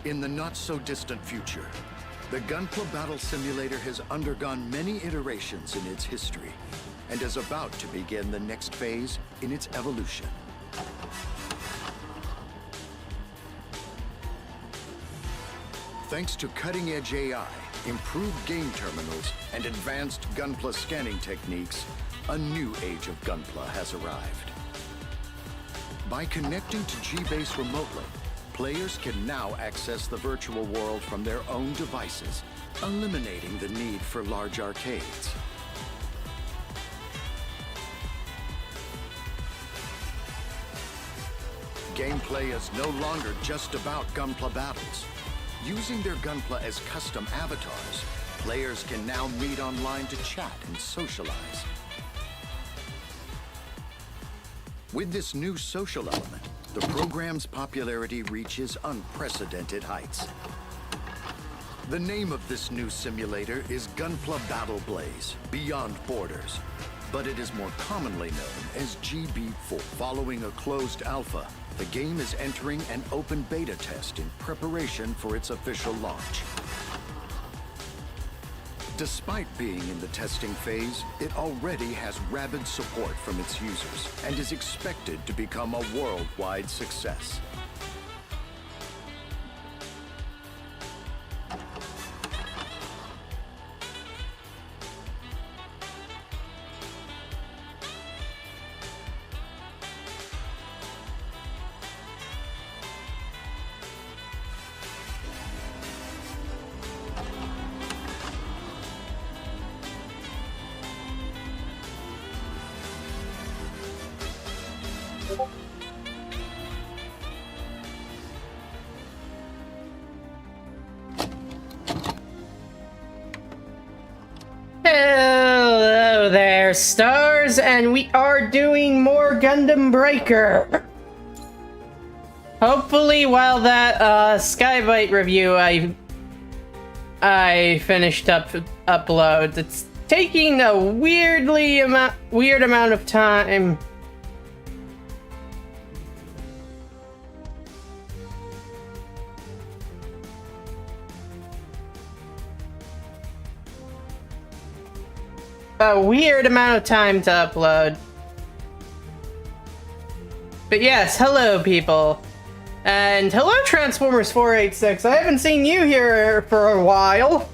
In the not-so-distant future, the Gunpla battle simulator has undergone many iterations in its history and is about to begin the next phase in its evolution. Thanks to cutting-edge AI, improved game terminals, and advanced Gunpla scanning techniques, a new age of Gunpla has arrived. By connecting to G-Base remotely, players can now access the virtual world from their own devices, eliminating the need for large arcades. Gameplay is no longer just about Gunpla battles. Using their Gunpla as custom avatars, players can now meet online to chat and socialize. With this new social element, the program's popularity reaches unprecedented heights. The name of this new simulator is Gunpla Battle Blaze Beyond Borders, but it is more commonly known as GB4. Following a closed alpha, the game is entering an open beta test in preparation for its official launch. Despite being in the testing phase, it already has rabid support from its users and is expected to become a worldwide success. Hello there, stars, and we are doing more Gundam Breaker. Hopefully, while that Skybite review I finished uploads, it's taking a weird amount of time. A weird amount of time to upload. But yes, hello people. And hello Transformers 486. I haven't seen you here for a while.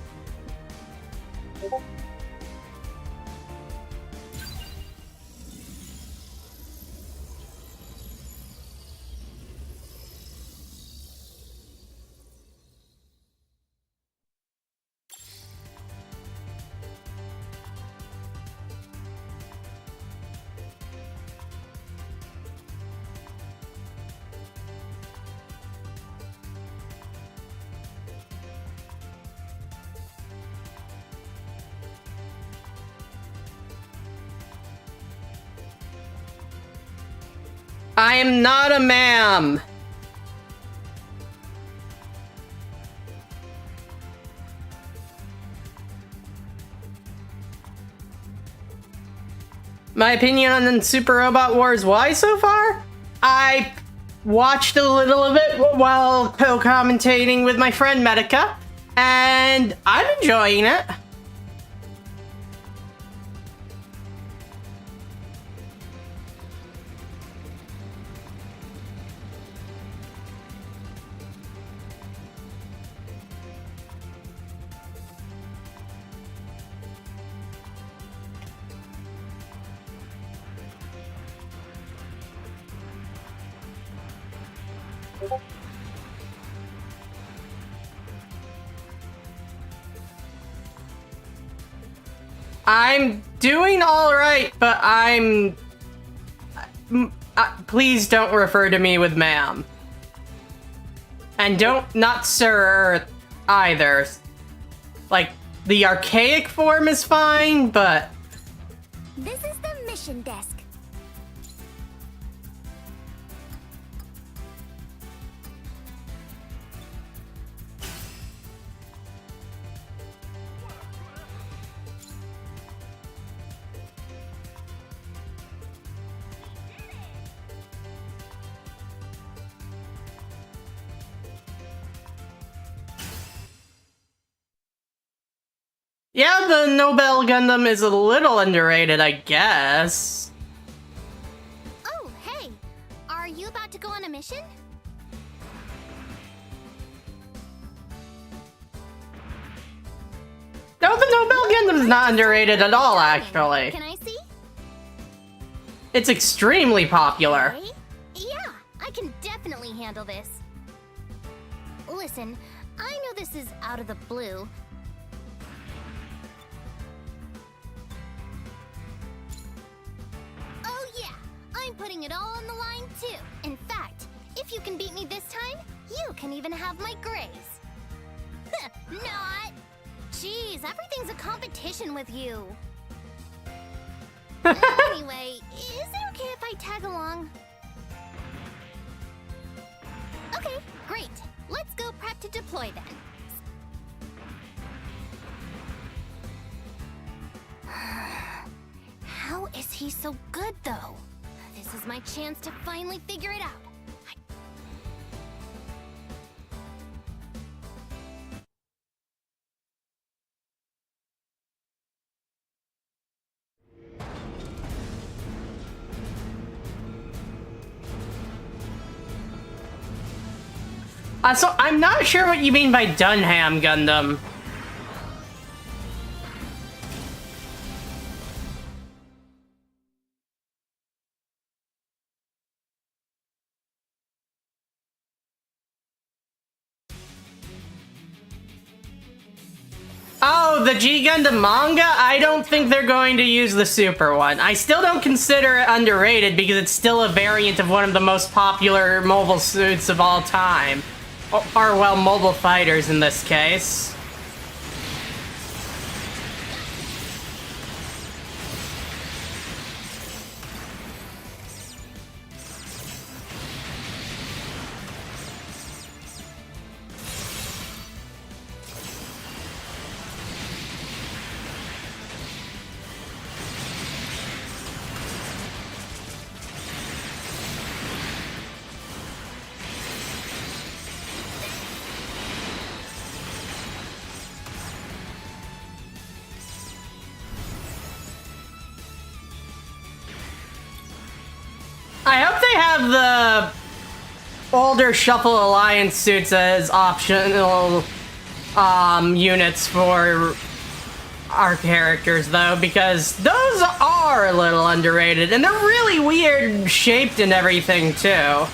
I am not a ma'am. My opinion on Super Robot Wars Y so far? I watched a little of it while co-commentating with my friend Medica, and I'm enjoying it. I'm doing all right, but please don't refer to me with ma'am. And not sir either. Like, the archaic form is fine, but... This is the mission desk. the Nobel Gundam is a little underrated, I guess. Oh, hey! Are you about to go on a mission? No, the Nobel Gundam's not underrated at all, actually. Can I see? It's extremely popular. Okay. Yeah, I can definitely handle this. Listen, I know this is out of the blue. Oh yeah, I'm putting it all on the line too. In fact, if you can beat me this time, you can even have my grace. Not! Jeez, everything's a competition with you. Anyway, is it okay if I tag along? Okay, great. Let's go prep to deploy then. How is he so good, though? This is my chance to finally figure it out. So I'm not sure what you mean by Dunham Gundam. Oh, the G Gundam manga? I don't think they're going to use the super one. I still don't consider it underrated because it's still a variant of one of the most popular mobile suits of all time. Or, well, mobile fighters in this case. I hope they have the older Shuffle Alliance suits as optional units for our characters, though, because those are a little underrated, and they're really weird shaped and everything, too.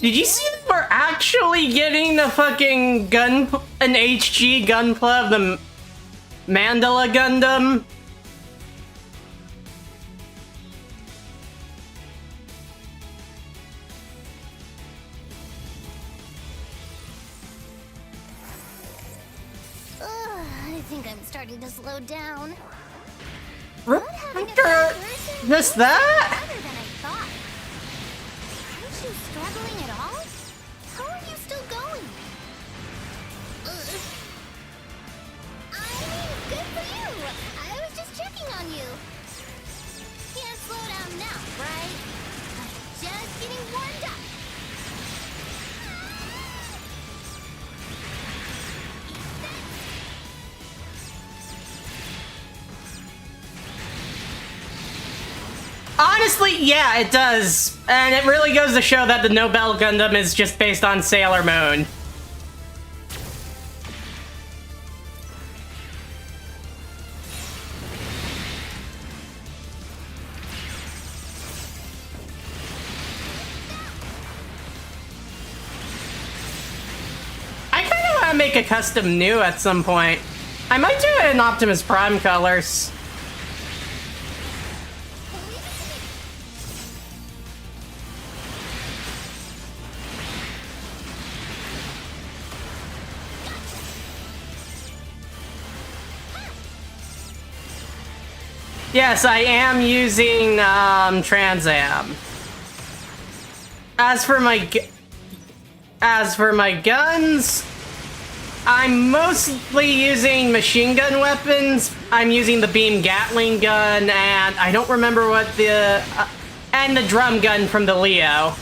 Did you see that we're actually getting the fucking an HG Gunpla of the Mandala Gundam? I think I'm starting to slow down. Just that? Better than I thought. Aren't you struggling at all? How are you still going? I mean, good for you. I was just checking on you. Can't slow down now, right? I'm just getting warmed up. Honestly, yeah, it does. And it really goes to show that the Nobel Gundam is just based on Sailor Moon. make a custom new at some point. I might do it in Optimus Prime colors. Yes, I am using Trans Am. As for my guns, I'm mostly using machine gun weapons. I'm using the beam Gatling gun, and I don't remember what the and the drum gun from the Leo.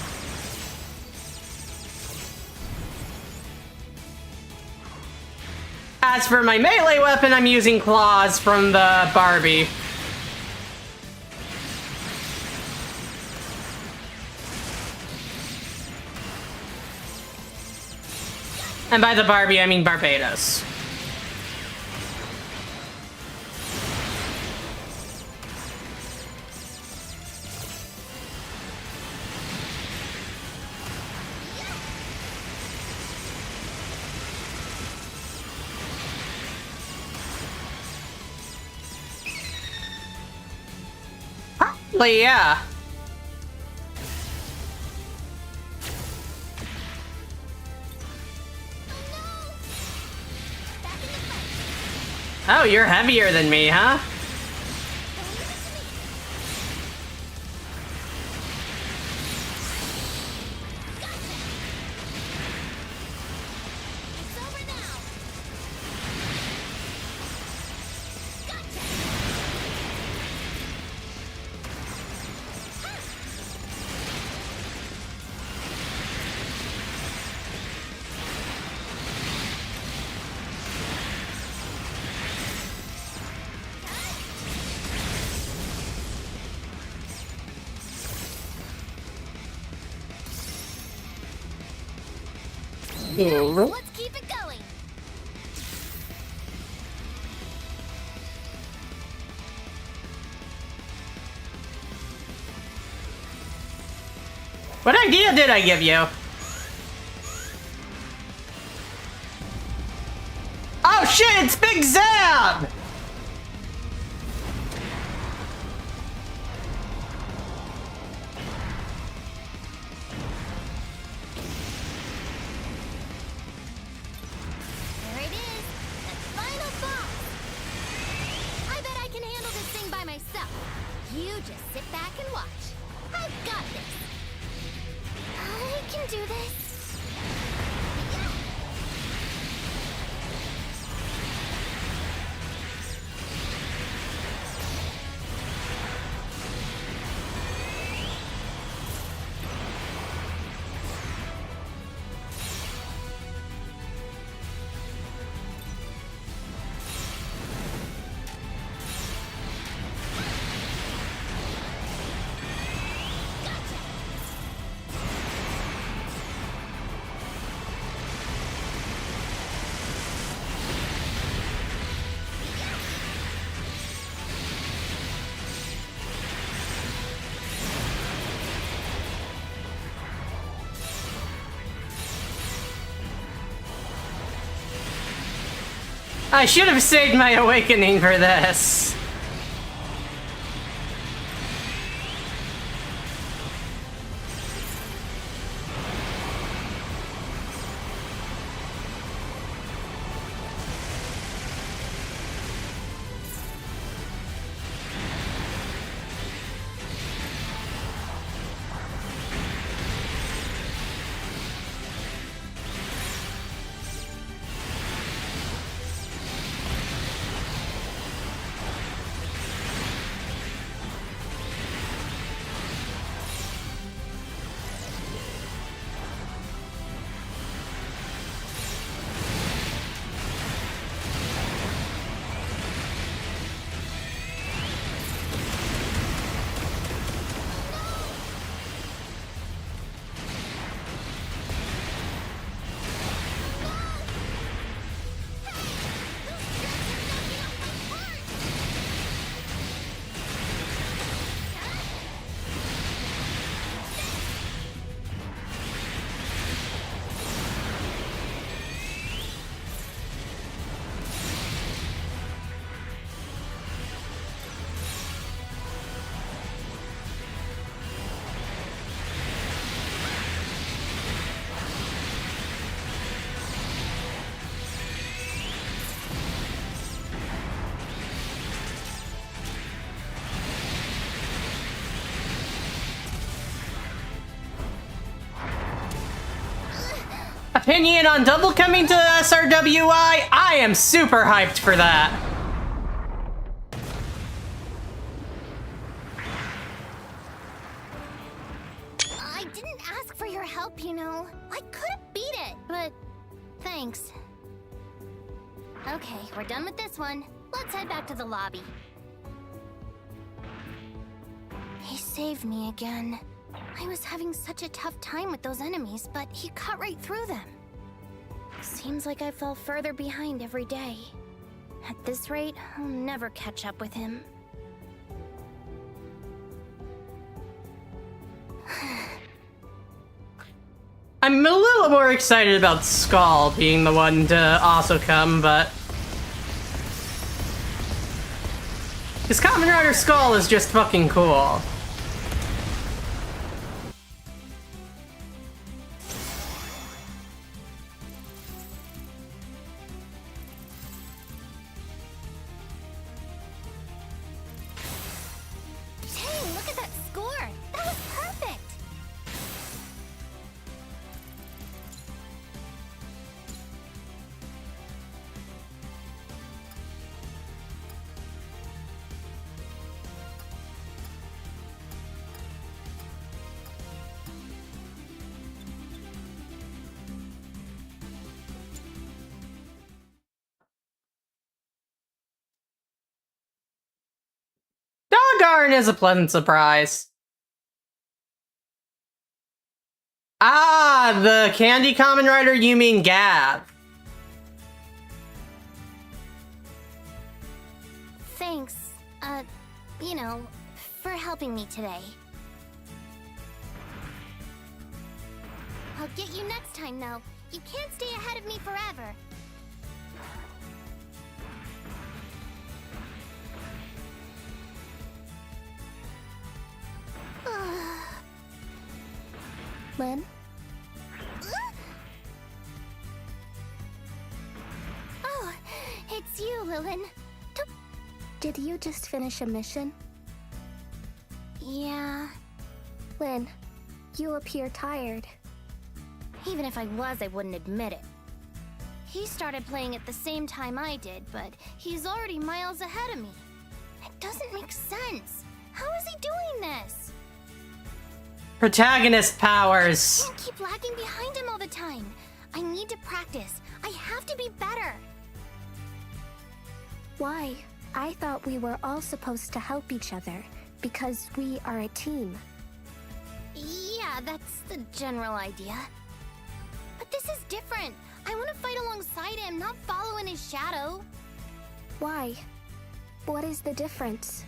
As for my melee weapon, I'm using claws from the Barbie. And by the Barbie, I mean Barbados. Probably, yeah. Oh, you're heavier than me, huh? Let's keep it going. What idea did I give you? Oh shit, it's Big Zab! There it is, the final boss. I bet I can handle this thing by myself. You just sit back and watch. I've got this. I can do this. I should have saved my awakening for this. opinion on Double coming to SRWI, I am super hyped for that. I didn't ask for your help, you know. I could have beat it, but thanks. Okay, we're done with this one. Let's head back to the lobby. He saved me again. I was having such a tough time with those enemies, but he cut right through them. Seems like I fell further behind every day. At this rate, I'll never catch up with him. I'm a little more excited about Skull being the one to also come, but... His Kamen Rider Skull is just fucking cool. Dang, look at that score! That was perfect! Doggone is a pleasant surprise. Ah, the Candy Kamen Rider, you mean Gav. Thanks, you know, for helping me today. I'll get you next time, though. You can't stay ahead of me forever. Lynn? Oh, it's you, Lilin. Did you just finish a mission? Yeah. Lynn, you appear tired. Even if I was, I wouldn't admit it. He started playing at the same time I did, but he's already miles ahead of me. It doesn't make sense. How is he doing this? Protagonist powers. I can't keep lagging behind him all the time. I need to practice. I have to be better. Why? I thought we were all supposed to help each other, because we are a team. Yeah, that's the general idea. But this is different. I want to fight alongside him, not follow in his shadow. Why? What is the difference?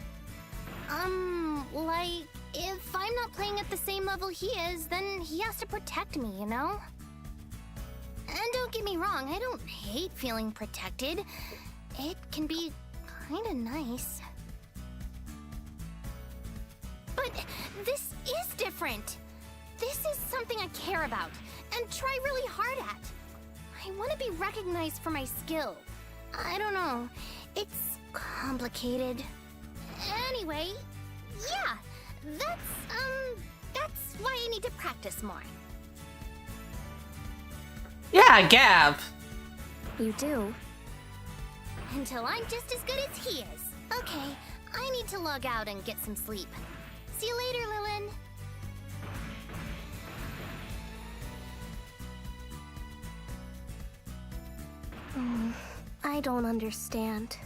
Like, if I'm not playing at the same level he is, then he has to protect me, you know? And don't get me wrong, I don't hate feeling protected. It can be kinda nice. But this is different. This is something I care about and try really hard at. I want to be recognized for my skill. I don't know. It's complicated. Anyway, yeah, that's why I need to practice more. Yeah, Gav. You do? Until I'm just as good as he is. Okay, I need to log out and get some sleep. See you later, Lilin. I don't understand.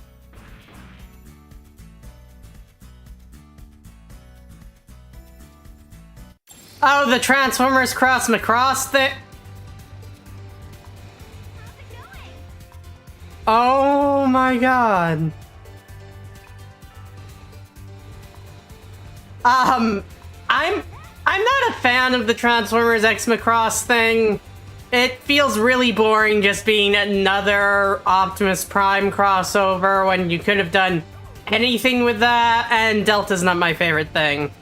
Oh, the Transformers Cross Macross thing. Oh my god. I'm not a fan of the Transformers X Macross thing. It feels really boring just being another Optimus Prime crossover when you could have done anything with that, and Delta's not my favorite thing.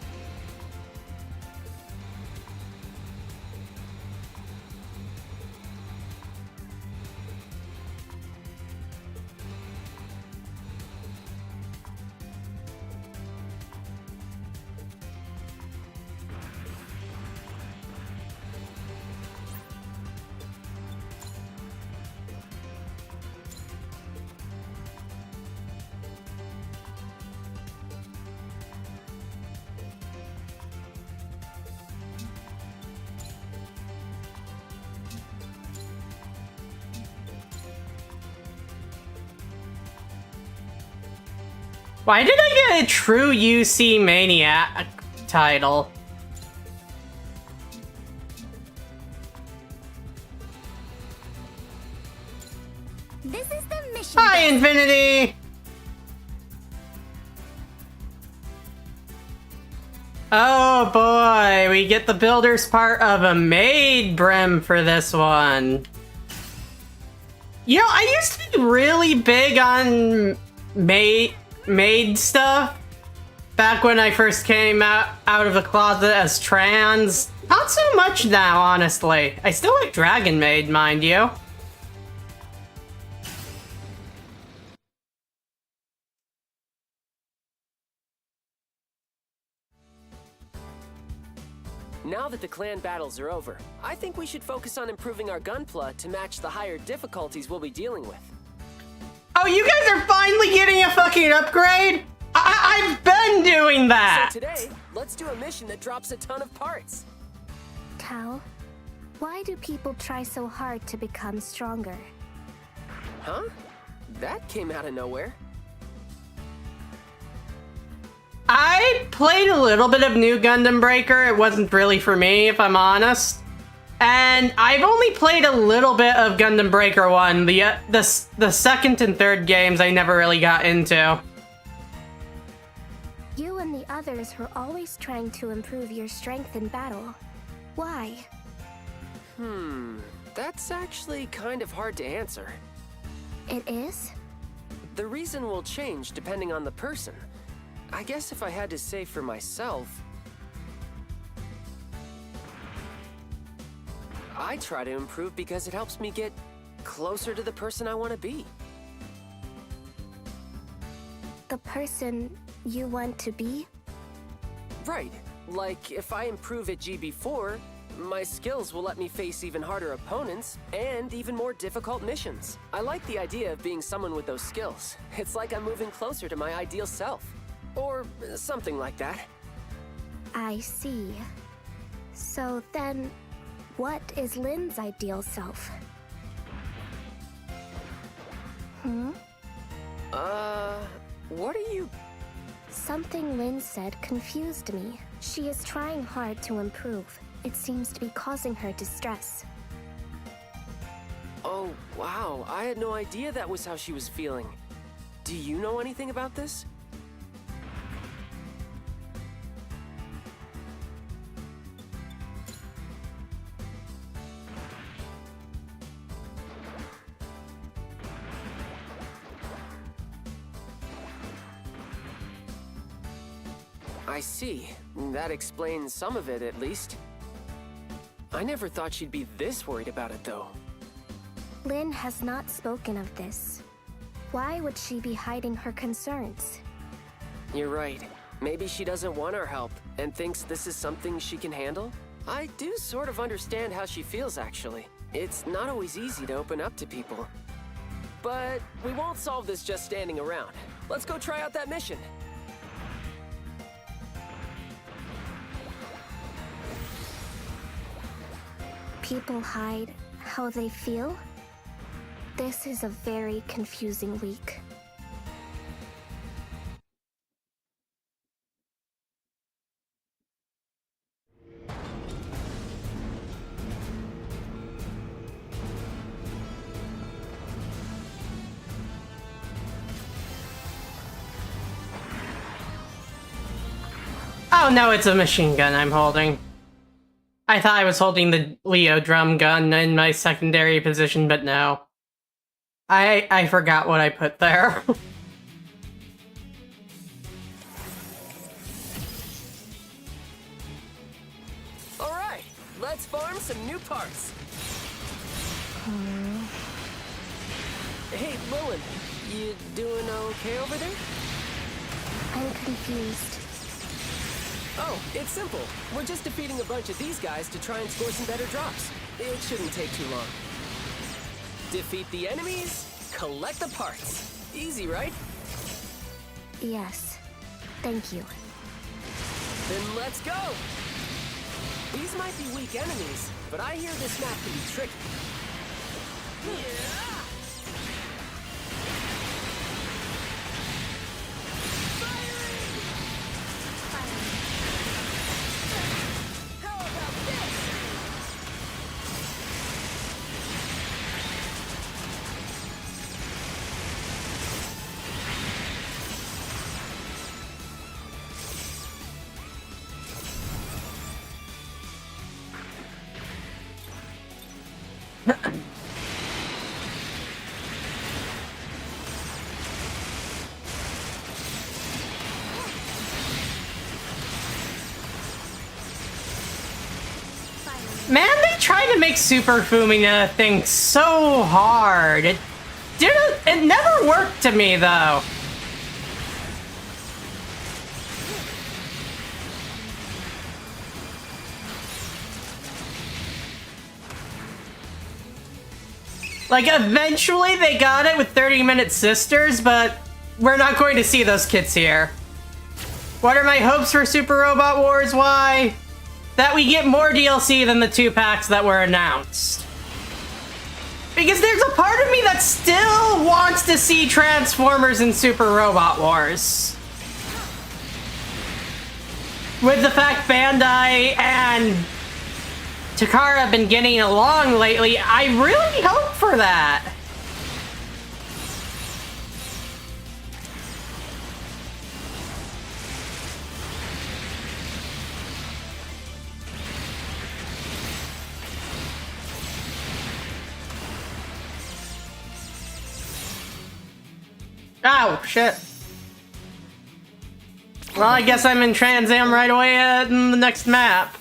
Why did I get a true UC Maniac title? This is the mission. Hi, Infinity! Oh boy, we get the builder's part of a maid brim for this one. You know, I used to be really big on maid stuff back when I first came out of the closet as trans. Not so much now, honestly. I still like Dragon Maid, mind you. Now that the clan battles are over, I think we should focus on improving our Gunpla to match the higher difficulties we'll be dealing with. Oh, you guys are finally getting a fucking upgrade? I've been doing that! So today, let's do a mission that drops a ton of parts. Cal, why do people try so hard to become stronger? Huh? That came out of nowhere. I played a little bit of New Gundam Breaker. It wasn't really for me, if I'm honest. And I've only played a little bit of Gundam Breaker 1. The second and third games I never really got into. You and the others were always trying to improve your strength in battle. Why? That's actually kind of hard to answer. It is? The reason will change depending on the person. I guess if I had to say for myself, I try to improve because it helps me get closer to the person I want to be. The person you want to be? Right. Like, if I improve at GB4, my skills will let me face even harder opponents and even more difficult missions. I like the idea of being someone with those skills. It's like I'm moving closer to my ideal self. Or something like that. I see. So then, what is Lynn's ideal self? What are you... Something Lynn said confused me. She is trying hard to improve. It seems to be causing her distress. Oh, wow. I had no idea that was how she was feeling. Do you know anything about this? I see. That explains some of it, at least. I never thought she'd be this worried about it, though. Lynn has not spoken of this. Why would she be hiding her concerns? You're right. Maybe she doesn't want our help and thinks this is something she can handle? I do sort of understand how she feels, actually. It's not always easy to open up to people. But we won't solve this just standing around. Let's go try out that mission. People hide how they feel? This is a very confusing week. Oh no, it's a machine gun I'm holding. I thought I was holding the Leo drum gun in my secondary position, but no. I forgot what I put there. Alright, let's farm some new parts. Hey, Lilin, you doing okay over there? I'm confused. Oh, it's simple. We're just defeating a bunch of these guys to try and score some better drops. It shouldn't take too long. Defeat the enemies, collect the parts. Easy, right? Yes. Thank you. Then let's go! These might be weak enemies, but I hear this map can be tricky. Yeah! Man, they tried to make Super Fumina thing so hard. It never worked to me, though. Like, eventually they got it with 30-minute sisters, but we're not going to see those kits here. What are my hopes for Super Robot Wars? Why? That we get more DLC than the 2 packs that were announced. Because there's a part of me that still wants to see Transformers in Super Robot Wars. With the fact Bandai and Takara have been getting along lately, I really hope for that. Oh, shit. Well, I guess I'm in Trans Am right away in the next map.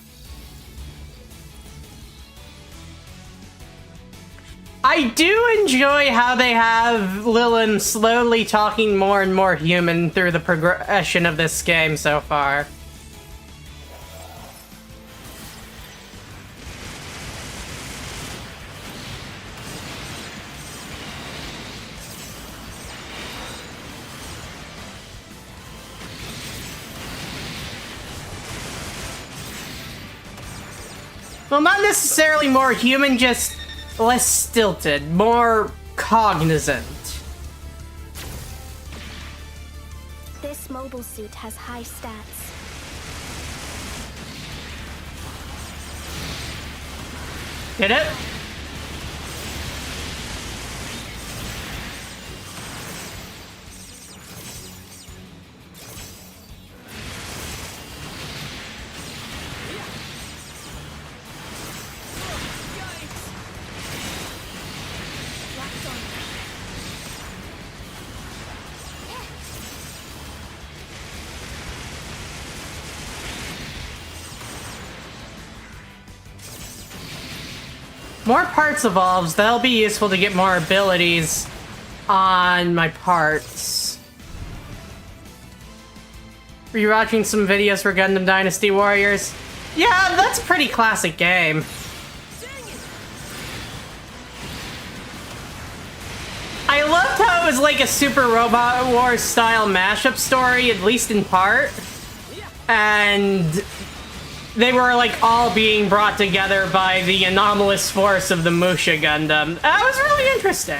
I do enjoy how they have Lilin slowly talking more and more human through the progression of this game so far. Well, not necessarily more human, just less stilted, more cognizant. This mobile suit has high stats. Did it? More parts evolves, that'll be useful to get more abilities on my parts. Were you watching some videos for Gundam Dynasty Warriors? Yeah, that's a pretty classic game. I loved how it was like a Super Robot Wars style mashup story, at least in part. And they were like all being brought together by the anomalous force of the Musha Gundam. That was really interesting.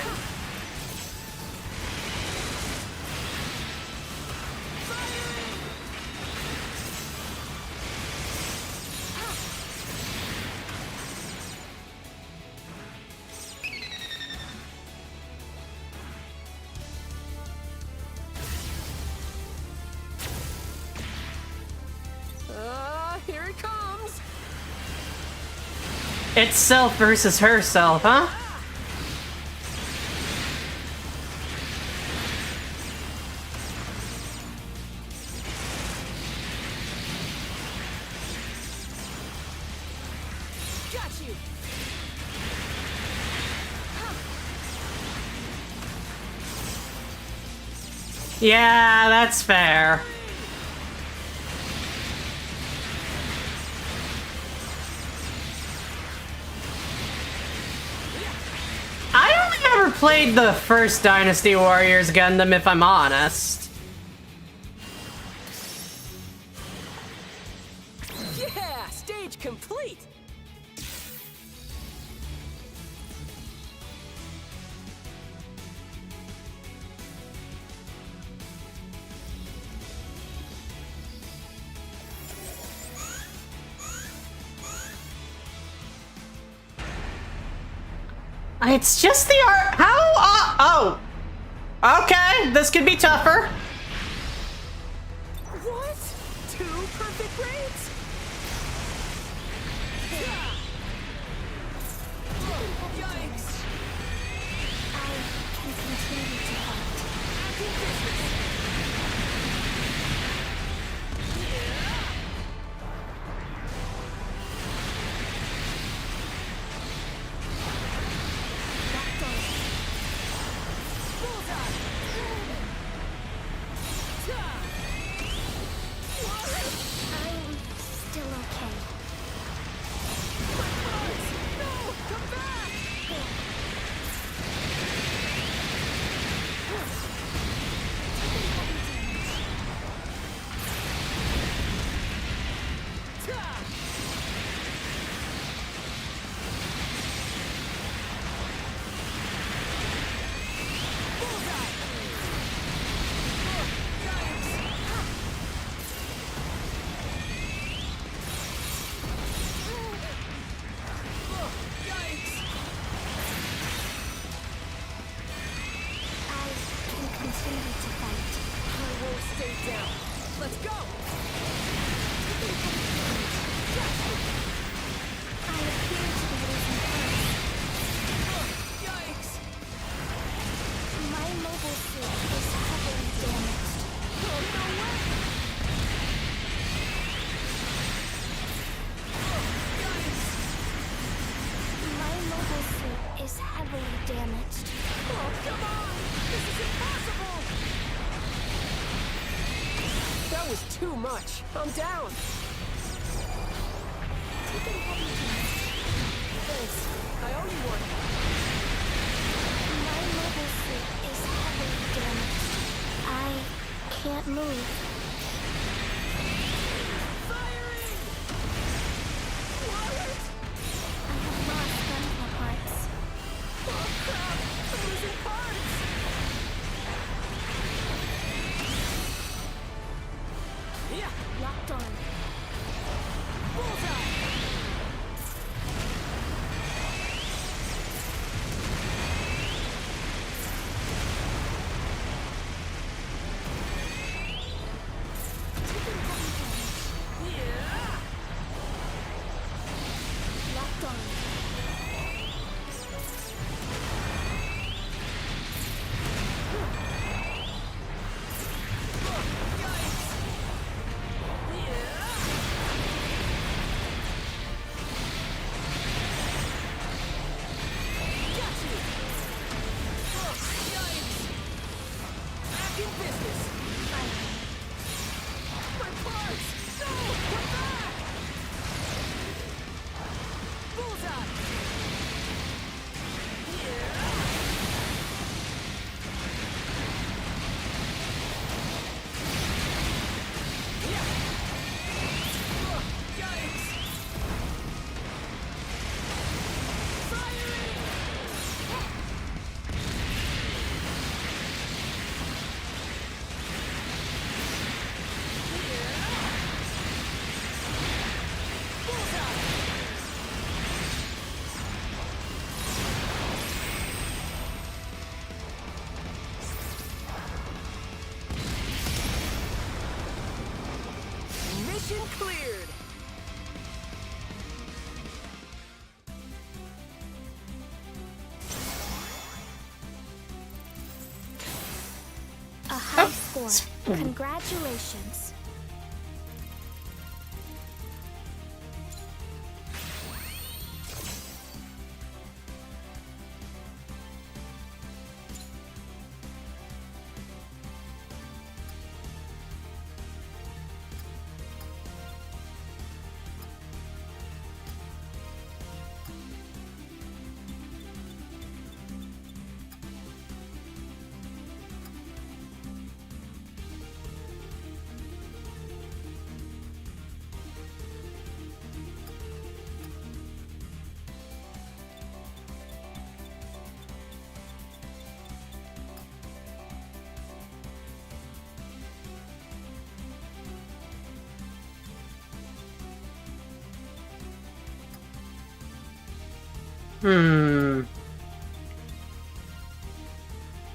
Here it comes. It's self versus herself, huh? Got you. Yeah, that's fair. I only ever played the first Dynasty Warriors Gundam, if I'm honest. Yeah, stage complete. It's just the art. How? Oh. Okay, this could be tougher. What? 2 perfect grades? I'm still okay. I can continue to fight. I won't stay down. Let's go! I appear to be losing parts. Yikes! My mobile suit is heavily damaged. Oh, no way! My mobile suit is heavily damaged. Oh, come on! This is impossible! That was too much. I'm down. Taking heavy damage. Thanks. I owe you one. My mobile suit is heavily damaged. I can't move. Firing! What? I have lost Gunpla parts. Oh, crap! I'm losing parts! Yeah! Locked on. Bullseye! Taking heavy damage. Yeah! Locked on. Mission cleared! A high score. Congratulations.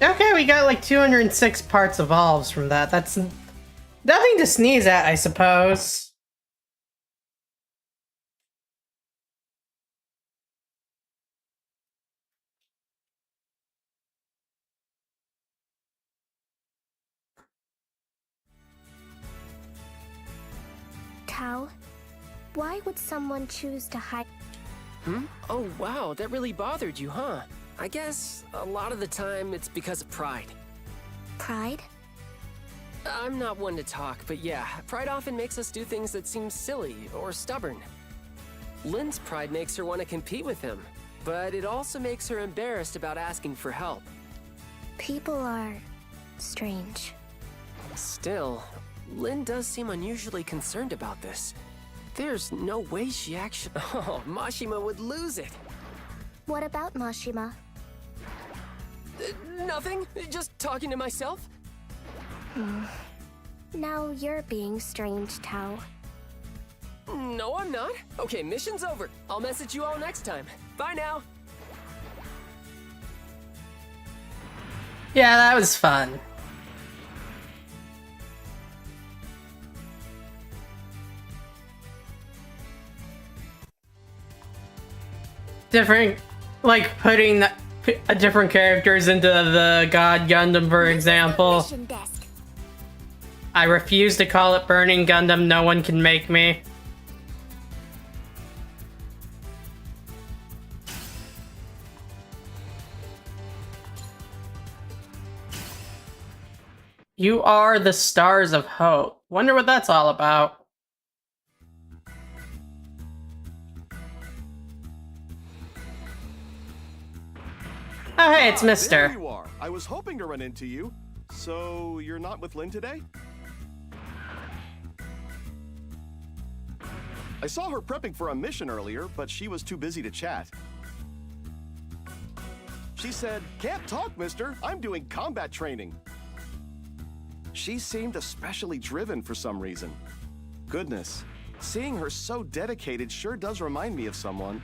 Okay, we got like 206 parts evolves from that. That's nothing to sneeze at, I suppose. Tao. Why would someone choose to hide? Oh wow, that really bothered you, huh? I guess a lot of the time it's because of pride. Pride? I'm not one to talk, but yeah, pride often makes us do things that seem silly or stubborn. Lynn's pride makes her want to compete with him, but it also makes her embarrassed about asking for help. People are strange. Still, Lynn does seem unusually concerned about this. There's no way she actually... Oh, Mashima would lose it. What about Mashima? Nothing, just talking to myself. Now you're being strange, Tao. No, I'm not. Okay, mission's over. I'll message you all next time. Bye now. Yeah, that was fun. Different, like putting different characters into the God Gundam, for example. Mission desk. I refuse to call it Burning Gundam. No one can make me. You are the stars of hope. Wonder what that's all about. Oh, hey, it's Mister. There you are. I was hoping to run into you. So, you're not with Lynn today? I saw her prepping for a mission earlier, but she was too busy to chat. She said, "Can't talk, mister. I'm doing combat training." She seemed especially driven for some reason. Goodness, seeing her so dedicated sure does remind me of someone.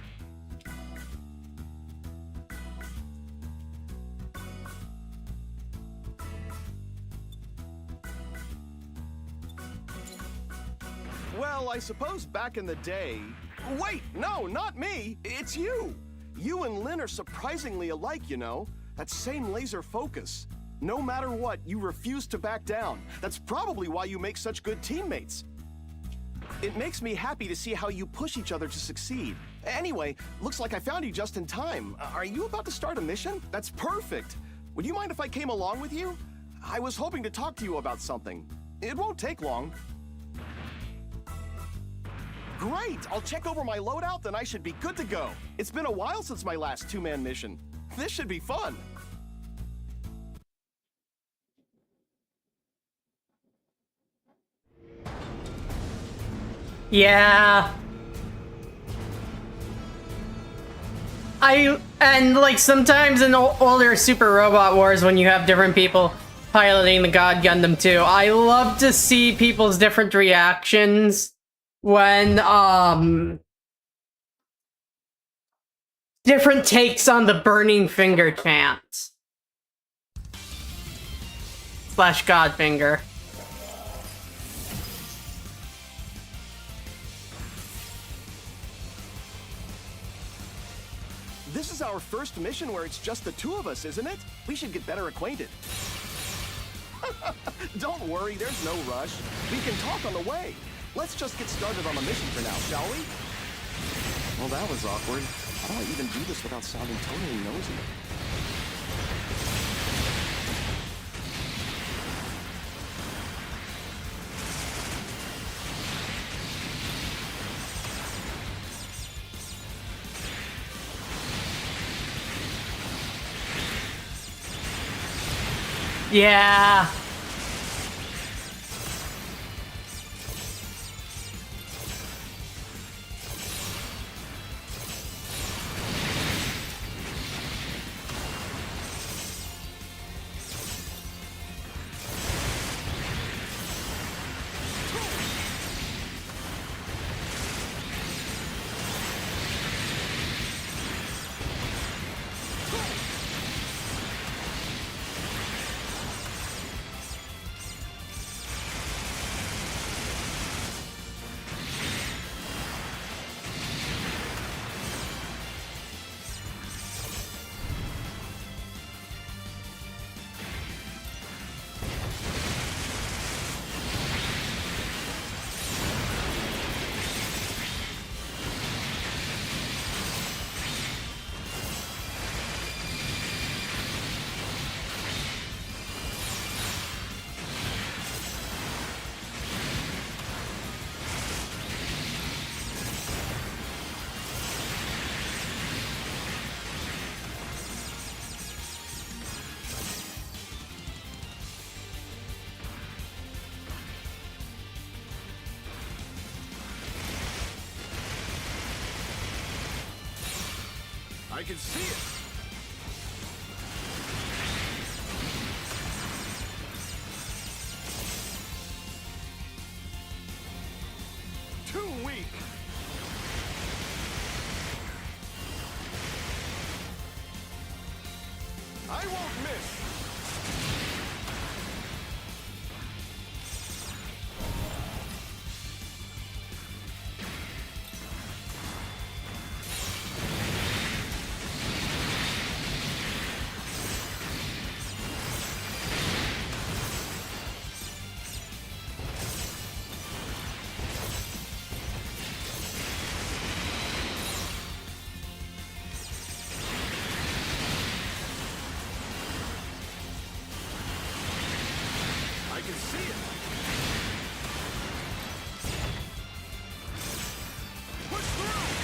Well, I suppose back in the day... Wait, no, not me! It's you! You and Lynn are surprisingly alike, you know. That same laser focus. No matter what, you refuse to back down. That's probably why you make such good teammates. It makes me happy to see how you push each other to succeed. Anyway, looks like I found you just in time. Are you about to start a mission? That's perfect. Would you mind if I came along with you? I was hoping to talk to you about something. It won't take long. Great! I'll check over my loadout, then I should be good to go. It's been a while since my last two-man mission. This should be fun. Yeah. And like sometimes in older Super Robot Wars when you have different people piloting the God Gundam too, I love to see people's different reactions when different takes on the burning finger chant / Godfinger. This is our first mission where it's just the two of us, isn't it? We should get better acquainted. Don't worry, there's no rush. We can talk on the way. Let's just get started on the mission for now, shall we? Well, that was awkward. How do I even do this without sounding totally nosy? Yeah. I can see it. Too weak. I won't miss. I can see it. Push through.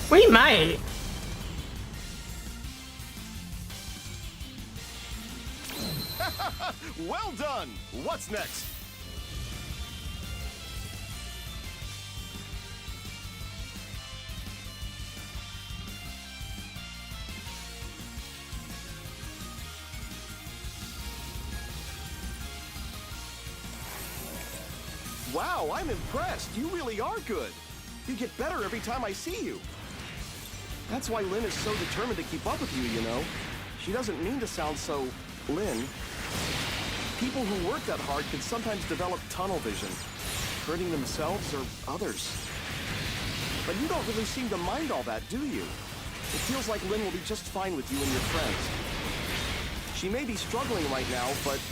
We might. Well done. What's next? Wow, I'm impressed. You really are good. You get better every time I see you. That's why Lynn is so determined to keep up with you, you know. She doesn't mean to sound so... Lynn. People who work that hard can sometimes develop tunnel vision, hurting themselves or others. But you don't really seem to mind all that, do you? It feels like Lynn will be just fine with you and your friends. She may be struggling right now, but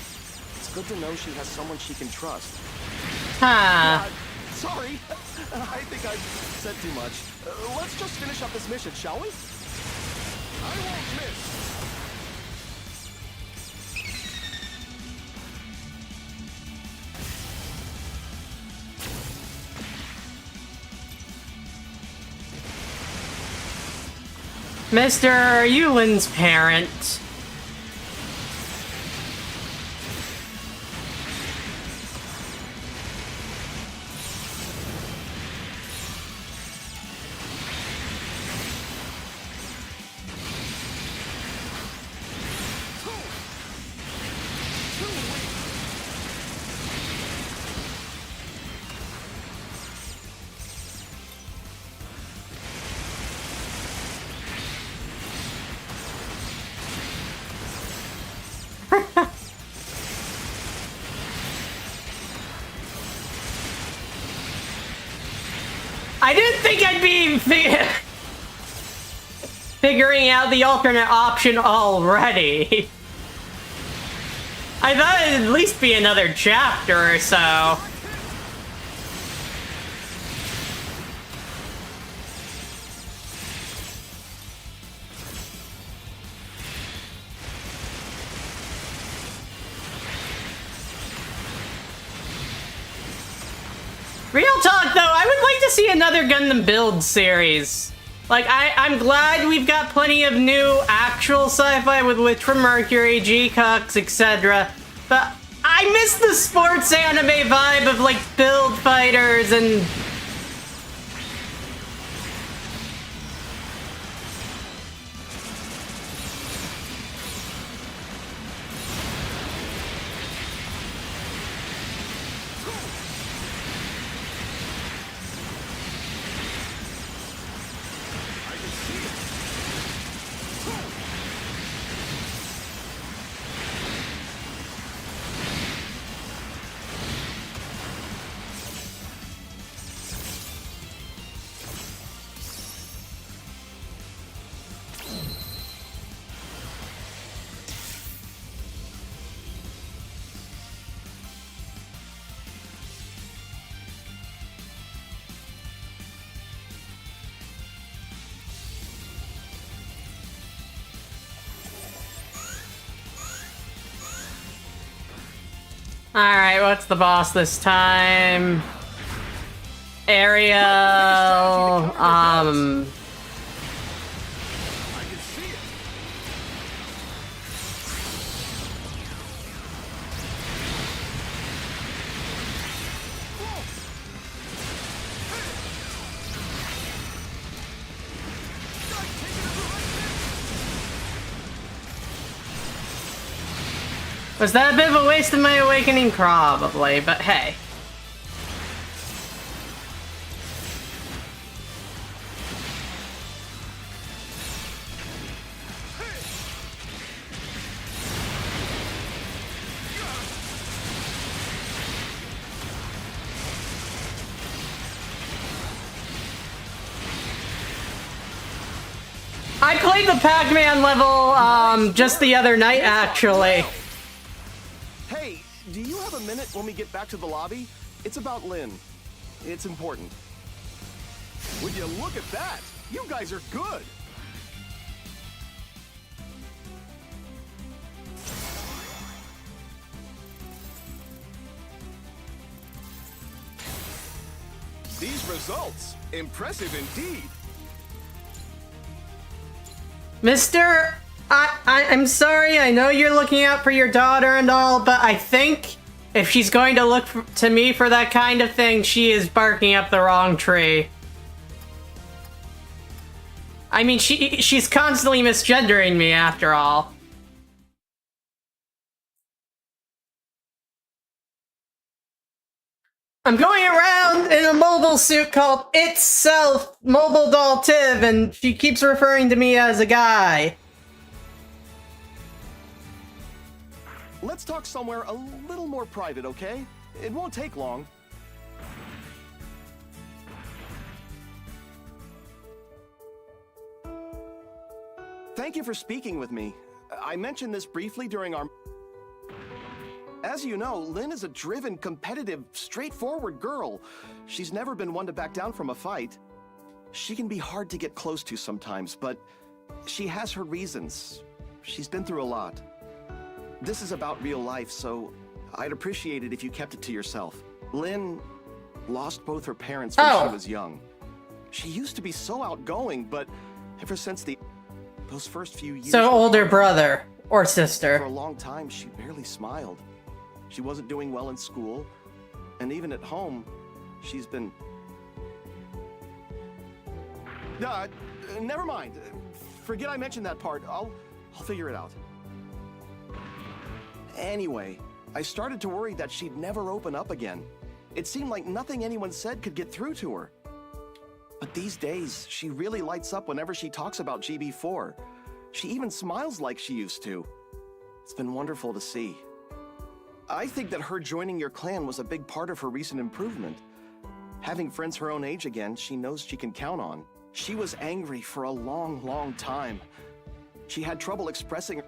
it's good to know she has someone she can trust. Huh. Sorry, I think I said too much. Let's just finish up this mission, shall we? I won't miss. Mr. Yulin's parent. I didn't think I'd be figuring out the alternate option already. I thought it'd at least be another chapter or so. Real talk, though, I would like to see another Gundam Build series. Like, I'm glad we've got plenty of new actual sci-fi with Witch from Mercury, G-Cux, etc. But I miss the sports anime vibe of, like, build fighters and... Alright, what's the boss this time? Ariel, Was that a bit of a waste of my awakening? Probably, but hey. I played the Pac-Man level just the other night, actually. Hey, do you have a minute when we get back to the lobby? It's about Lynn. It's important. Would you look at that? You guys are good. These results, impressive indeed. Mister, I'm sorry, I know you're looking out for your daughter and all, but I think if she's going to look to me for that kind of thing, she is barking up the wrong tree. I mean, she's constantly misgendering me, after all. I'm going around in a mobile suit called Itself Mobile Doll Tiv, and she keeps referring to me as a guy. Let's talk somewhere a little more private, okay? It won't take long. Thank you for speaking with me. I mentioned this briefly during our... As you know, Lynn is a driven, competitive, straightforward girl. She's never been one to back down from a fight. She can be hard to get close to sometimes, but she has her reasons. She's been through a lot. This is about real life, so I'd appreciate it if you kept it to yourself. Lynn lost both her parents when she was young. She used to be so outgoing, but ever since those first few years... So older brother or sister. For a long time, she barely smiled. She wasn't doing well in school, and even at home, she's been... never mind. Forget I mentioned that part. I'll figure it out. Anyway, I started to worry that she'd never open up again. It seemed like nothing anyone said could get through to her. But these days, she really lights up whenever she talks about GB4. She even smiles like she used to. It's been wonderful to see. I think that her joining your clan was a big part of her recent improvement. Having friends her own age again, she knows she can count on. She was angry for a long, long time. She had trouble expressing,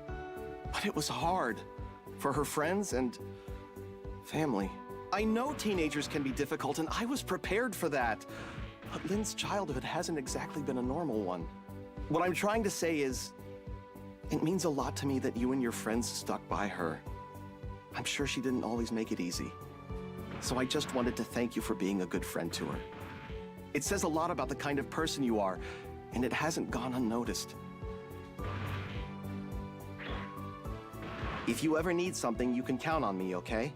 but it was hard for her friends and family. I know teenagers can be difficult, and I was prepared for that. But Lynn's childhood hasn't exactly been a normal one. What I'm trying to say is, it means a lot to me that you and your friends stuck by her. I'm sure she didn't always make it easy. So I just wanted to thank you for being a good friend to her. It says a lot about the kind of person you are, and it hasn't gone unnoticed. If you ever need something, you can count on me, okay?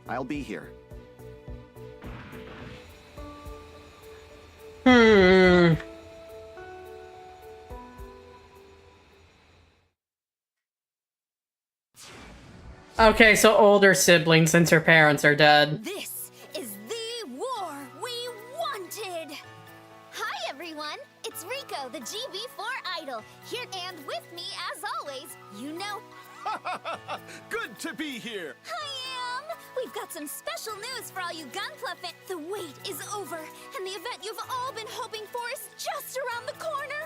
I'll be here. Okay, so older siblings since her parents are dead. This is the war we wanted! Hi, everyone! It's Rico, the GB4 idol, here and with me, as always, you know... Good to be here! I am! We've got some special news for all you Gunpla fans. The wait is over, and the event you've all been hoping for is just around the corner!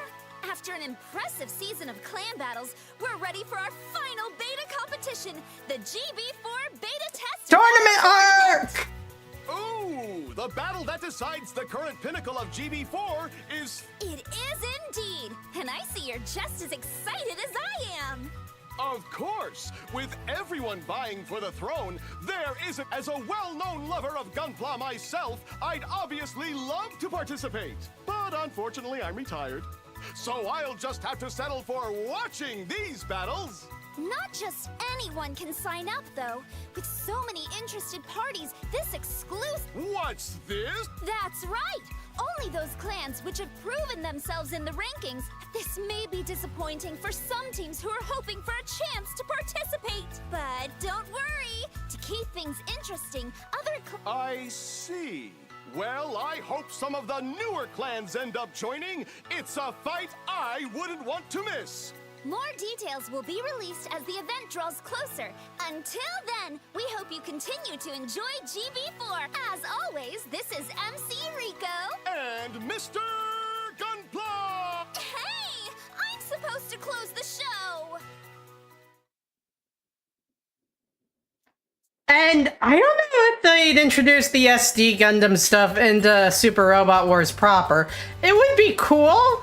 After an impressive season of clan battles, we're ready for our final beta competition, the GB4 Beta Test Tournament arc! Ooh, the battle that decides the current pinnacle of GB4 is... It is indeed! And I see you're just as excited as I am! Of course! With everyone vying for the throne, there isn't... As a well-known lover of Gunpla myself, I'd obviously love to participate. But unfortunately, I'm retired. So I'll just have to settle for watching these battles. Not just anyone can sign up, though. With so many interested parties, this exclusive... What's this? That's right! only those clans which have proven themselves in the rankings. This may be disappointing for some teams who are hoping for a chance to participate. But don't worry, to keep things interesting, I see. Well, I hope some of the newer clans end up joining. It's a fight I wouldn't want to miss. More details will be released as the event draws closer. Until then, we hope you continue to enjoy GB4. As always, this is MC Rico. And Mr. Gunpla! Hey! I'm supposed to close the show! And I don't know if they'd introduce the SD Gundam stuff into Super Robot Wars proper. It would be cool,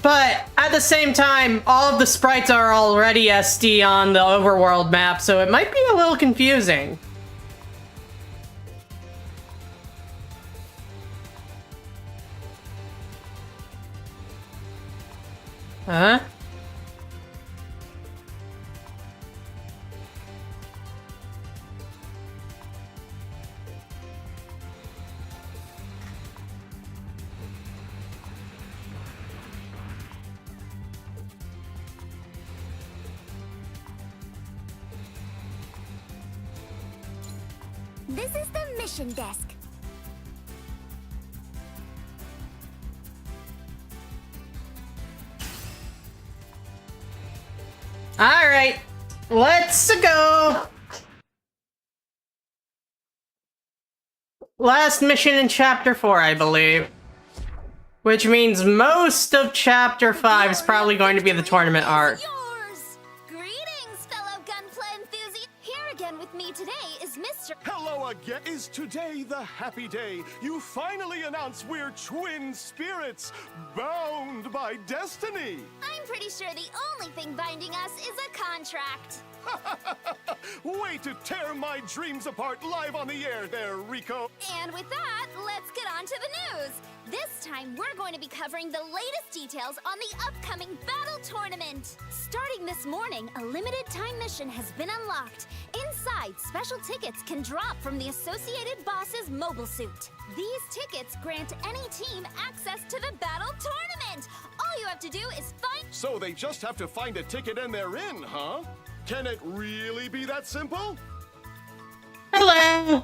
but at the same time, all of the sprites are already SD on the overworld map, so it might be a little confusing. Huh? This is the mission desk. Alright, let's go! Last mission in Chapter 4, I believe. Which means most of Chapter 5 is probably going to be the tournament arc. Yours! Greetings, fellow Gunpla enthusiasts! Here again with me today is Mr. Hello again. Is today the happy day? You finally announce we're twin spirits, bound by destiny. I'm pretty sure the only thing binding us is a contract. Way to tear my dreams apart live on the air there, Rico. And with that, let's get on to the news. This time, we're going to be covering the latest details on the upcoming battle tournament. Starting this morning, a limited time mission has been unlocked. Inside, special tickets can drop from the Associated Boss's mobile suit. These tickets grant any team access to the battle tournament. All you have to do is find... So they just have to find a ticket and they're in, huh? Can it really be that simple? Hello!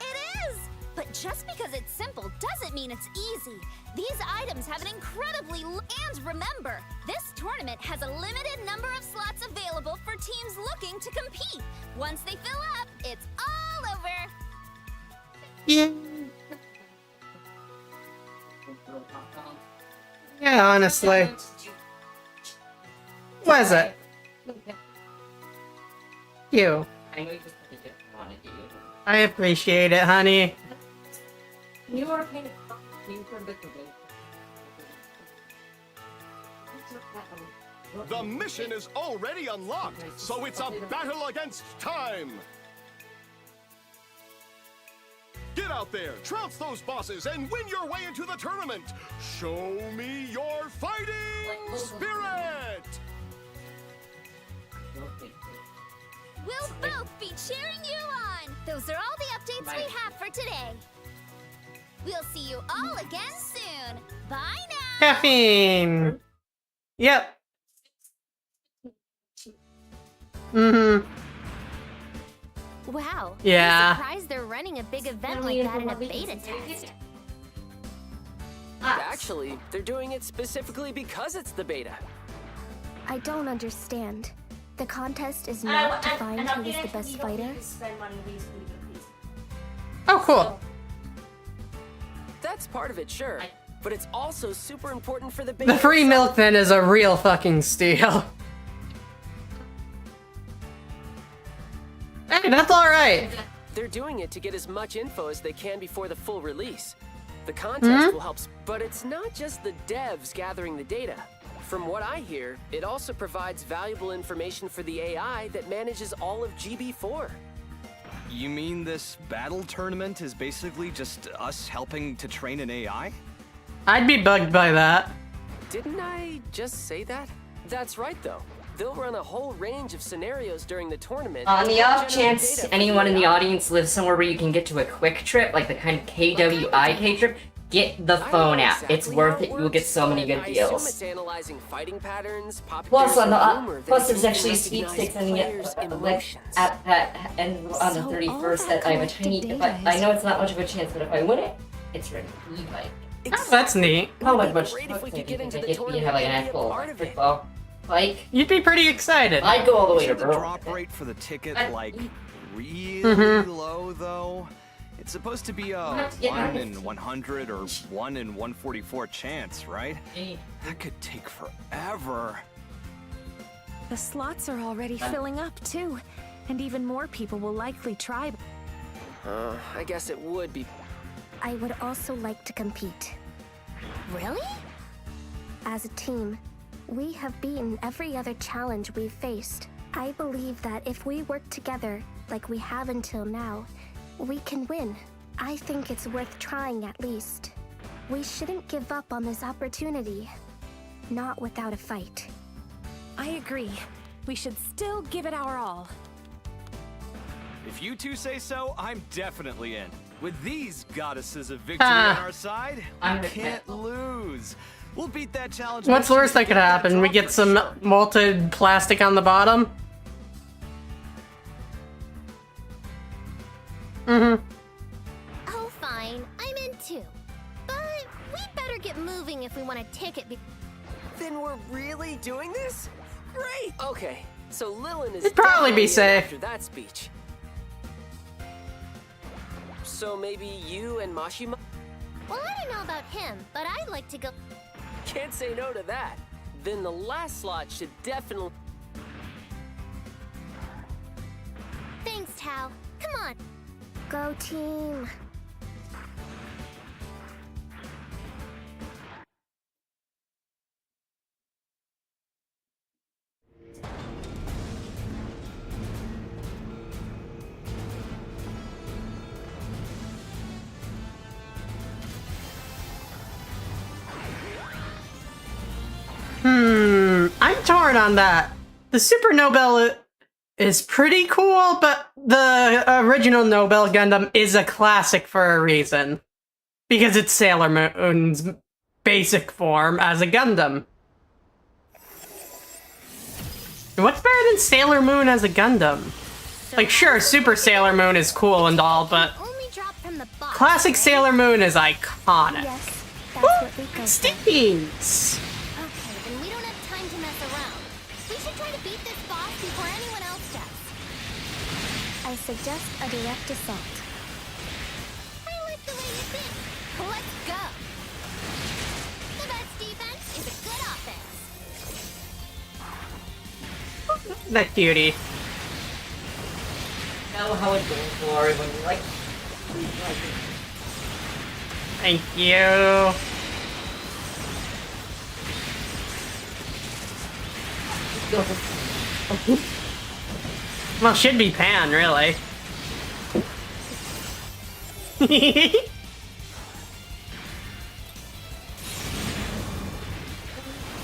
It is! But just because it's simple doesn't mean it's easy. These items have an incredibly... And remember, this tournament has a limited number of slots available for teams looking to compete. Once they fill up, it's all over. Yeah. Yeah, honestly. What is it? You. I appreciate it, honey. You are paying for the The mission is already unlocked, so it's a battle against time. Get out there, trounce those bosses, and win your way into the tournament. Show me your fighting spirit! We'll both be cheering you on. Those are all the updates we have for today. We'll see you all again soon. Bye now. Caffeine. Yep. Mm-hmm. Wow. Yeah. I'm surprised they're running a big event like that in a beta test. Actually, they're doing it specifically because it's the beta. I don't understand. The contest is not to find who is the best fighter. Oh, cool. That's part of it, sure. But it's also super important for the beta. The free itself. milk then is a real fucking steal. Hey, that's alright. They're doing it to get as much info as they can before the full release. The contest will help, but it's not just the devs gathering the data. From what I hear, it also provides valuable information for the AI that manages all of GB4. You mean this battle tournament is basically just us helping to train an AI? I'd be bugged by that. Didn't I just say that? That's right, though. They'll run a whole range of scenarios during the tournament. On the off Generate chance data for anyone in the AI. audience lives somewhere where you can get to a quick trip, like the kind of KWIK trip, get the I don't phone know app. It's exactly worth how it. You'll works, get so many but good I assume deals. it's analyzing fighting patterns, Plus, on the rumor that plus, it there's can actually recognize sweepstakes on the players' like emotions. at that and on the So 31st all that that I have a collected tiny. data I is- know it's not much of a chance, but if I win it, it's for an e-bike. Oh, that's neat. How It'd much be great if we do you could get think into I the get? You tournament have like an and be a actual part of electric it. ball bike. You'd be pretty excited. I'd go all the way to Isn't the Berlin. drop rate for the ticket I- like really Mhm. low though? It's supposed to be a Not yet. 1 in 100 or 1 in 144 chance, right? Gee. That could take forever. The slots are already filling up, too. And even more people will likely try. I guess it would be. I would also like to compete. Really? As a team, we have beaten every other challenge we've faced. I believe that if we work together, like we have until now, we can win. I think it's worth trying at least. We shouldn't give up on this opportunity. Not without a fight. I agree. We should still give it our all. If you two say so, I'm definitely in. With these goddesses of victory Ah. on our side, I'm I with can't lose. We'll beat that challenge. What's the worst that could happen? We get some Sure. molten plastic on the bottom? Mm-hmm. Oh, fine. I'm in too. But we'd better get moving if we want a ticket. Then we're really doing this? Great! Okay, so Lilin is It'd probably be definitely in safe. after that speech. So maybe you and Mashima? Well, I don't know about him, but I'd like to go. Can't say no to that. Then the last slot should definitely... Thanks, Tao. Come on. Go team! I'm torn on that. The Super Nobel is pretty cool, but the original Nobel Gundam is a classic for a reason. Because it's Sailor Moon's basic form as a Gundam. What's better than Sailor Moon as a Gundam? Like, sure, Super Sailor Moon is cool and all, but Only drop from the box. classic Sailor Moon is iconic. Yes, that's what we go for. Steams! Okay, then we don't have time to mess around. We should try to beat this boss before anyone else does. I suggest a direct assault. I like the way you think. Let's go. The best defense is a good offense. That cutie. Know how it goes, Lori, when you like. Thank you. Well, should be Pan, really.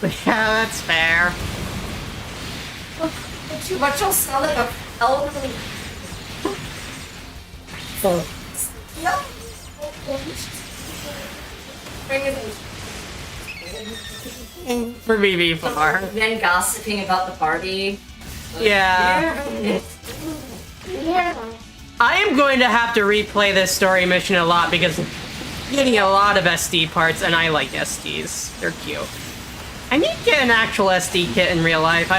Yeah, that's fair. Too much, I'll sound like a elderly. So. Yeah. For BB4. Then gossiping about the party. Yeah. I am going to have to replay this story mission a lot because I'm getting a lot of SD parts, and I like SDs. They're cute. I need to get an actual SD kit in real life.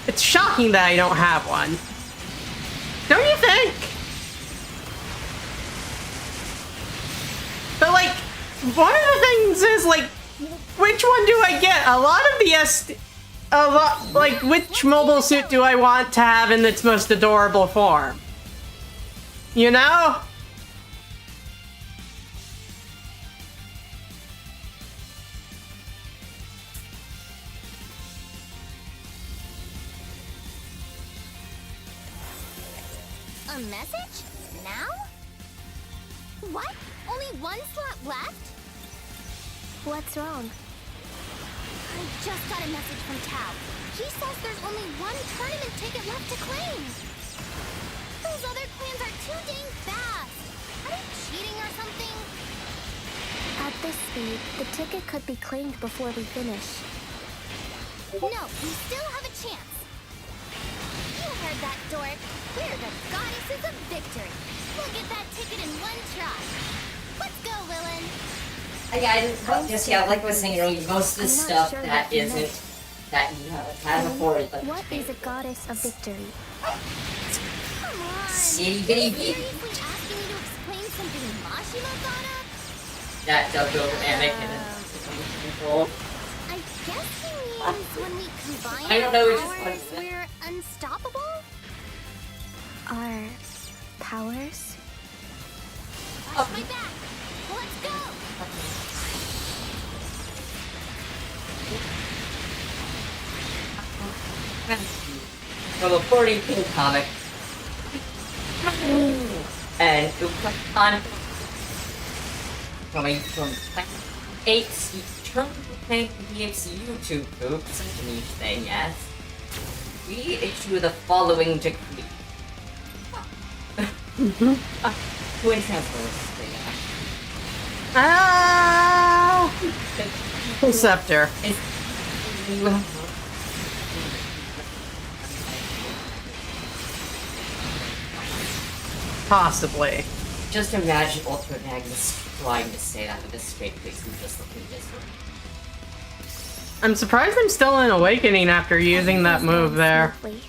It's shocking that I don't have one. Don't you think? But like, one of the things is like, which one do I get? A lot of the SD... like, which mobile suit do I want to have in its most adorable form? You know? A message? Now? What? Only one slot left? What's wrong? I just got a message from Tao. He says there's only one tournament ticket left to claim. Those other clans are too dang fast. Are they cheating or something? At this speed, the ticket could be claimed before we finish. No, we still have a chance. You heard that, dork. We're the goddesses of victory. We'll get that ticket in one try. Let's go, Lilin. Hi guys, just yeah, like I was saying earlier, most of the I'm not stuff sure that what you isn't, meant. that you haven't had before is like What is a goddess of victory? Come on. Itty Are bitty you bit. seriously asking me to explain something Mashima thought up? that dubbed over Anakin and control. I guess he means when we combine I don't know, our it's just powers, fun. we're unstoppable? Our powers? Watch my back. Let's go. From according to the comic, and on coming from 8 turn thank DX YouTube poop, such a niche thing, yes. We issue the following decree. Twin Transformers thing, Ah! Scepter. Possibly. Just imagine Ultimate Magnus trying to say that with a straight face and just looking this way. I'm surprised I'm still in Awakening after using that move there. Smoothly.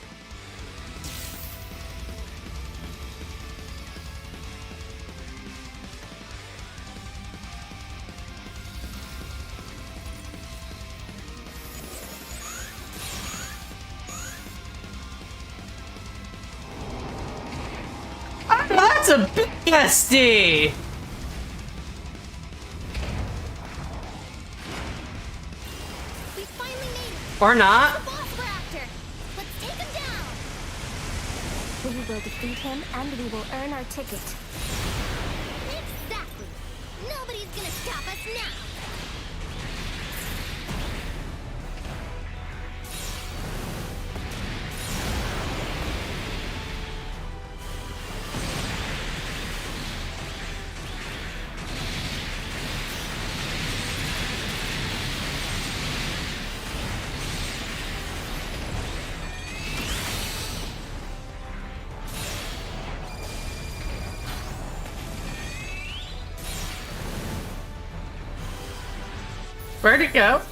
That's a BSD! We finally made it. Or not? The boss we're after. Let's take him down. We will defeat him and we will earn our ticket. Exactly. Nobody's gonna stop us now. Where'd it go?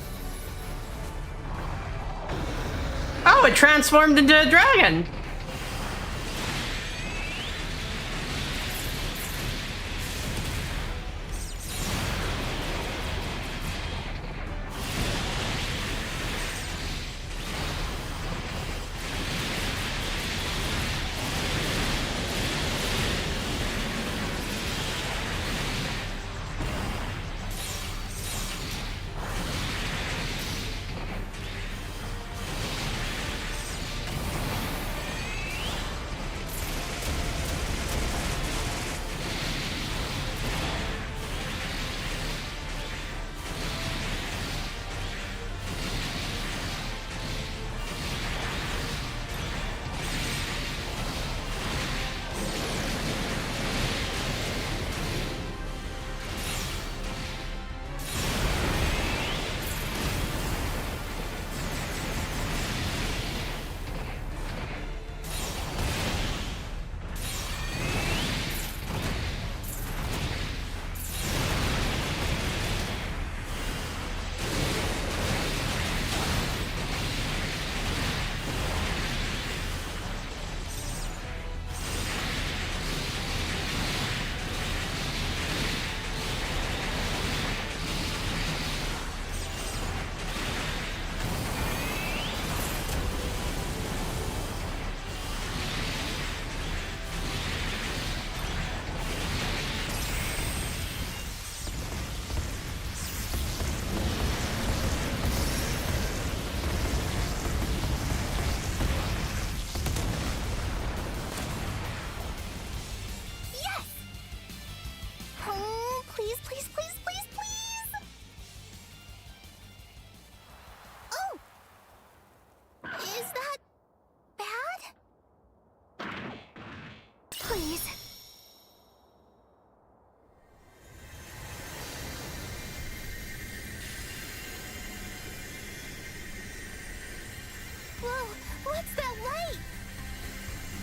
Oh, it transformed into a dragon!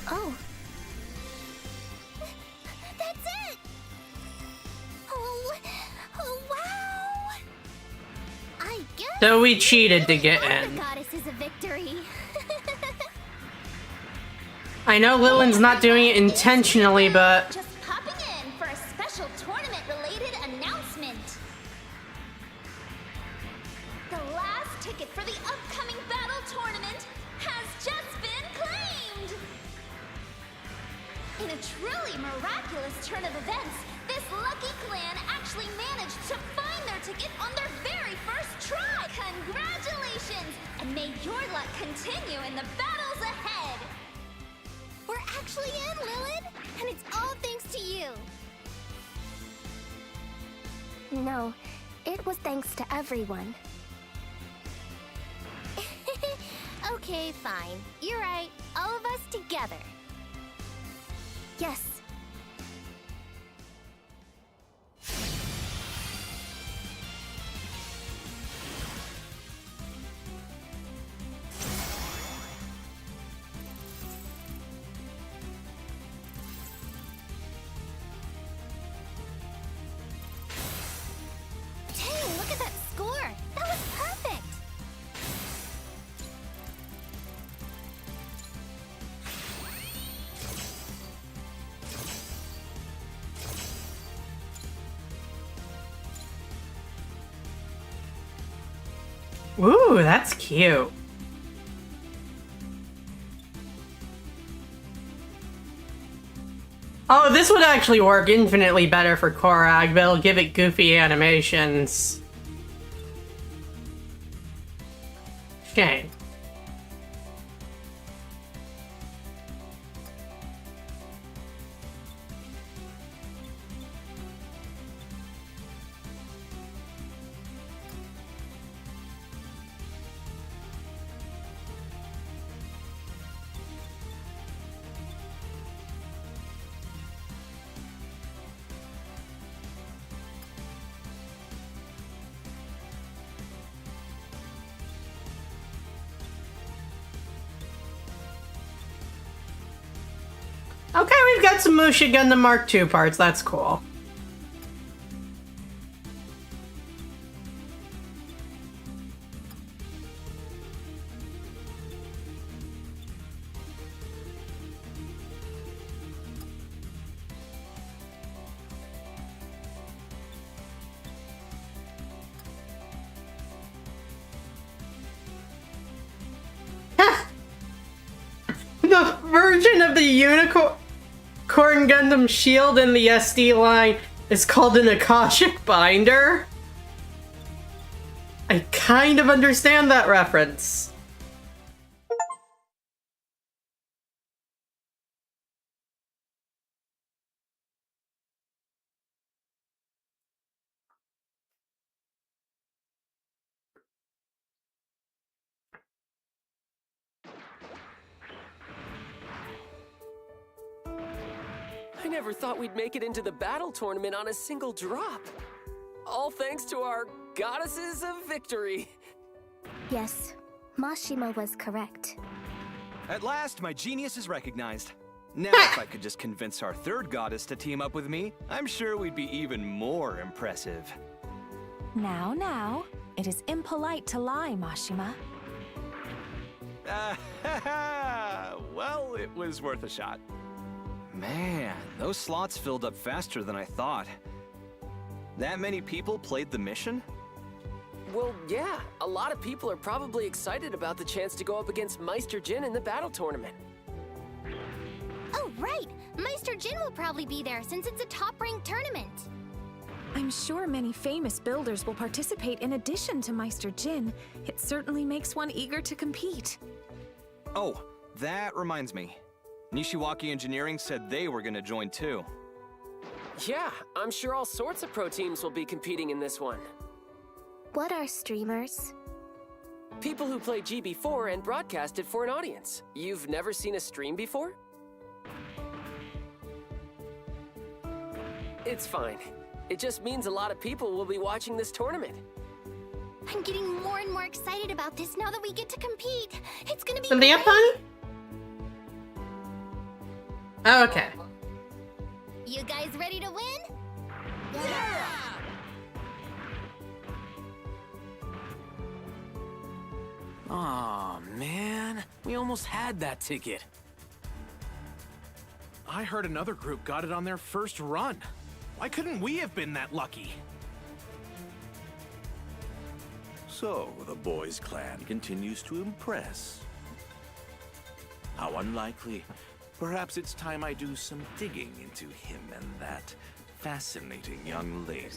Oh, That's it! Oh, wow! I guess So we cheated to get the in. goddess is a victory. I know Lillian's not doing it intentionally, but Just popping in for a special tournament-related announcement. The last ticket for the upcoming battle tournament has just been claimed! In a truly miraculous turn of events, this lucky clan actually managed to find their ticket on their very first try! Congratulations! And may your luck continue in the battles ahead! We're actually in, Lilith! And it's all thanks to you! no. It was thanks to everyone. Okay, fine. You're right. All of us together. Yes. Dang, look at that score! That was perfect! ooh, that's cute. Oh, this would actually work infinitely better for Korag, but it'll give it goofy animations. Shame. Okay, we've got some Musha Gundam Mark II parts. That's cool. The version of the Unicorn Gundam Shield in the SD line is called an Akashic Binder. I kind of understand that reference. I never thought we'd make it into the battle tournament on a single drop. All thanks to our goddesses of victory. Yes. Mashima was correct. At last, my genius is recognized. Now, if I could just convince our third goddess to team up with me, I'm sure we'd be even more impressive. Now, it is impolite to lie, Mashima. Well, it was worth a shot. Man, those slots filled up faster than I thought. That many people played the mission? Well, yeah, a lot of people are probably excited about the chance to go up against Meister Jin in the battle tournament. Oh, right! Meister Jin will probably be there since it's a top-ranked tournament. I'm sure many famous builders will participate in addition to Meister Jin. It certainly makes one eager to compete. Oh, that reminds me. Nishiwaki Engineering said they were gonna join too. Yeah, I'm sure all sorts of pro teams will be competing in this one. What are streamers? People who play GB4 and broadcast it for an audience. You've never seen a stream before? It's fine. It just means a lot of people will be watching this tournament. I'm getting more and more excited about this now that we get to compete. It's gonna be Something up, great. honey? Okay. You guys ready to win? Yeah! Aw, man. We almost had that ticket. I heard another group got it on their first run. Why couldn't we have been that lucky? So, the boys' clan continues to impress. How unlikely. Perhaps it's time I do some digging into him and that fascinating young lady.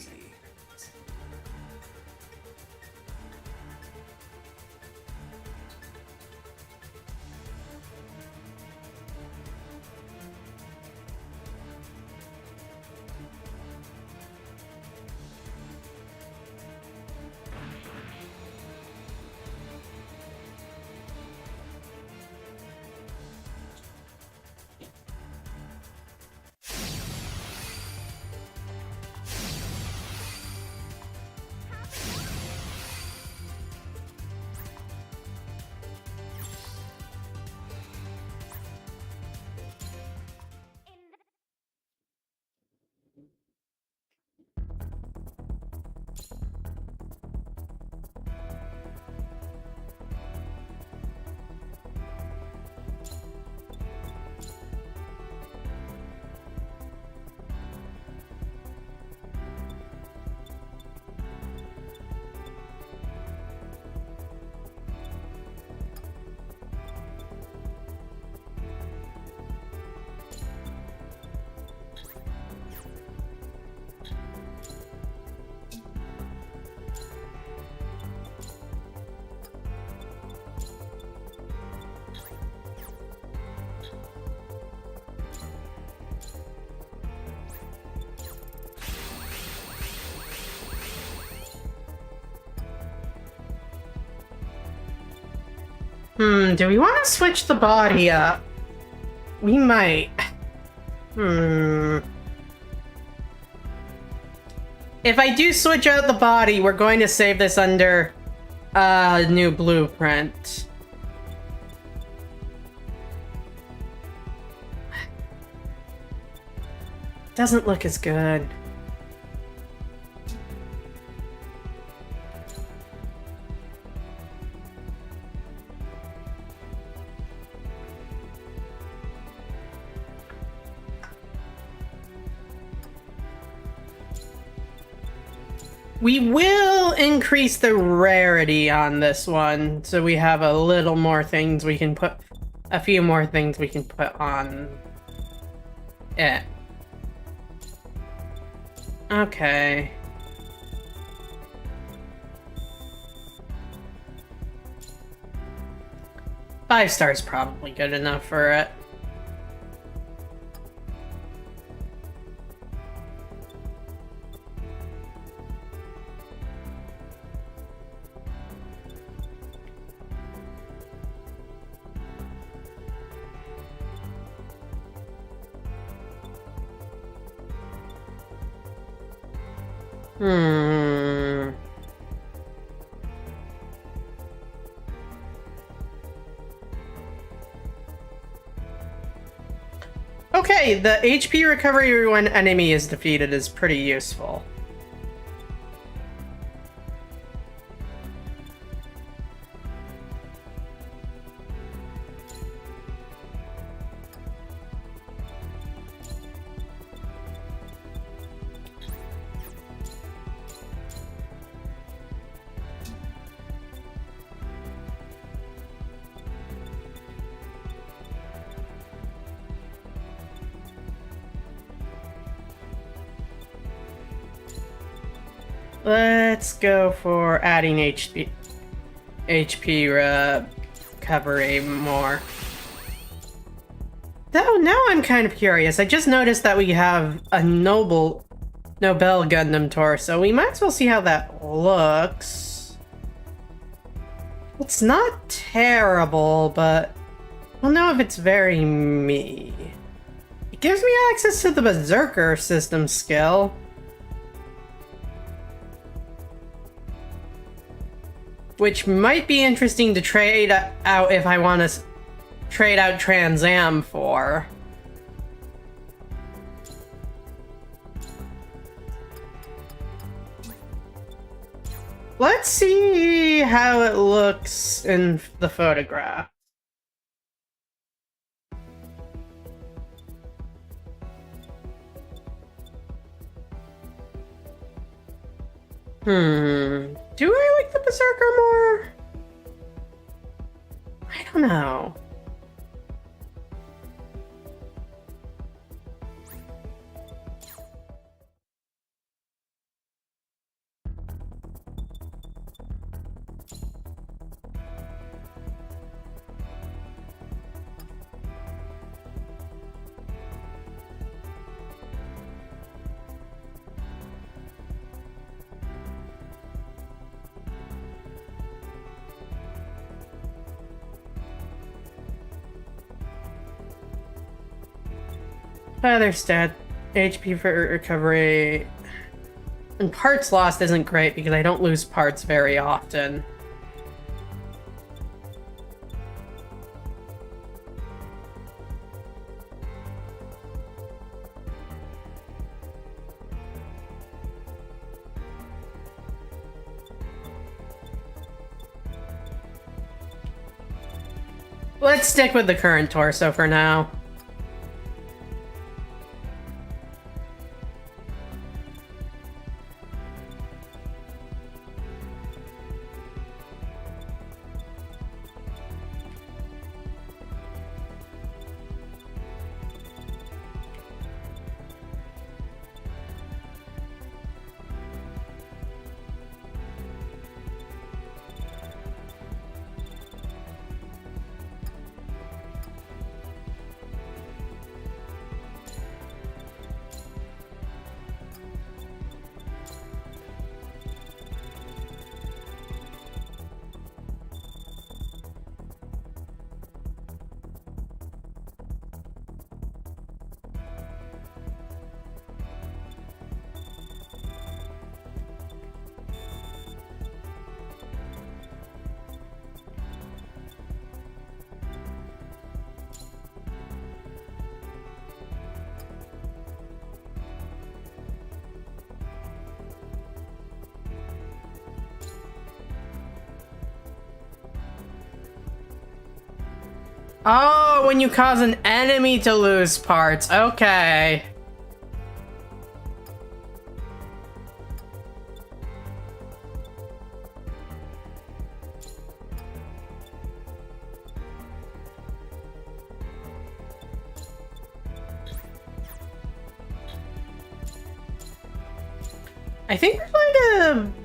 Do we want to switch the body up? We might. If I do switch out the body, we're going to save this under a new blueprint. Doesn't look as good. We will increase the rarity on this one, so we have a little more things we can put, a few more things we can put on it. Okay. Five stars probably good enough for it. Okay, the HP recovery when enemy is defeated is pretty useful. Let's go for adding HP recovery more. Though now I'm kind of curious. I just noticed that we have a Nobel Gundam torso. We might as well see how that looks. It's not terrible, but I don't know if it's very me. It gives me access to the Berserker system skill. Which might be interesting to trade out if I want to trade out Trans Am for. let's see how it looks in the photograph. Do I like the Berserker more? I don't know. Their stat, HP for recovery, and parts lost isn't great because I don't lose parts very often. Let's stick with the current torso for now. Oh, when you cause an enemy to lose parts. Okay. I think we're going to...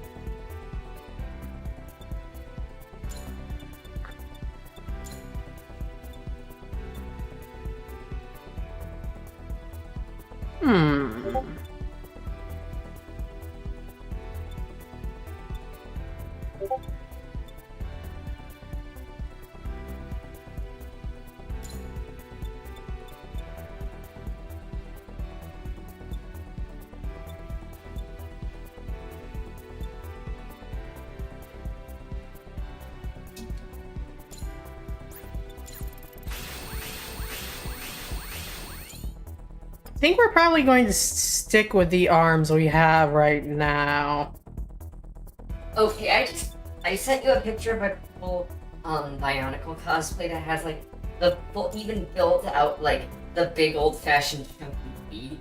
I think we're probably going to stick with the arms we have right now. Okay, I sent you a picture of a cool Bionicle cosplay that has like the full, even built out like the big old-fashioned chunky feet,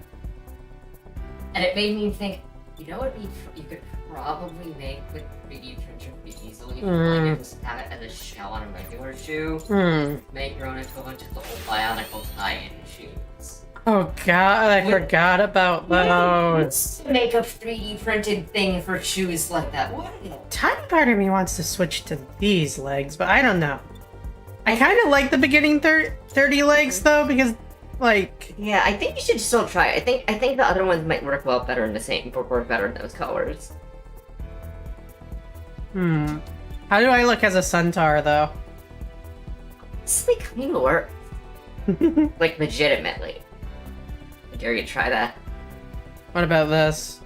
and it made me think, you know what you could probably make with 3D printer pretty easily. Like just have it as a shell on a regular shoe. Make your own equivalent to the old Bionicle tie-in shoes. Oh god, I forgot about those. Make a 3D printed thing for shoes like that. What? Tiny part of me wants to switch to these legs, but I don't know. I kind of like the beginning 30 legs though, because like... Yeah, I think you should still try it. I think the other ones might work well better in the same, but work better in those colors. How do I look as a centaur though? It's like kind of work. Like legitimately. I dare you to try that. What about this?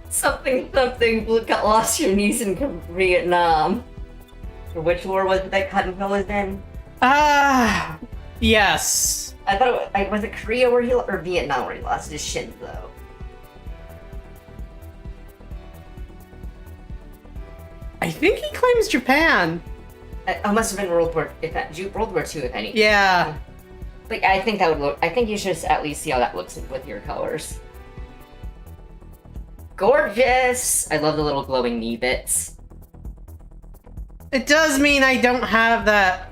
Something got lost your niece in Vietnam. Or which war was it that Gunpla was in? Yes. I thought was it Korea or Vietnam where he lost his shins though? I think he claims Japan. It must have been World War II, if any. Yeah. But I think that would look. I think you should at least see how that looks with your colors. Gorgeous! I love the little glowing knee bits. It does mean I don't have that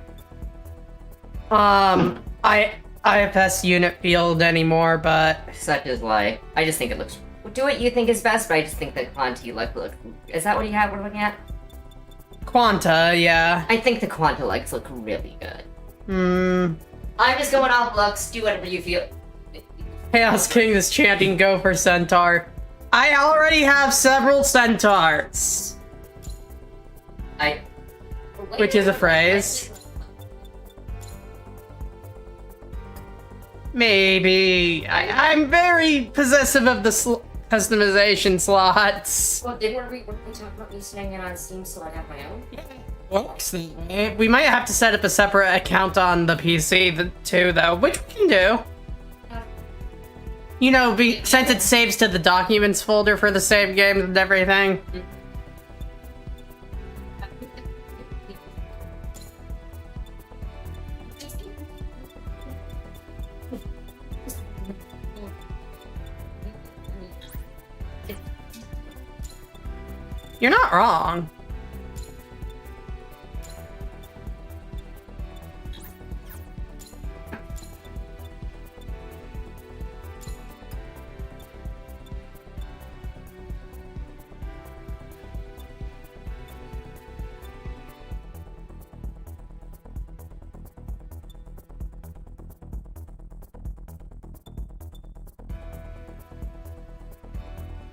IFS unit field anymore, but such is life. I just think it looks. Do what you think is best, but I just think the Quanti look. Is that what you have? We're looking at. Quanta, yeah. I think the Quanta legs look really good. Hmm. I'm just going off looks. Do whatever you feel. Chaos King is chanting "Go for Centaur." I already have several centaurs. Which is a phrase. Maybe. I'm very possessive of the customization slots. Well, weren't we talking about me staying in on Steam so I have my own? Yeah. We might have to set up a separate account on the PC too, though, which we can do. You know, since it saves to the documents folder for the save games and everything. You're not wrong.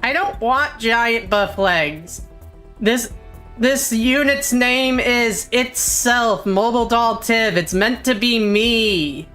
I don't want giant buff legs. This unit's name is itself, Mobile Doll Tiv. It's meant to be me.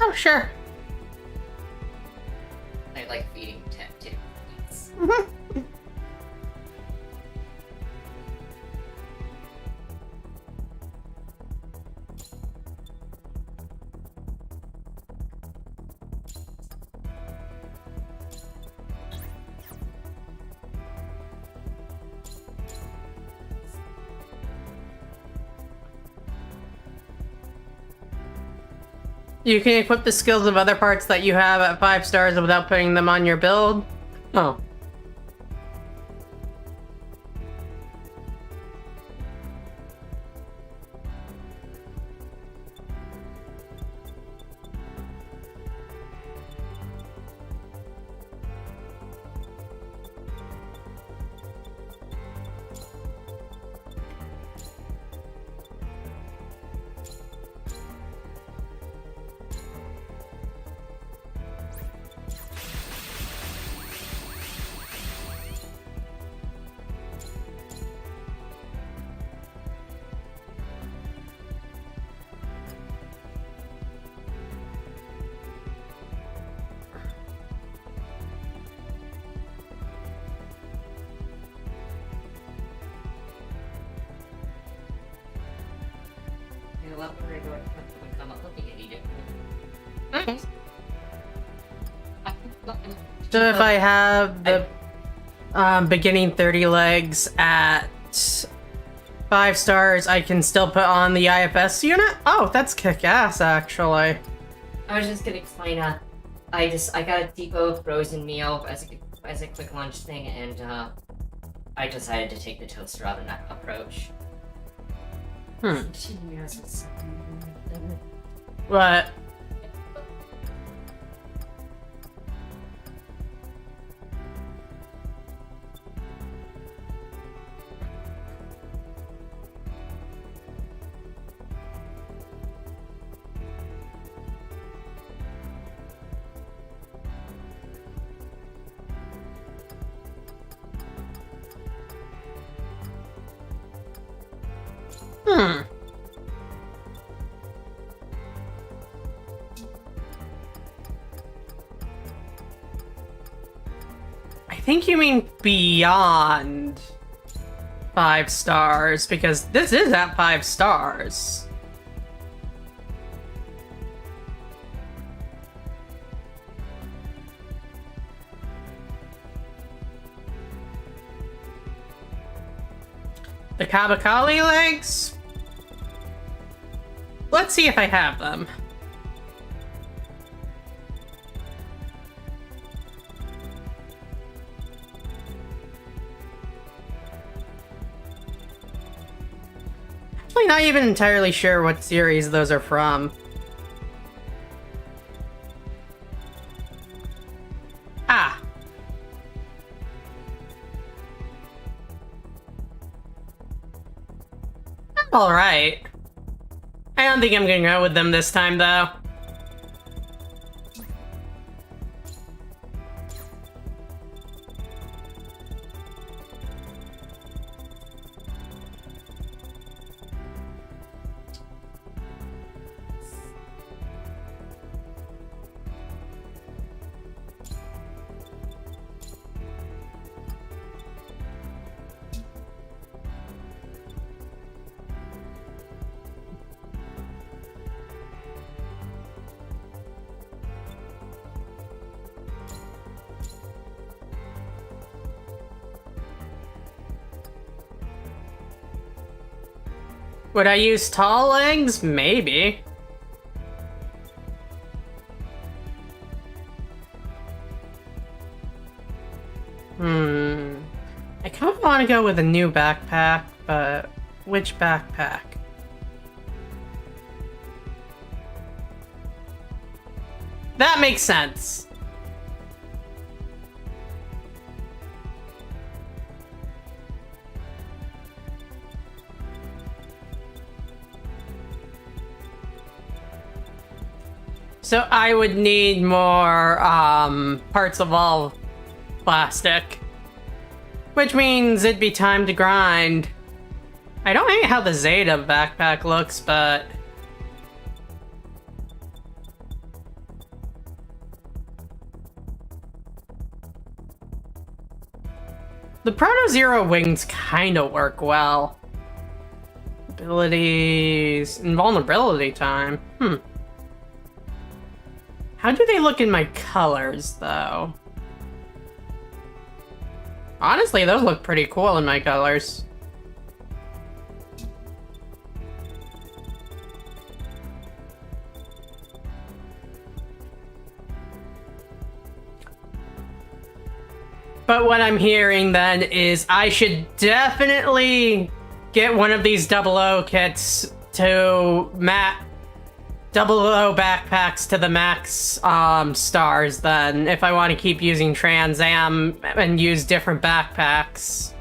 Oh, sure. I like feeding tattoos. You can equip the skills of other parts that you have at 5 stars without putting them on your build. Oh. So if I have the beginning 30 legs at 5 stars, I can still put on the IFS unit? Oh, that's kick-ass, actually. I was just gonna explain, I got a depot frozen meal as a quick lunch thing, and I decided to take the toaster oven approach. What? I think you mean beyond 5 stars, because this is at 5 stars. The Kabakali legs? Let's see if I have them. Actually, not even entirely sure what series those are from. Ah. Alright. I don't think I'm gonna go with them this time, though. Would I use tall legs? Maybe. I kind of want to go with a new backpack, but which backpack? That makes sense. So I would need more parts of all plastic, which means it'd be time to grind. I don't hate how the Zeta backpack looks, but the Proto Zero wings kind of work well. Abilities, invulnerability time. How do they look in my colors, though? Honestly, those look pretty cool in my colors. But what I'm hearing then is I should definitely get one of these 00 kits to double O backpacks to the max stars then, if I want to keep using Trans Am and use different backpacks.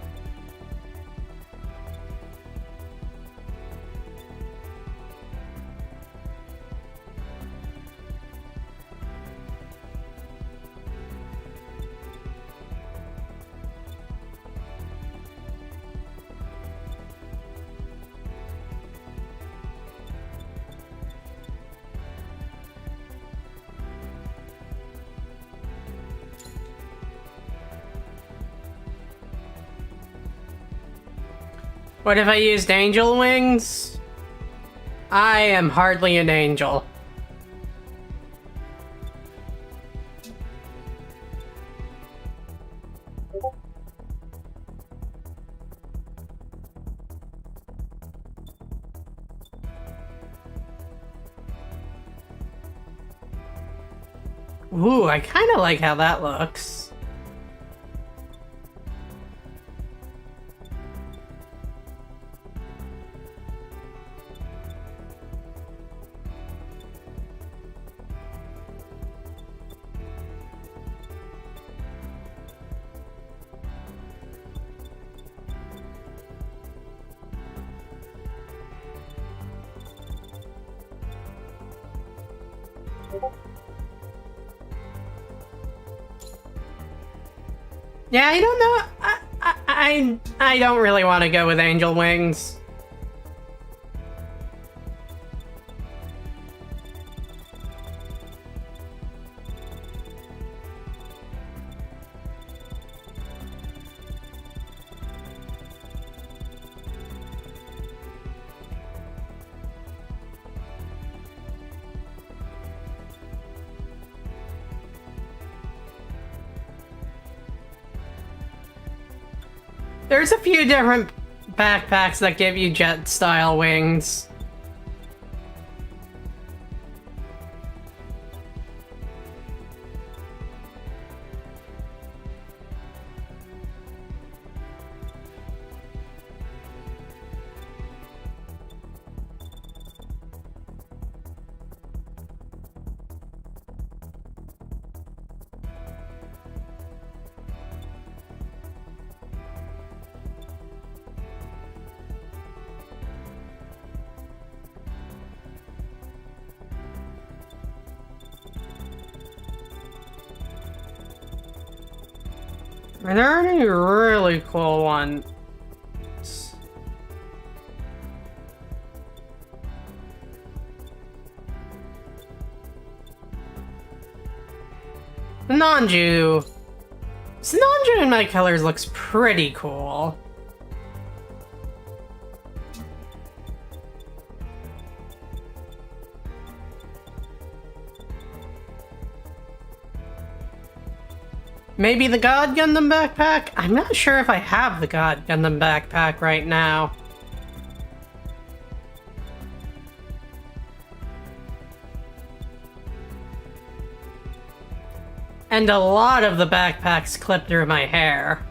What if I used angel wings? I am hardly an angel. Ooh, I kind of like how that looks. Yeah, I don't know. I don't really want to go with angel wings. There's a few different backpacks that give you jet-style wings. Are there any really cool ones? Nanju. Nanju in my colors looks pretty cool. Maybe the God Gundam backpack? I'm not sure if I have the God Gundam backpack right now. And a lot of the backpacks clip through my hair.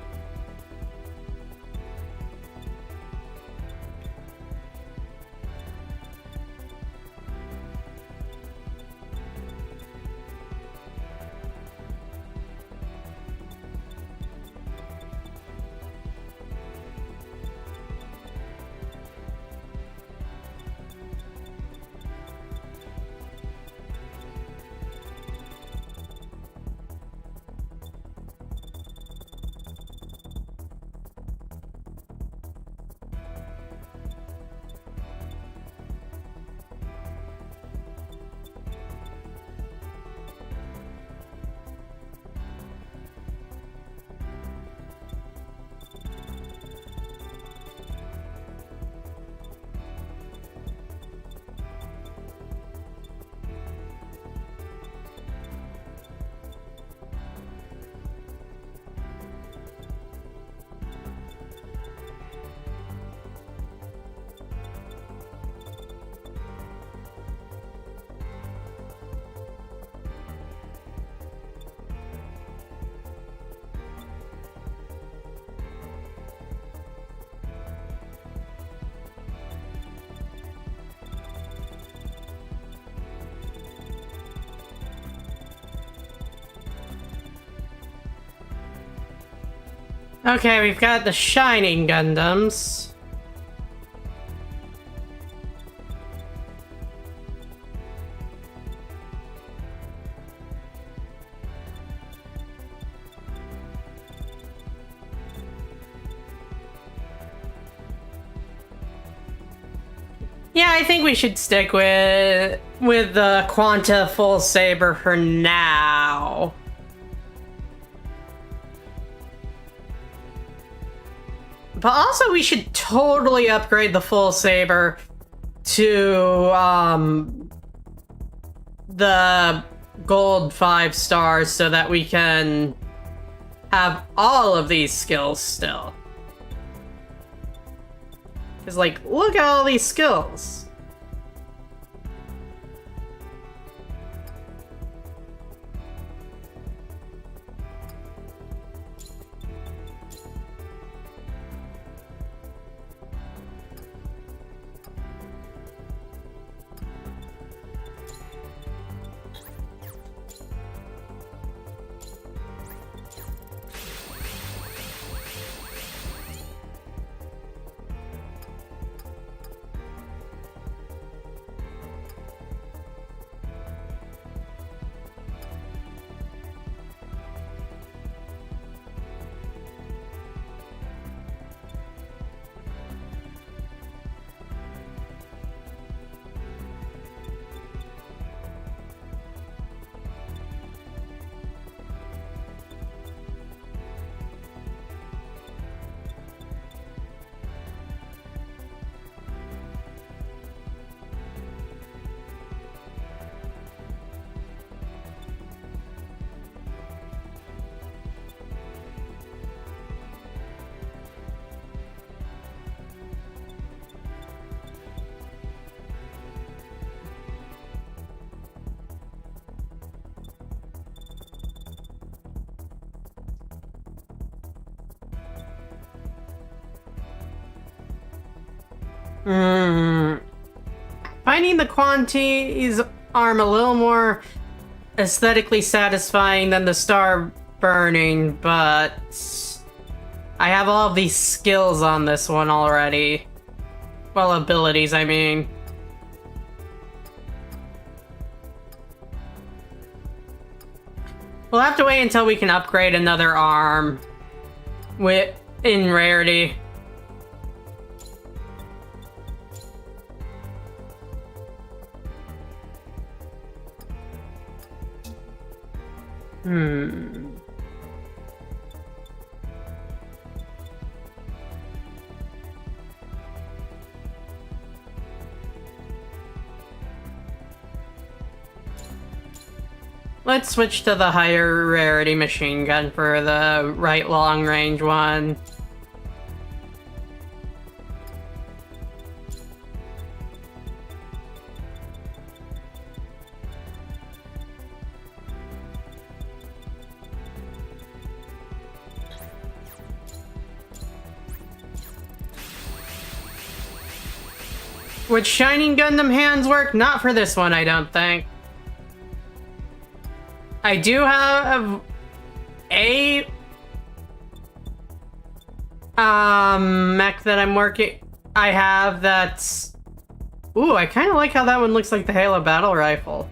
Okay, we've got the Shining Gundams. Yeah, I think we should stick with the Quanta Full Saber for now. But also, we should totally upgrade the Full Saber to the gold 5 stars so that we can have all of these skills still. Because, like, look at all these skills. Finding the Quanti's arm a little more aesthetically satisfying than the star burning, but I have all of these skills on this one already. Well, abilities, I mean. We'll have to wait until we can upgrade another arm in rarity. Let's switch to the higher rarity machine gun for the right long range one. Would Shining Gundam hands work? Not for this one, I don't think. I do have a mech that I'm working. I have that's. Ooh, I kind of like how that one looks like the Halo battle rifle.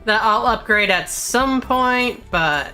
That I'll upgrade at some point, but.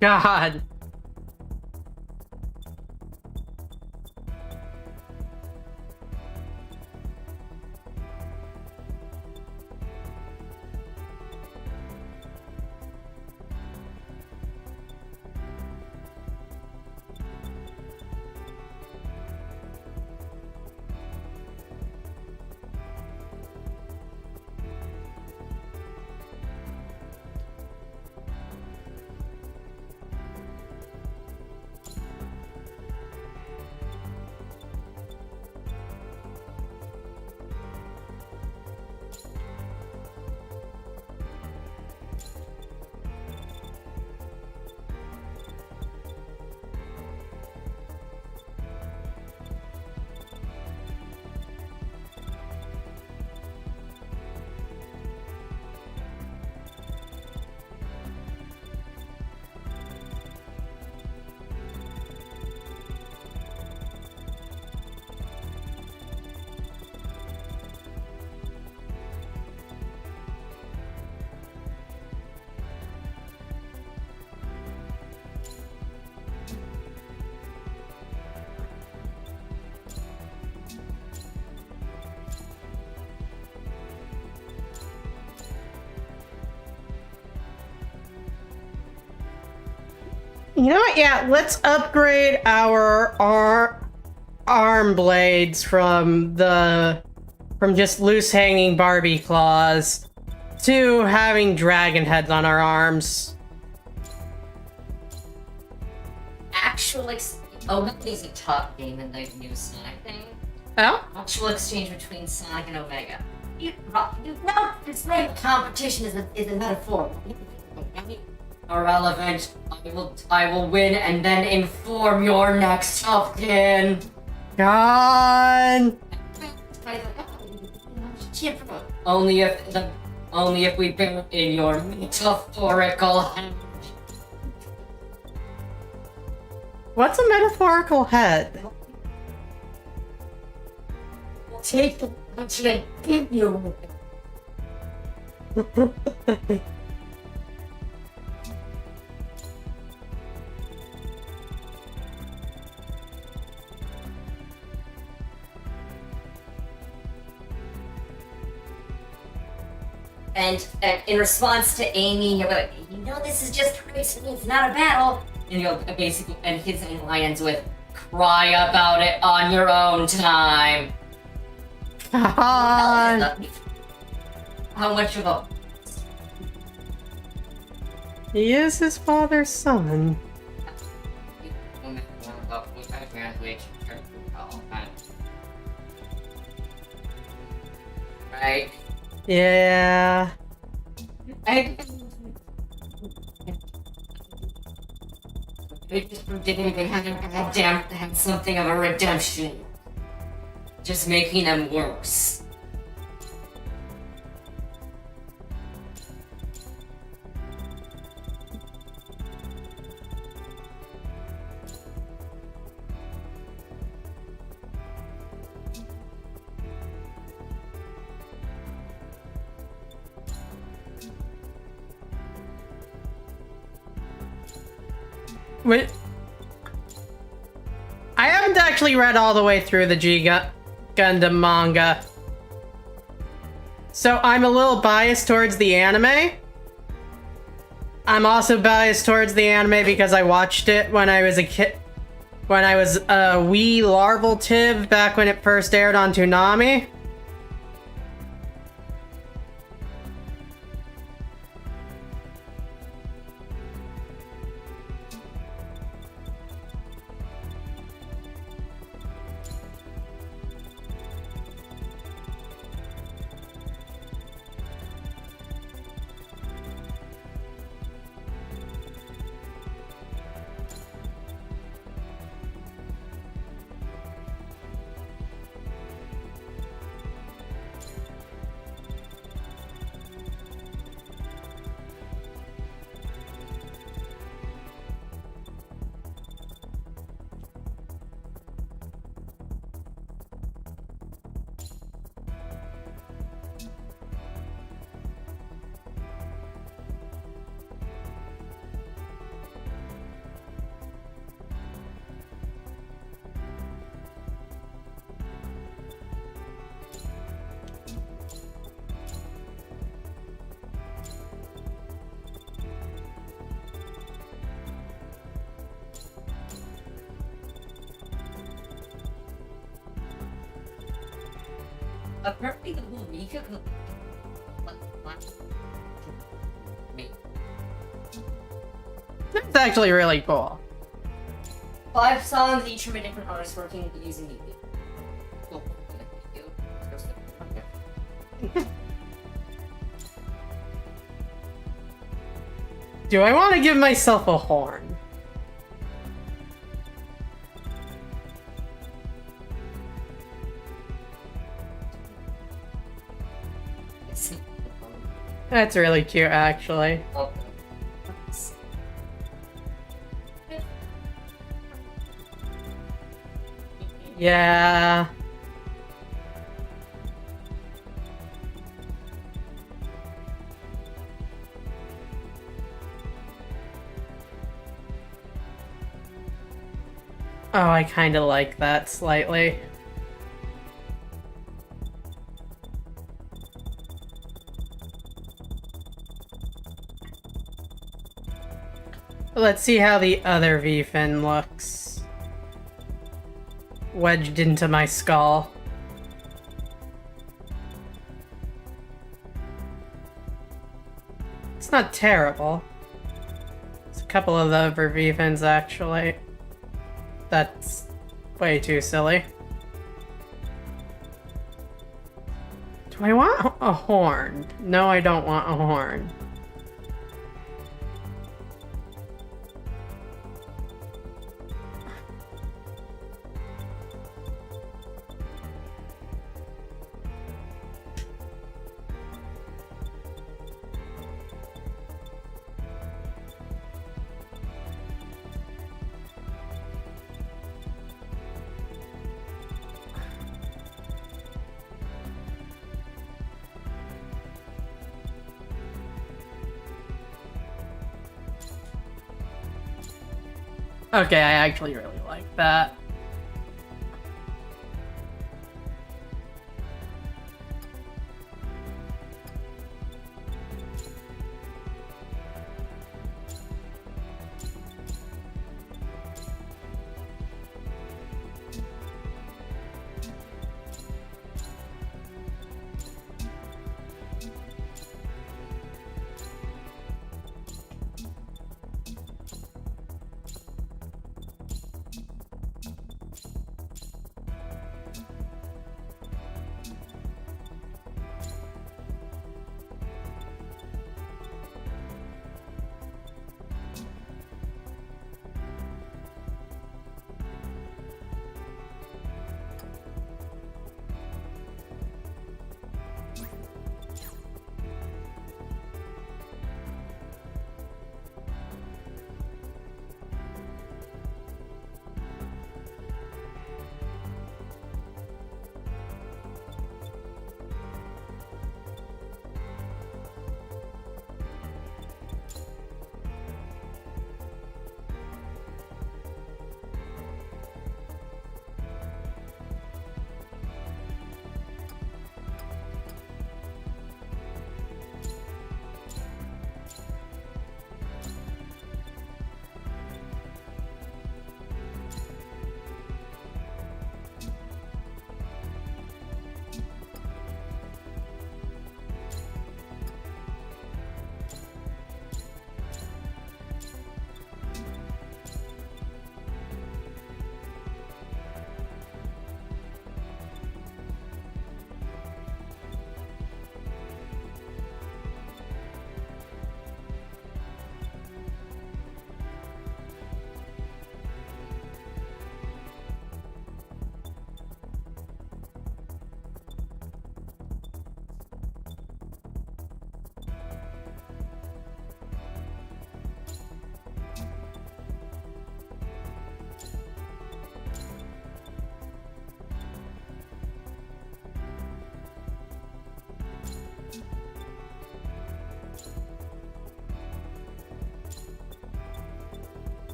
God. You know what? Yeah, let's upgrade our arm blades from just loose hanging Barbie claws to having dragon heads on our arms. Actual Omega's a top game in the new Sonic thing. Oh? Actual exchange between Sonic and Omega. You know, this name competition is a metaphor. Irrelevant. I will win and then inform your next of kin. Gone. Only if we build in your metaphorical head. What's a metaphorical head? Take the punch and give you. And in response to Amy, you're like, you know, this is just racing, it's not a battle. And you'll basically, and his line ends with, cry about it on your own time. How much of a... He is his father's son. Right? Yeah. I just didn't even have something of a redemption. Just making them worse. Wait. I haven't actually read all the way through the Gundam manga. So I'm a little biased towards the anime. I'm also biased towards the anime because I watched it when I was a kid. When I was a wee larval Tiv back when it first aired on Toonami. Apparently the whole Mika That's actually really cool. 5 songs, each from a different artist working using the Do I want to give myself a horn? That's really cute, actually. Yeah. Oh, I kind of like that slightly. Let's see how the other V-fin looks. Wedged into my skull. It's not terrible. It's a couple of the other V-fins, actually. That's way too silly. Do I want a horn? No, I don't want a horn. Okay, I actually really like that.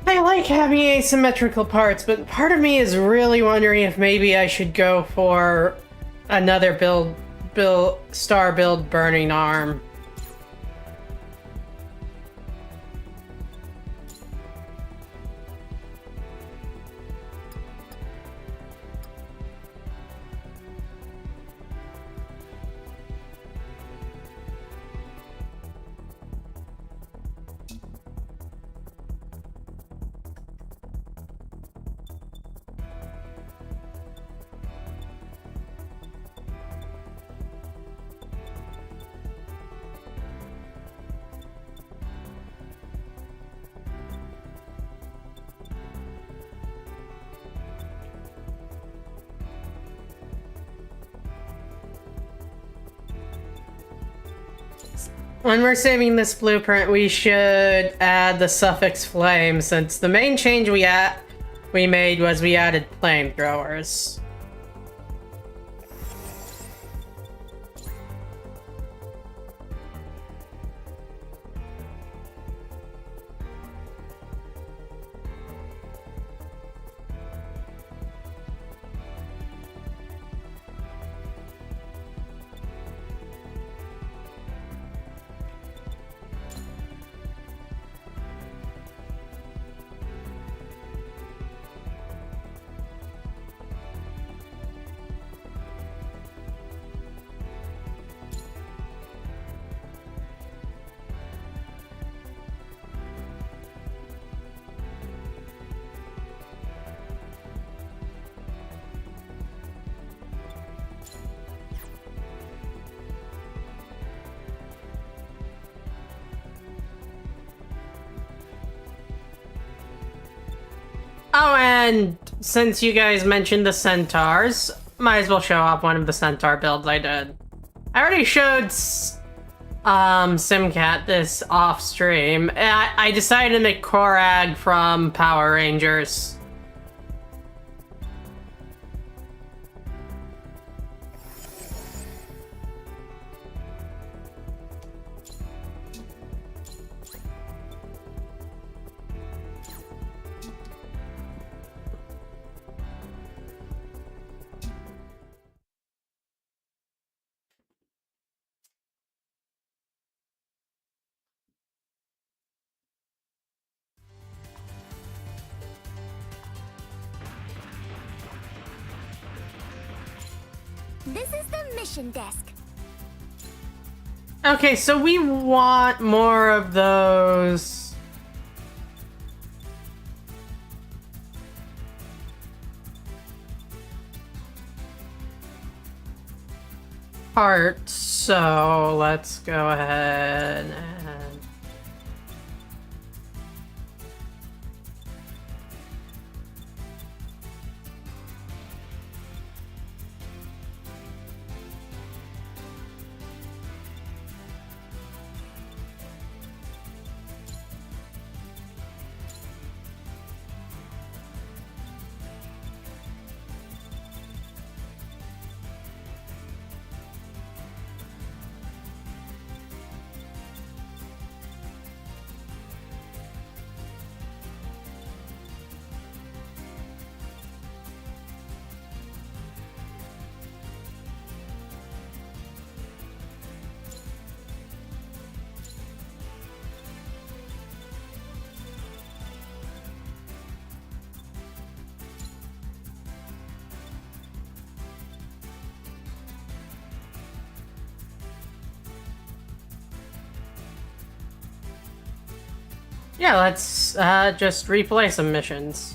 I like having asymmetrical parts, but part of me is really wondering if maybe I should go for another star build burning arm. When we're saving this blueprint, we should add the suffix flame, since the main change we made was we added flamethrowers. And since you guys mentioned the centaurs, might as well show off one of the centaur builds I did. I already showed Simcat this off stream. I decided to make Korag from Power Rangers. This is the mission desk. Okay, so we want more of those. Parts, so let's go ahead and... Yeah, let's just replay some missions.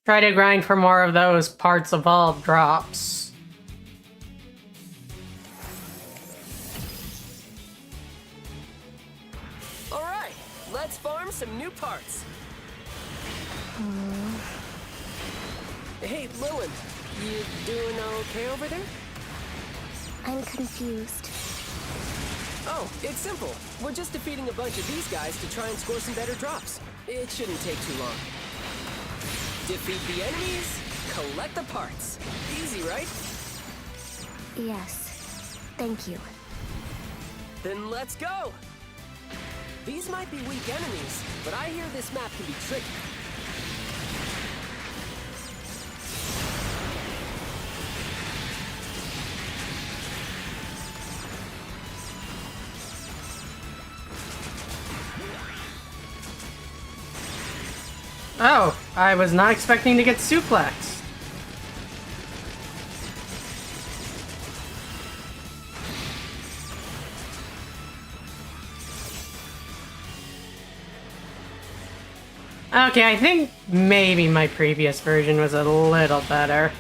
Try to grind for more of those parts evolved drops. Alright, let's farm some new parts. Hey, Lillian, you doing okay over there? I'm confused. Oh, it's simple. We're just defeating a bunch of these guys to try and score some better drops. It shouldn't take too long. Defeat the enemies, collect the parts. Easy, right? Yes. Thank you. Then let's go! These might be weak enemies, but I hear this map can be tricky. Oh, I was not expecting to get suplexed. Okay, I think maybe my previous version was a little better.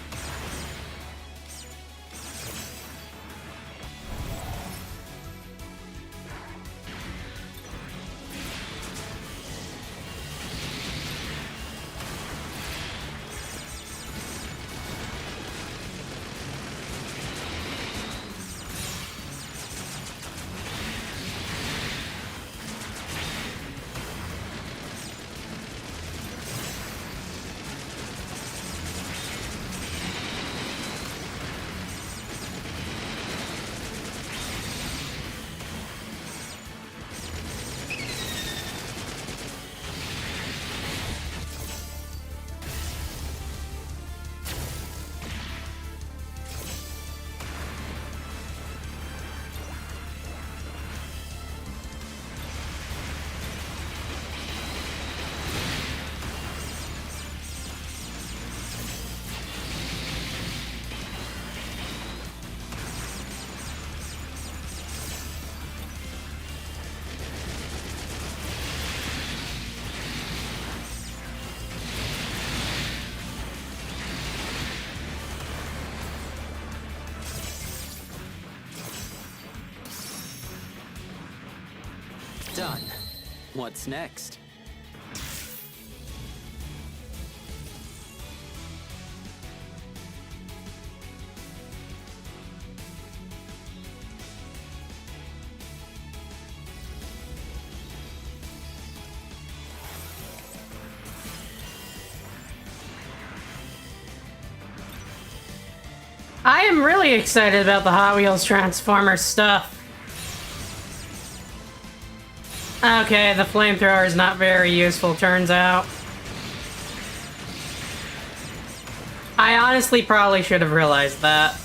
Done. What's next? I am really excited about the Hot Wheels Transformers stuff. Okay, the flamethrower is not very useful, turns out. I honestly probably should have realized that.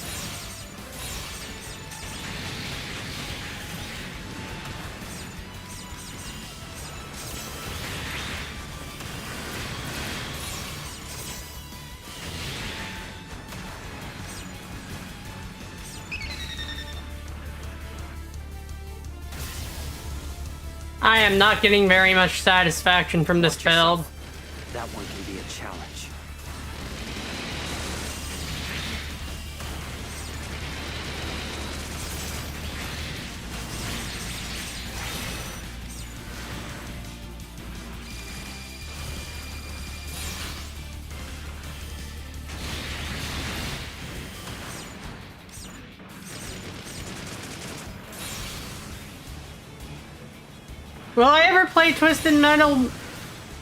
I am not getting very much satisfaction from this build. That one can be a challenge. Will I ever play Twisted Metal?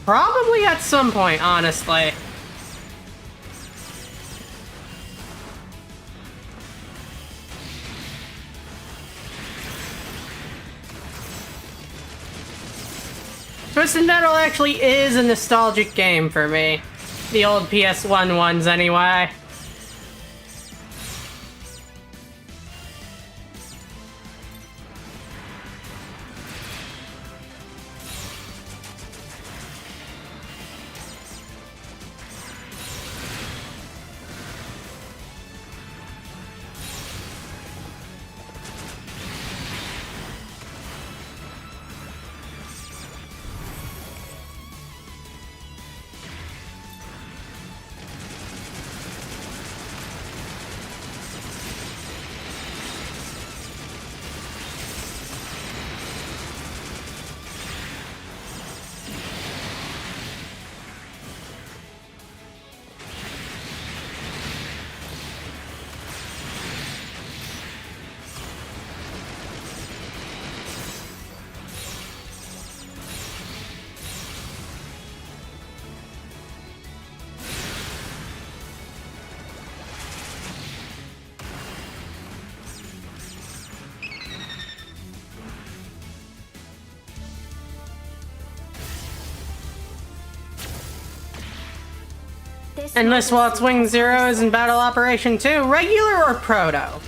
Probably at some point, honestly. Twisted Metal actually is a nostalgic game for me. The old PS1 ones, anyway. Endless Waltz Wing Zero is in Battle Operation 2, regular or proto?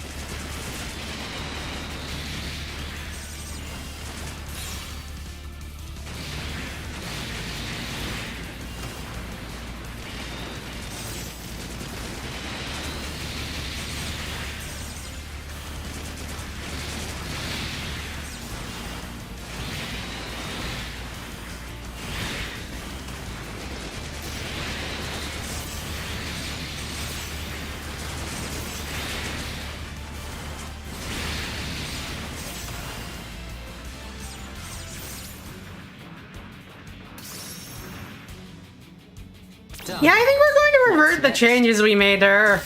Yeah, I think we're going to revert the changes we made to her.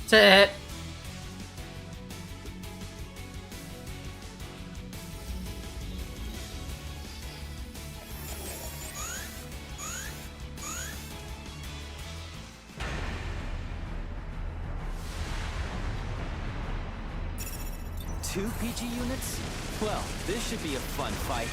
To it. Two PG units? Well, this should be a fun fight.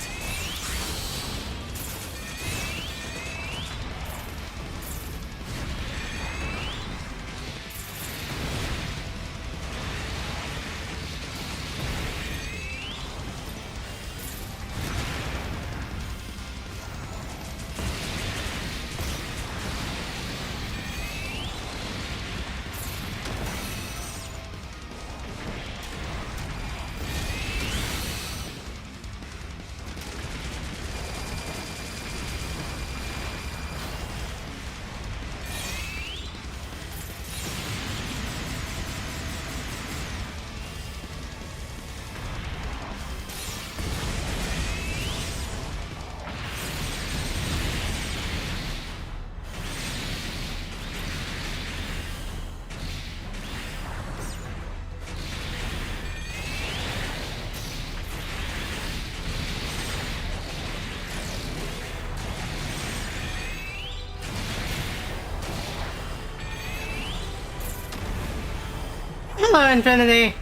Hello, Infinity.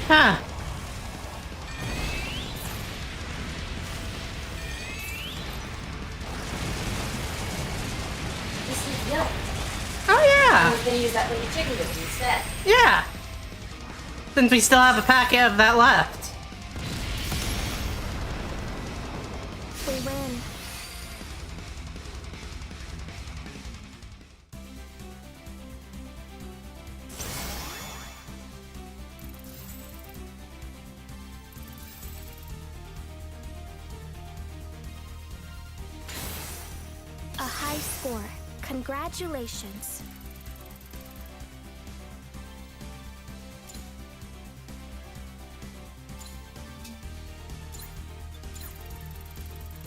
Huh. This is milk. Oh yeah. I was gonna use that little chicken wings instead. Yeah. Since we still have a packet of that left. We win. A high score. Congratulations.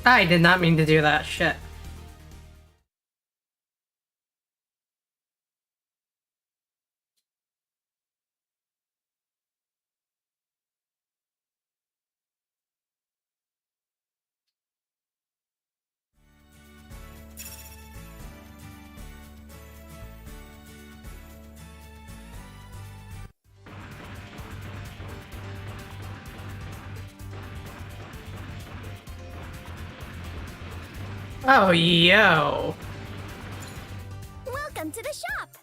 I did not mean to do that shit. Oh, yo. Welcome to the shop!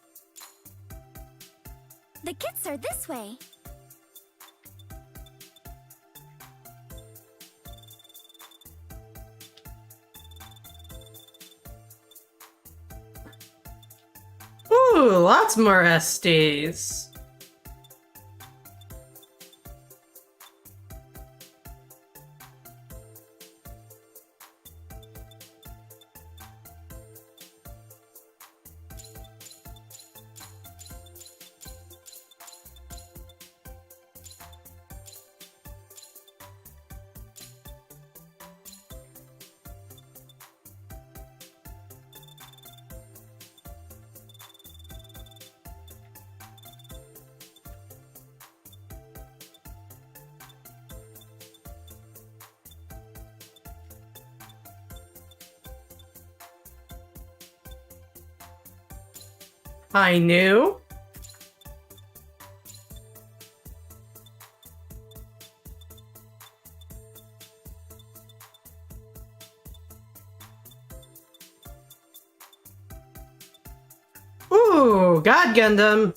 The kits are this way. Ooh, lots more SDs. I knew. Ooh, God Gundam.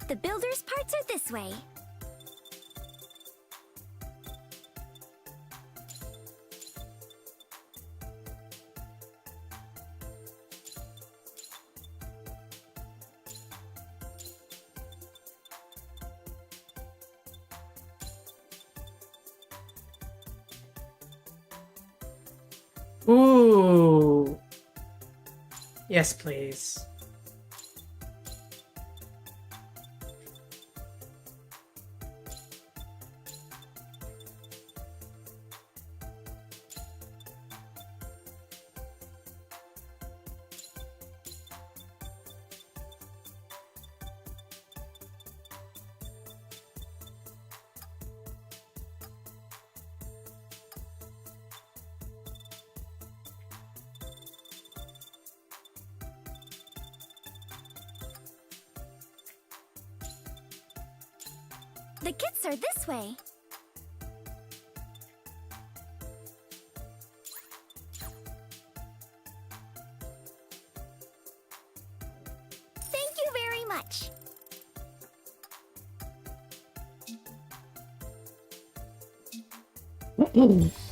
The builder's parts are this way. Ooh. Yes, please. The kits are this way. Thank you very much.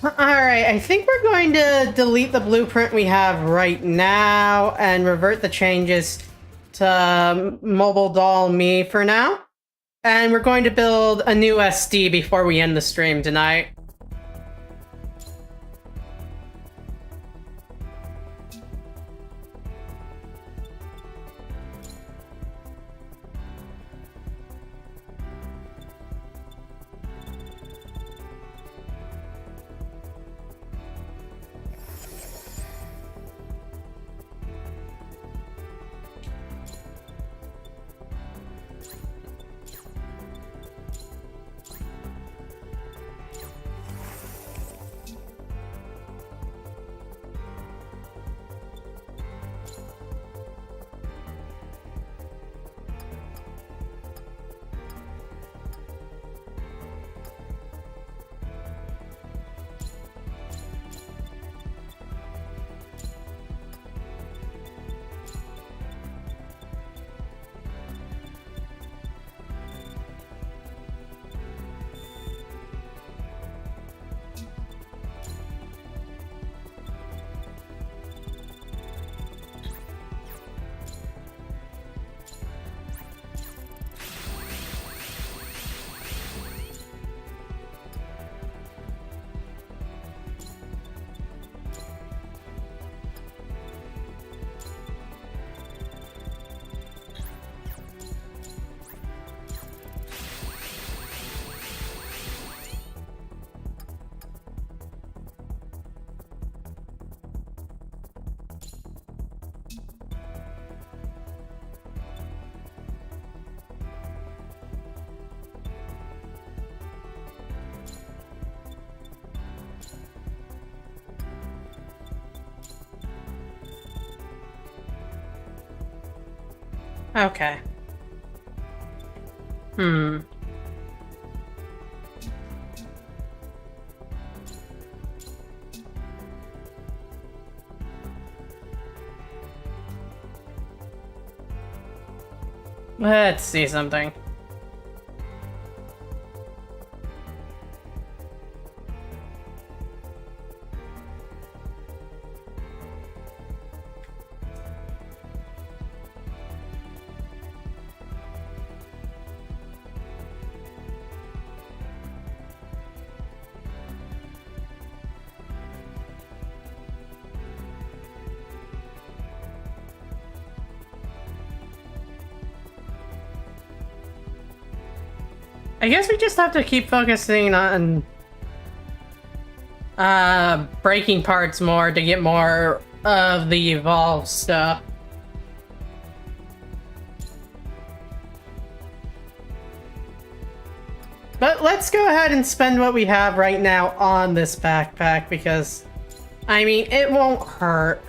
Alright, I think we're going to delete the blueprint we have right now and revert the changes to Mobile Doll Me for now. And we're going to build a new SD before we end the stream tonight. Okay. Let's see something. I guess we just have to keep focusing on breaking parts more to get more of the evolved stuff. But let's go ahead and spend what we have right now on this backpack because I mean, it won't hurt.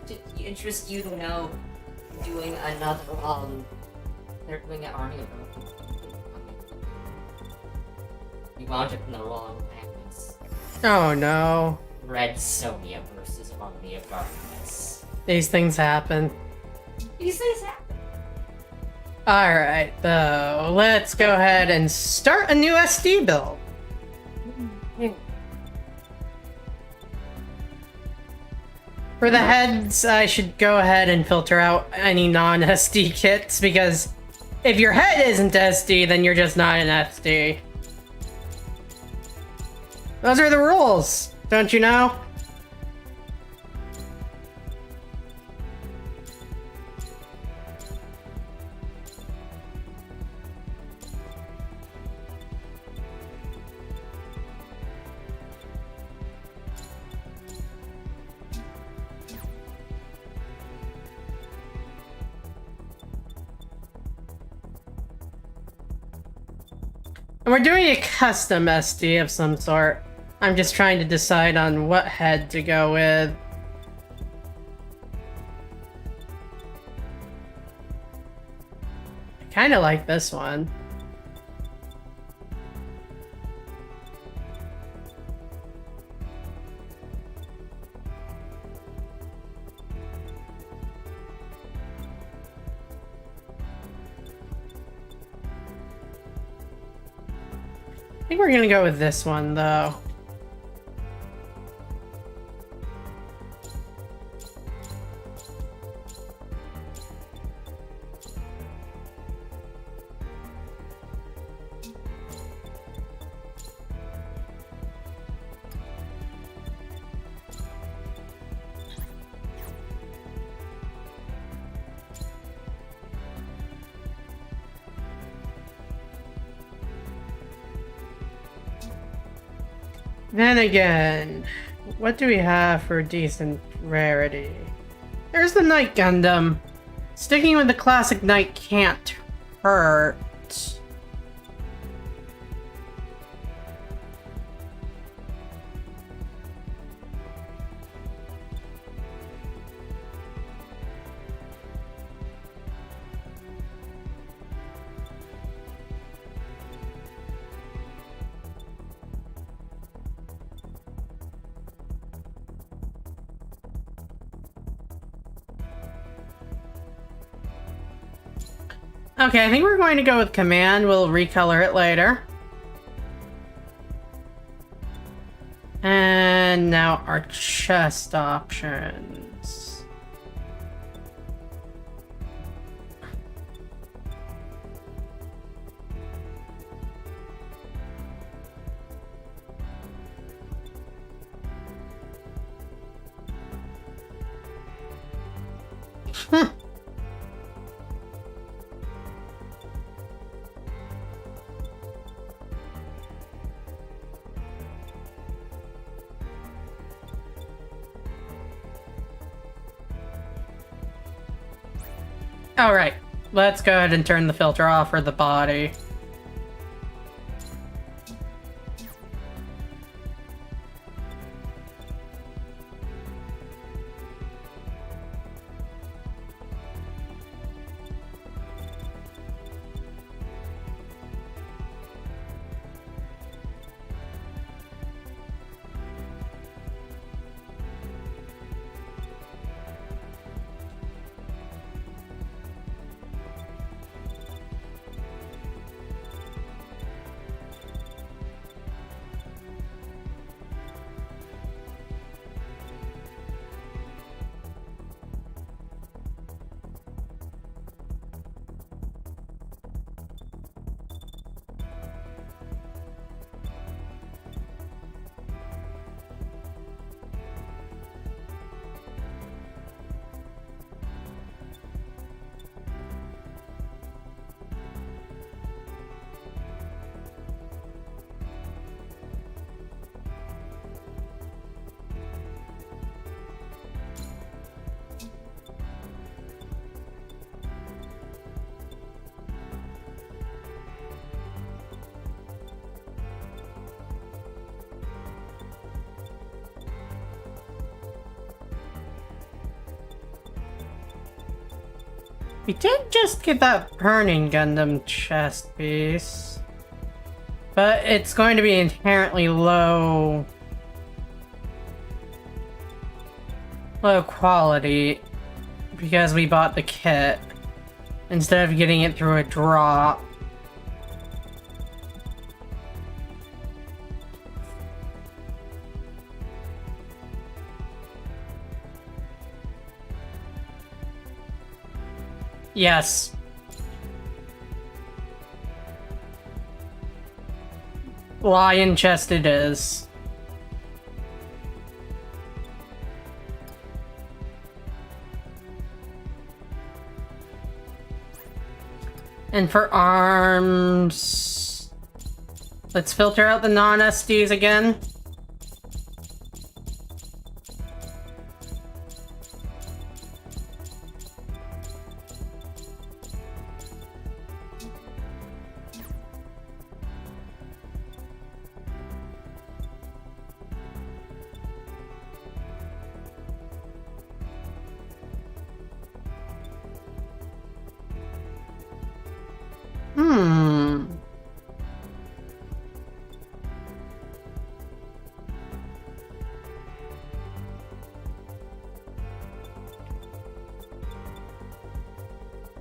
It interests you to know doing another, they're doing an army of you wound up in the wrong Magnus. Oh no. Red Sonia versus Army of Darkness. These things happen. These things happen. Alright, though, let's go ahead and start a new SD build. For the heads, I should go ahead and filter out any non-SD kits, because if your head isn't SD, then you're just not an SD. Those are the rules, don't you know? And we're doing a custom SD of some sort. I'm just trying to decide on what head to go with. I kinda like this one. I think we're gonna go with this one, though. Then again, what do we have for decent rarity? There's the Knight Gundam. Sticking with the classic Knight can't hurt. Okay, I think we're going to go with Command. We'll recolor it later. And now our chest options. Alright, let's go ahead and turn the filter off for the body. We did just get that Burning Gundam chest piece. But it's going to be inherently low quality because we bought the kit instead of getting it through a drop. Yes. Lion chest it is. And for arms, let's filter out the non-SDs again.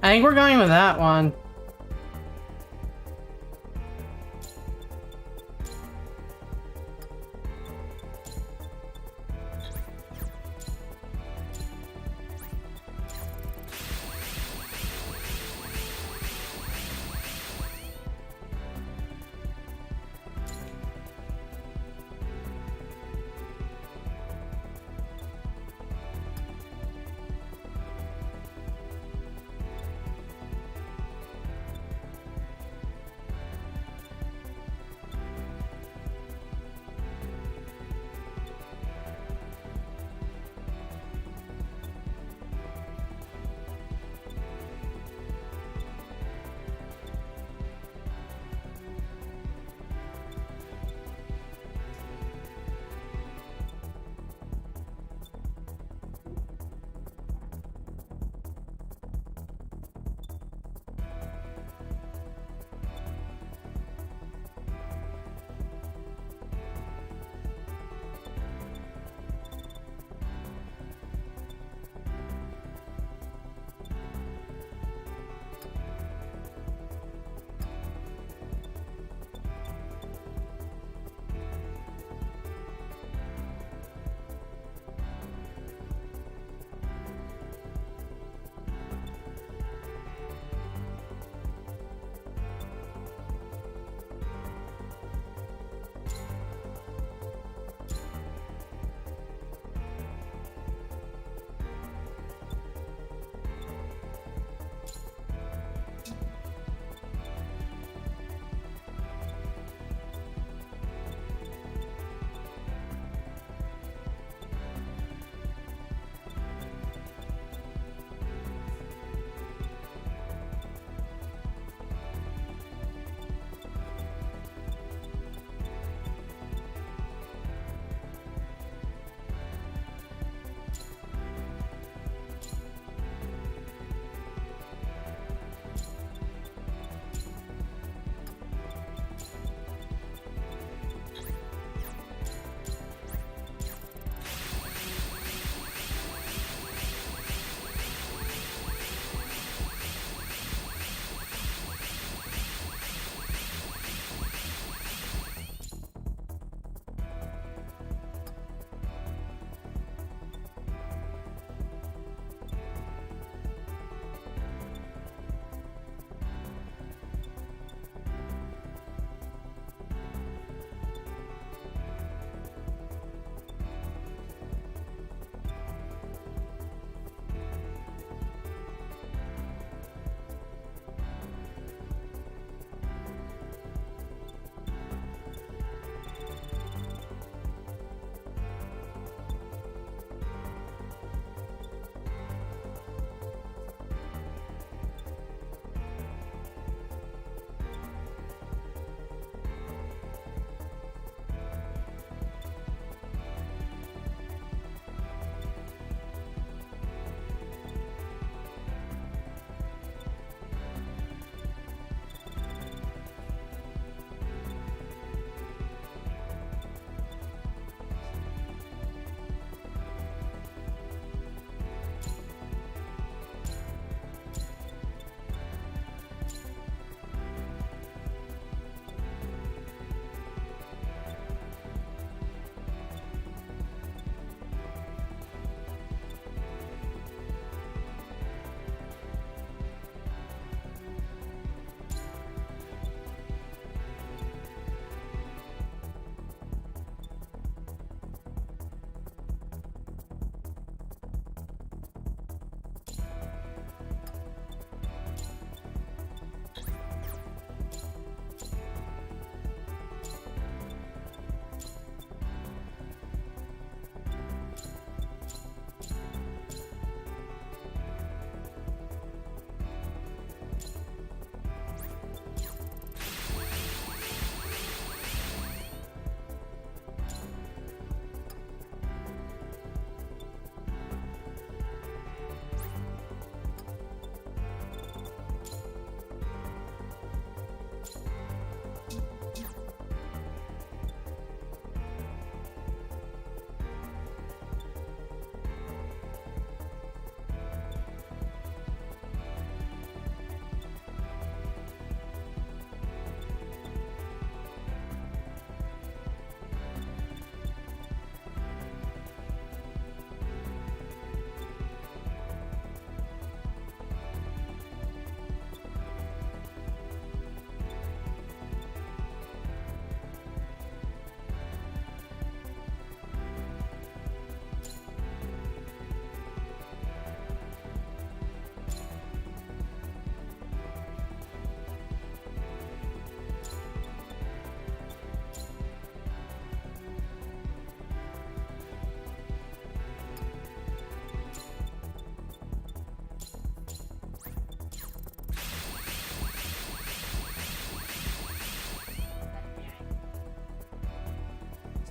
I think we're going with that one.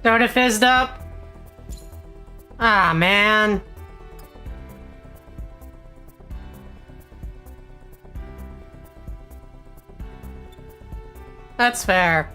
Soda fizzed up. Ah, man. That's fair.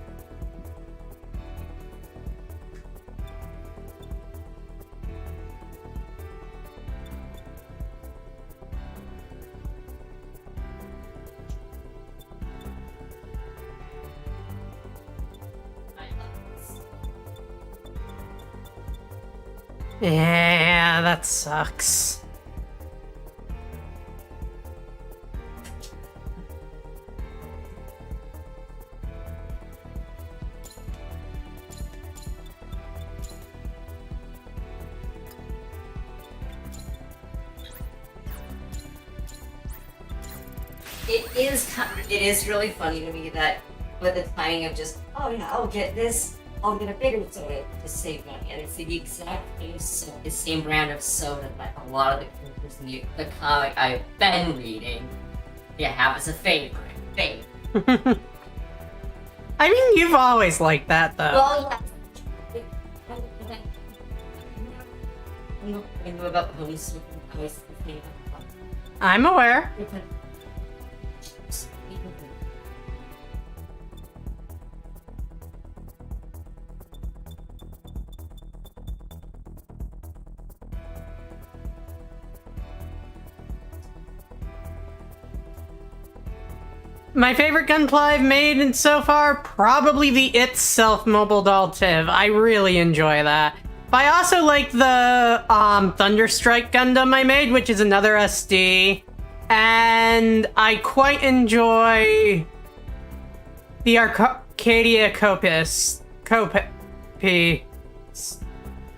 Yeah, that sucks. It is really funny to me that with the timing of just, oh yeah, I'll get this, I'll get a bigger soda to save money, and it's the exact same brand of soda that a lot of the characters in the comic I've been reading, have as a favorite. I mean, you've always liked that, though. Well, yeah. I know about the police. I'm aware. My favorite Gunpla I've made so far, probably the Itself mobile doll Tiv. I really enjoy that. But I also like the Thunderstrike Gundam I made, which is another SD. And I quite enjoy the Arcadia Copis that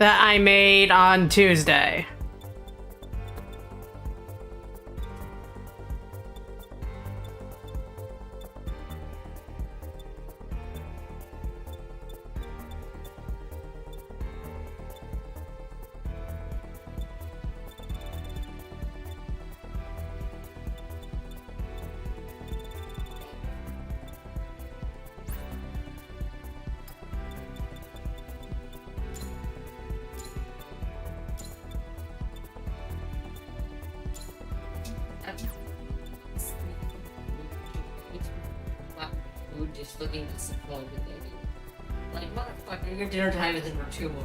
I made on Tuesday. Just looking disappointed, maybe. Like, motherfucker, your dinner time isn't for 2 more.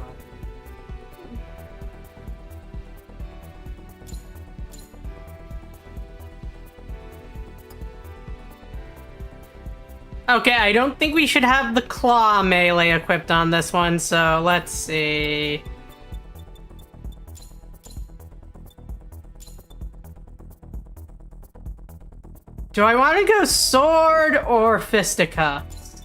Okay, I don't think we should have the claw melee equipped on this one, so let's see. Do I want to go sword or fisticuffs?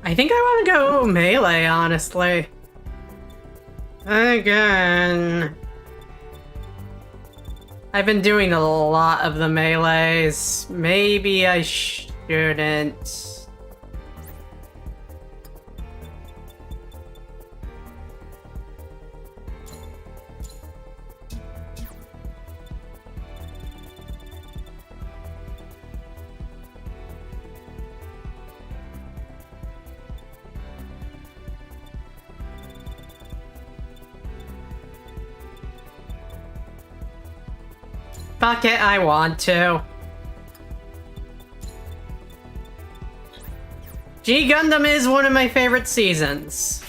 I think I want to go melee, honestly. Again, I've been doing a lot of the melees. Maybe I shouldn't. Fuck it, I want to. G Gundam is one of my favorite seasons.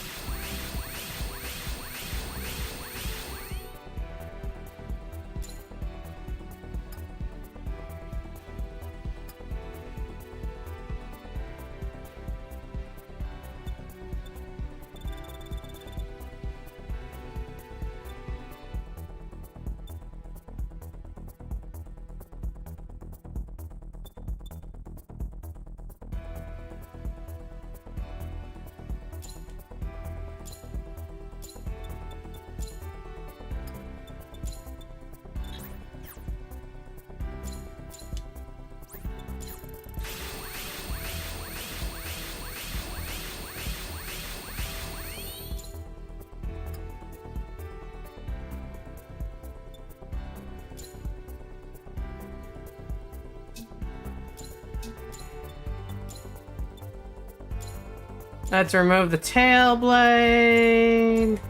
Let's remove the tail blade.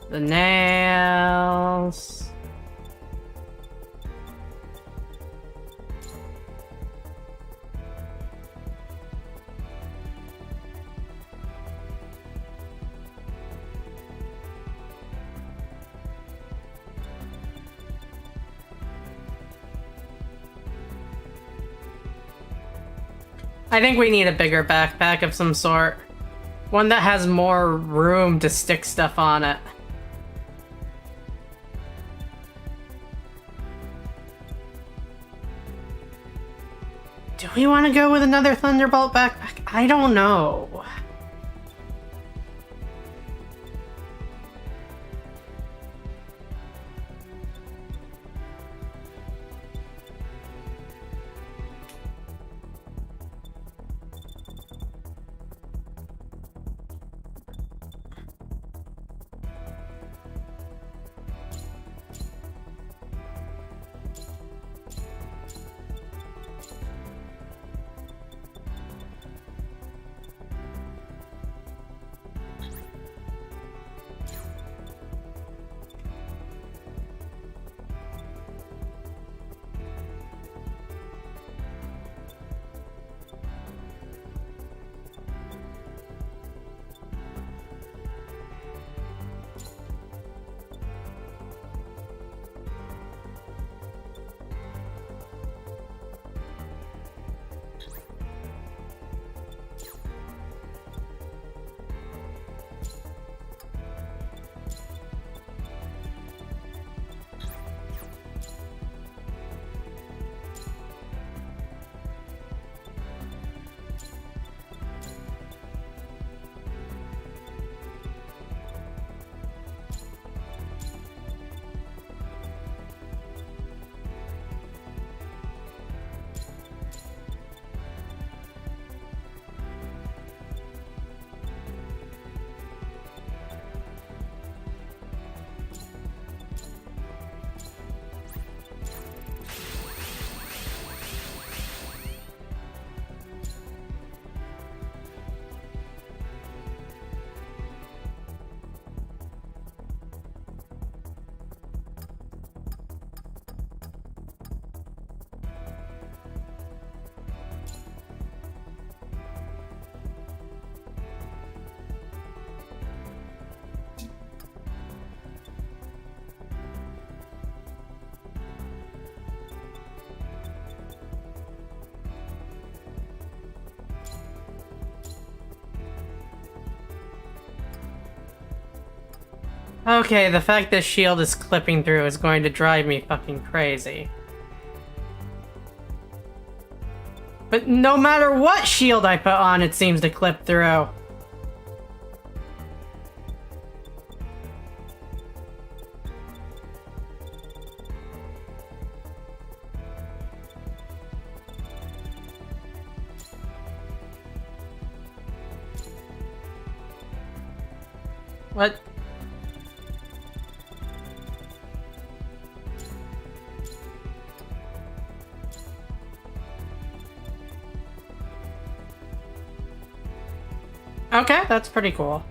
The nails. I think we need a bigger backpack of some sort. One that has more room to stick stuff on it. Do we want to go with another Thunderbolt backpack? I don't know. Okay, the fact this shield is clipping through is going to drive me fucking crazy. But no matter what shield I put on, it seems to clip through. What? Okay, that's pretty cool.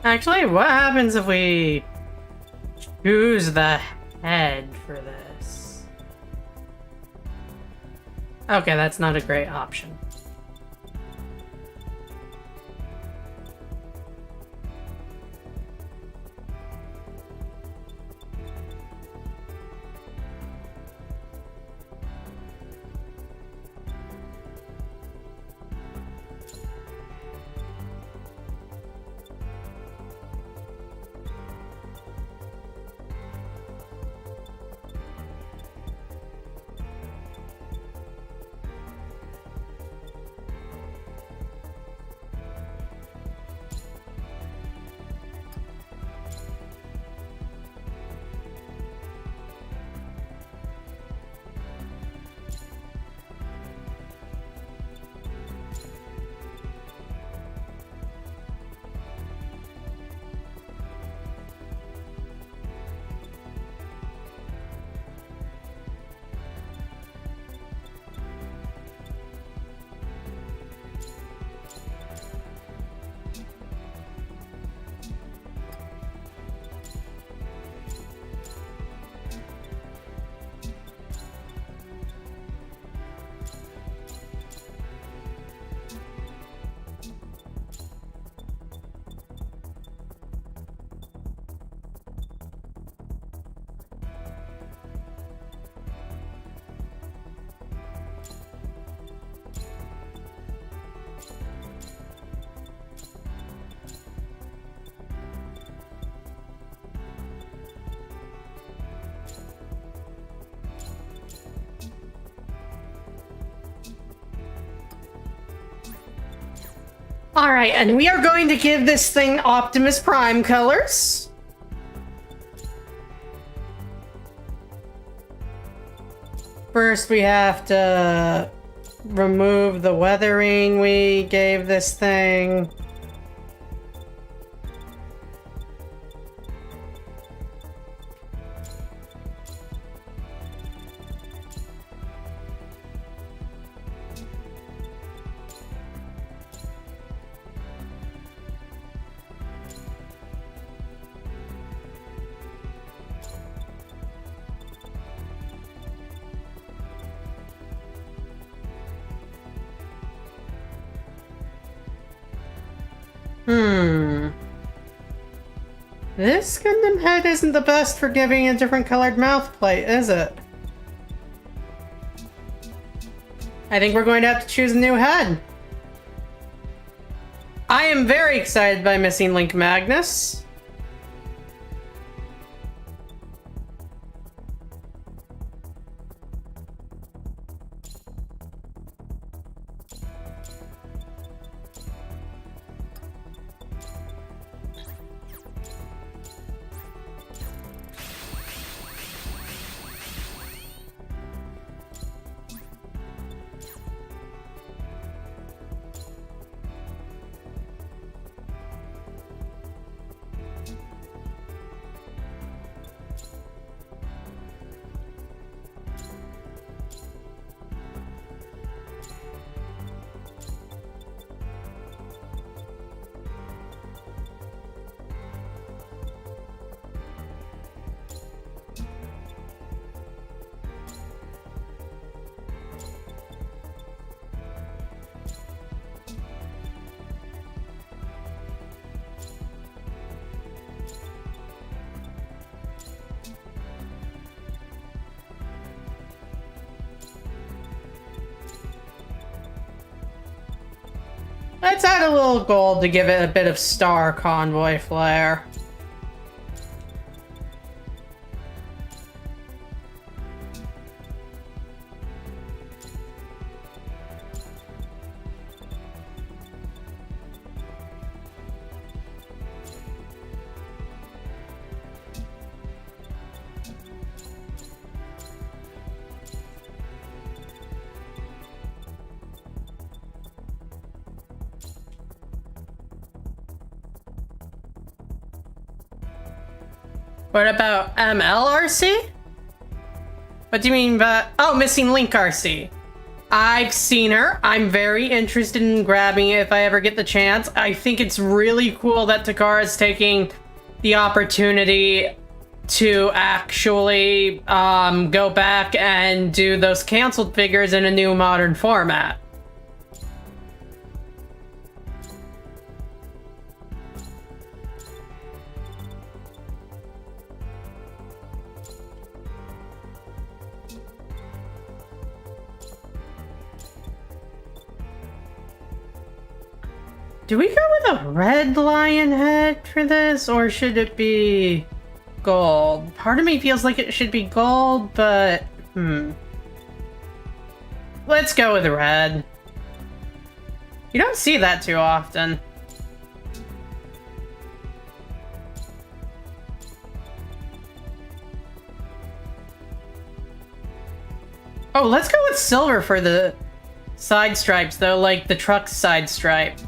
Actually, what happens if we choose the head for this? Okay, that's not a great option. Alright, and we are going to give this thing Optimus Prime colors. First, we have to remove the weathering we gave this thing. This Gundam head isn't the best for giving a different colored mouth plate, is it? I think we're going to have to choose a new head. I am very excited by Missing Link Magnus. Let's add a little gold to give it a bit of Star Convoy flair. What about MLRC? What do you mean by... Oh, Missing Link RC. I've seen her. I'm very interested in grabbing it if I ever get the chance. I think it's really cool that Takara's taking the opportunity to actually go back and do those canceled figures in a new modern format. Do we go with a red lion head for this, or should it be gold? Part of me feels like it should be gold, but let's go with red. You don't see that too often. Oh, let's go with silver for the side stripes, though, like the truck's side stripe.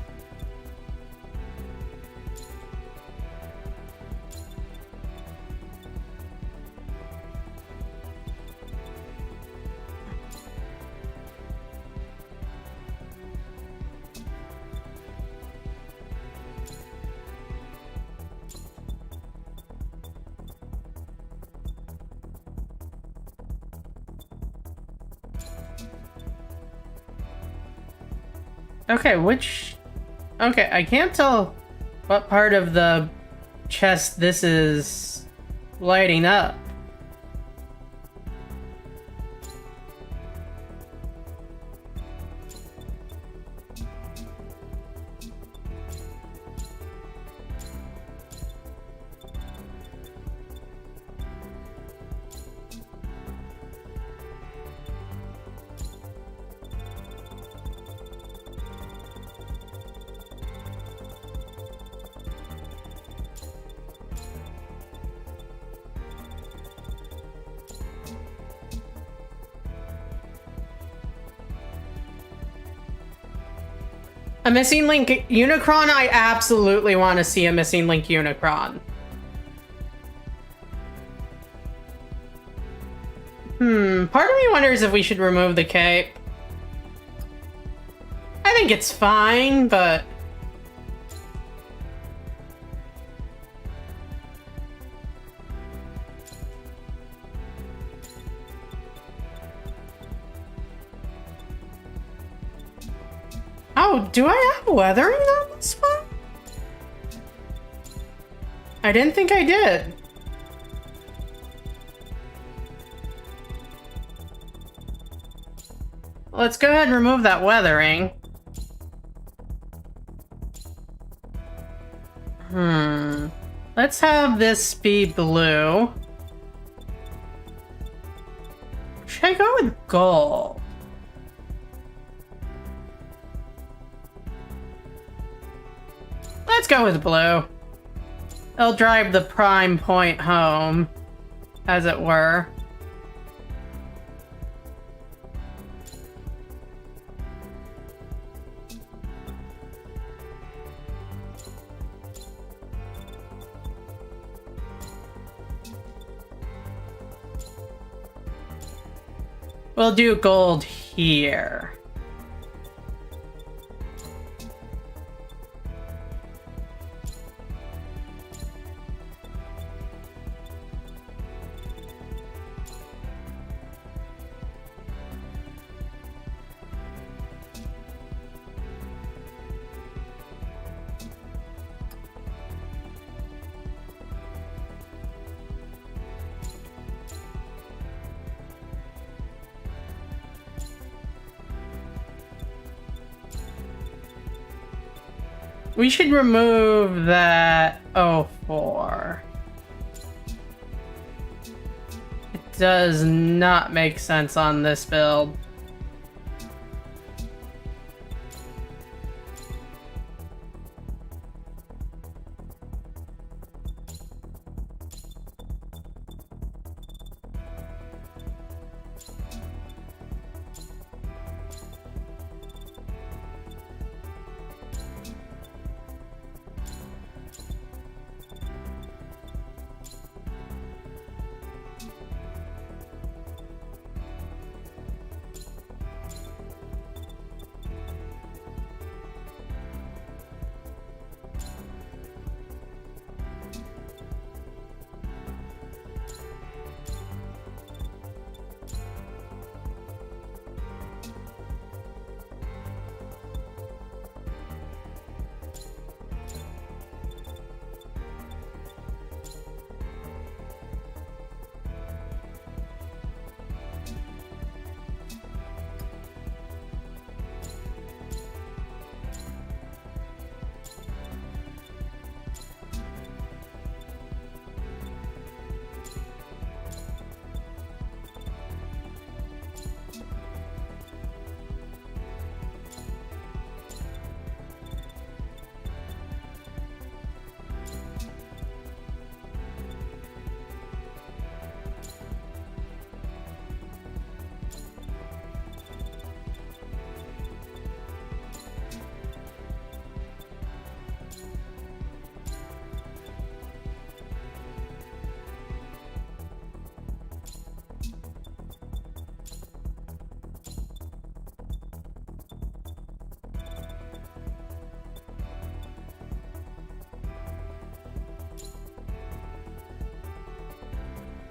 Okay, okay, I can't tell what part of the chest this is lighting up. A Missing Link Unicron? I absolutely want to see a Missing Link Unicron. Part of me wonders if we should remove the cape. I think it's fine, but... Oh, do I have weathering on this one? I didn't think I did. Let's go ahead and remove that weathering. Let's have this be blue. Should I go with gold? Let's go with blue. It'll drive the prime point home, as it were. We'll do gold here. We should remove that 04. It does not make sense on this build.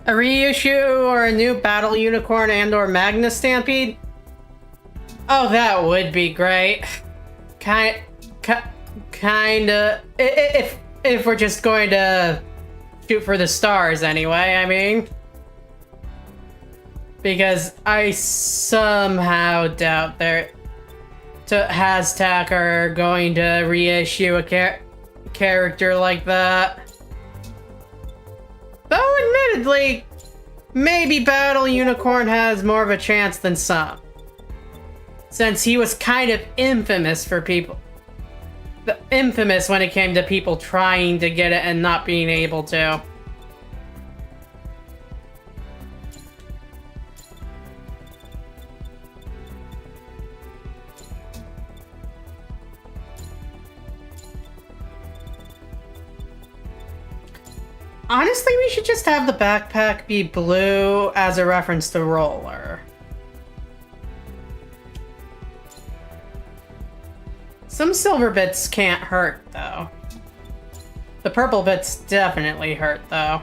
A reissue or a new Battle Unicorn and or Magna Stampede? Oh, that would be great. Kinda, if we're just going to shoot for the stars anyway, I mean. Because I somehow doubt Hashtag are going to reissue a character like that. Though admittedly, maybe Battle Unicorn has more of a chance than some. Since he was kind of infamous for people. Infamous when it came to people trying to get it and not being able to. Honestly, we should just have the backpack be blue as a reference to Roller. Some silver bits can't hurt, though. The purple bits definitely hurt, though.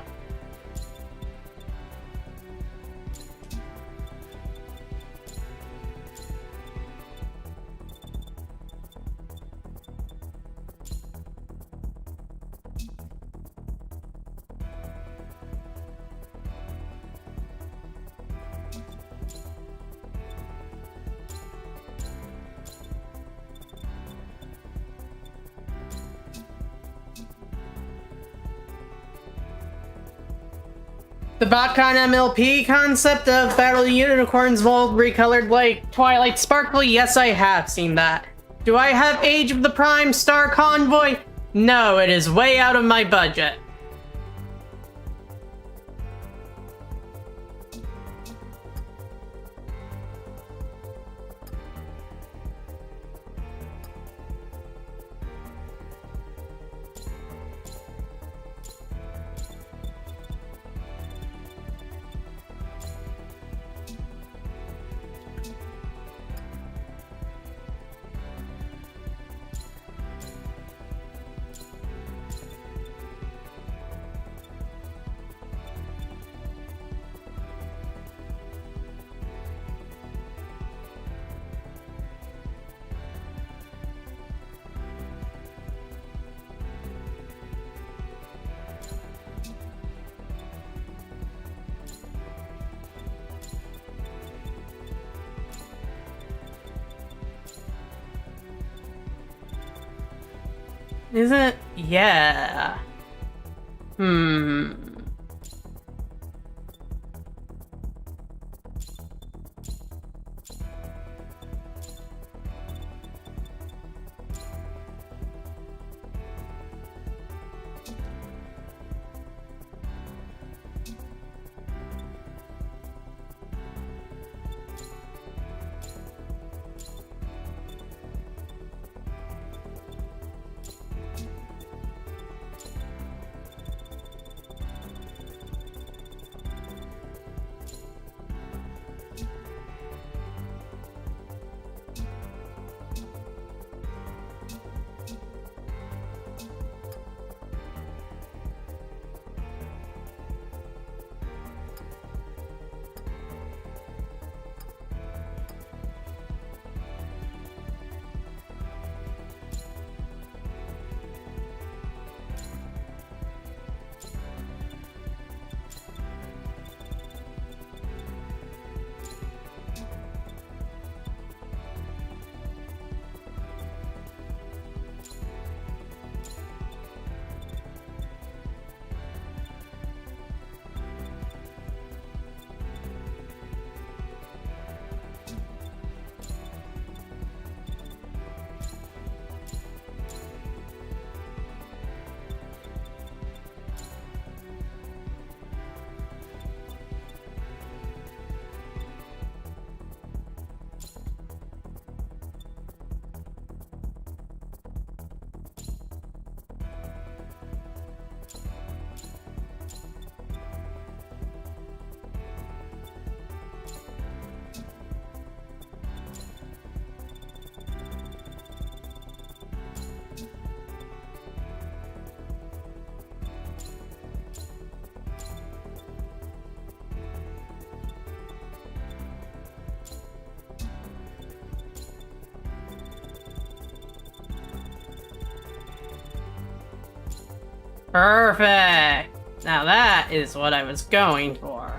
The BotCon MLP concept of Battle Unicorns Mold recolored like Twilight Sparkle? Yes, I have seen that. Do I have Age of the Prime Star Convoy? No, it is way out of my budget. Isn't... yeah. Perfect! Now that is what I was going for.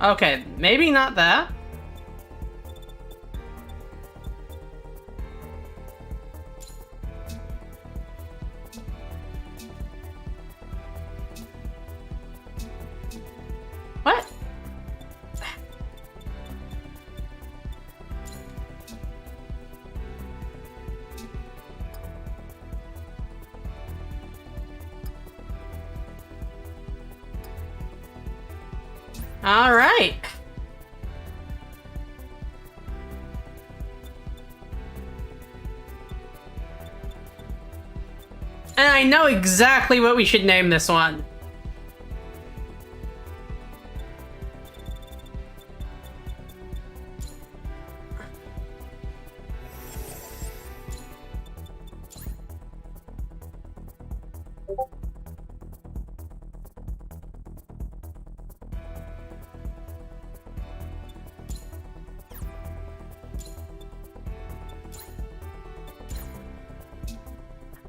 Okay, maybe not that. What? All right. And I know exactly what we should name this one.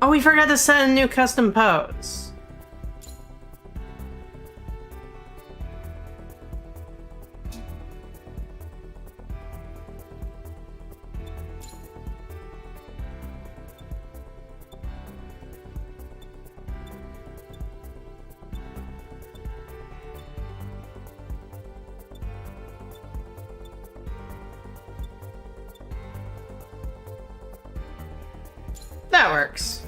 Oh, we forgot to set a new custom pose. That works.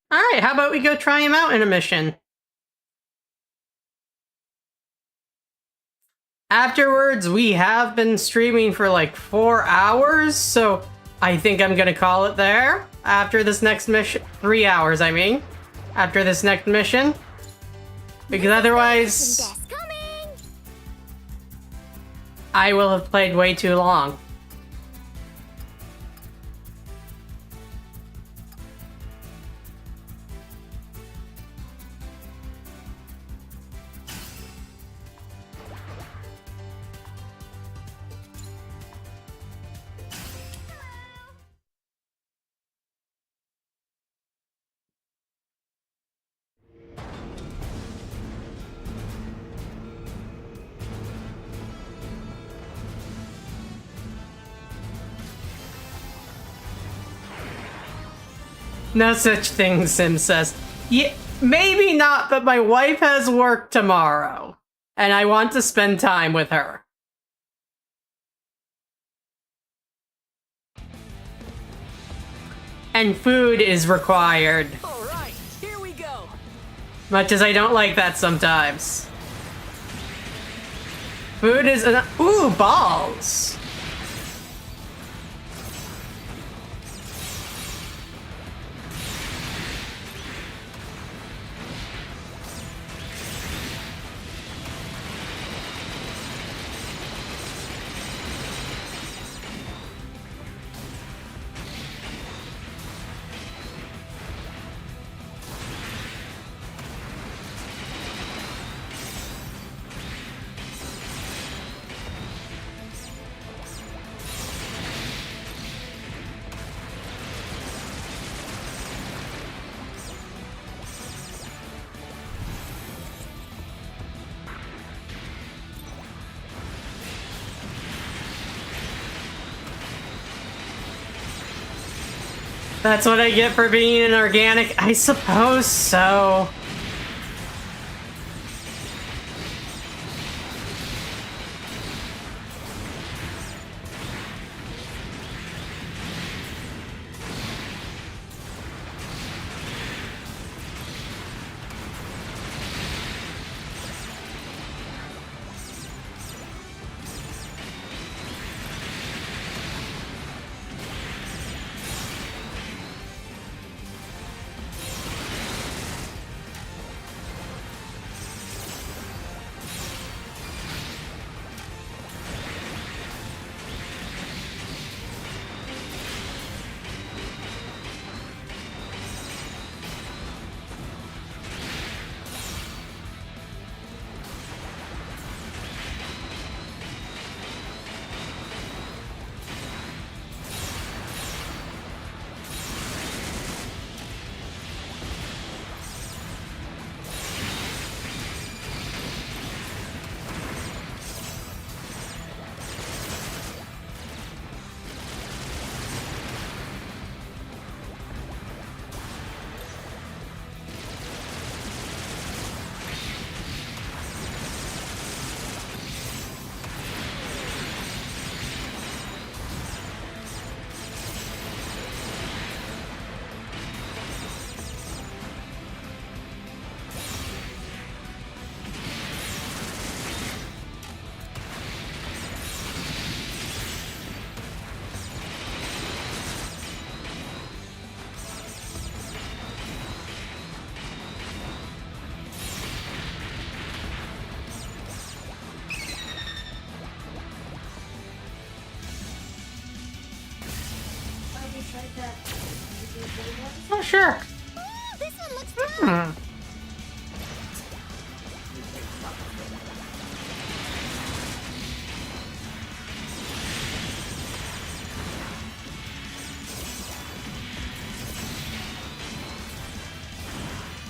Alright, how about we go try him out in a mission? Afterwards, we have been streaming for like 4 hours, so I think I'm gonna call it there. After this next mission, 3 hours, I mean. After this next mission. Because otherwise, I will have played way too long. No such thing, Sim says. Yeah, maybe not, but my wife has work tomorrow, and I want to spend time with her. And food is required. All right, here we go. Much as I don't like that sometimes. Food is an— ooh, balls! That's what I get for being an organic? I suppose so. Oh, sure. Ooh, this one looks tough.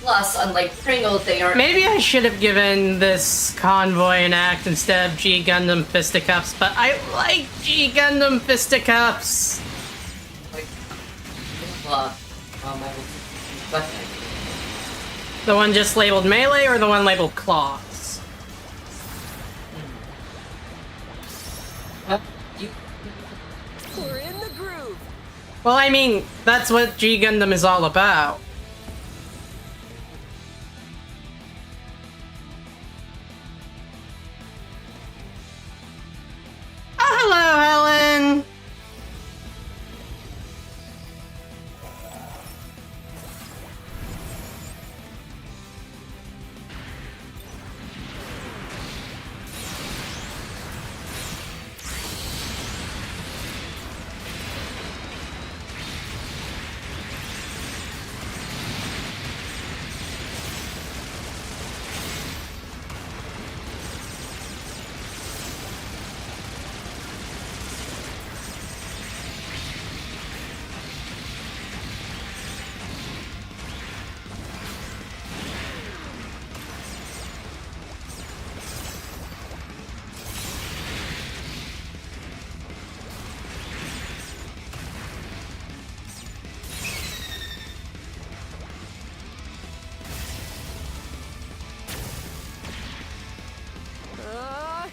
Plus, unlike Pringles, they aren't. Maybe I should have given this convoy an act instead of G Gundam Fisticuffs, but I like G Gundam Fisticuffs. Like, The one just labeled melee or the one labeled claws? We're in the groove. Well, I mean, that's what G Gundam is all about. Oh, hello, Helen!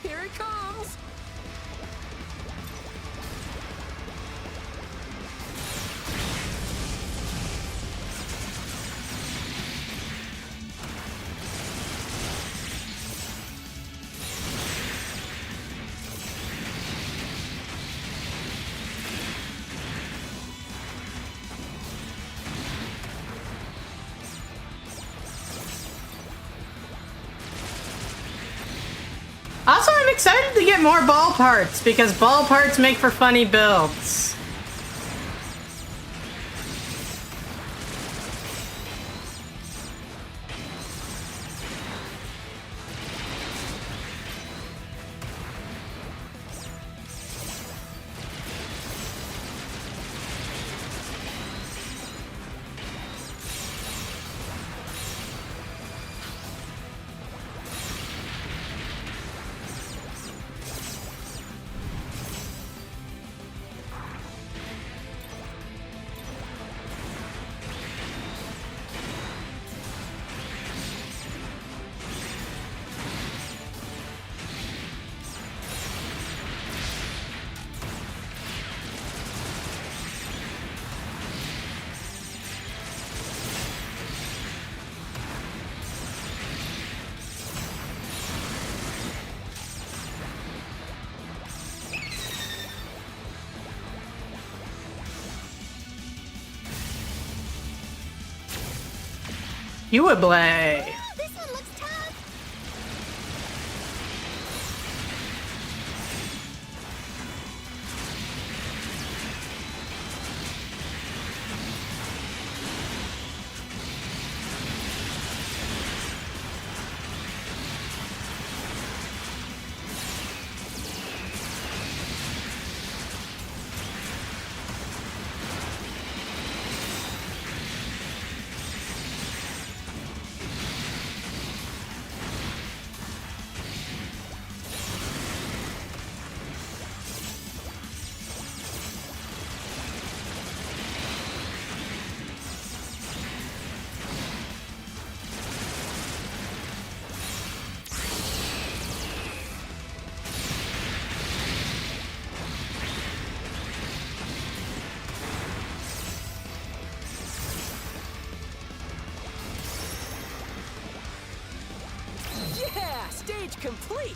Here it comes. Also, I'm excited to get more ball parts, because ball parts make for funny builds. Uable. This one looks tough. Yeah, stage complete.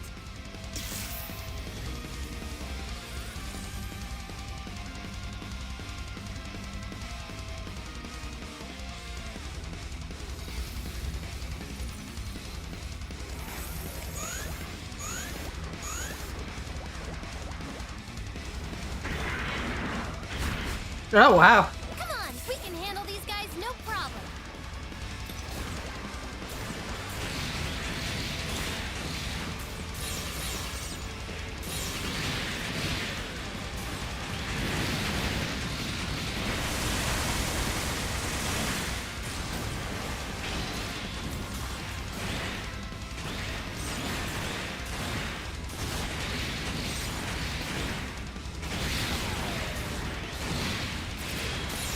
Oh, wow. Come on, we can handle these guys.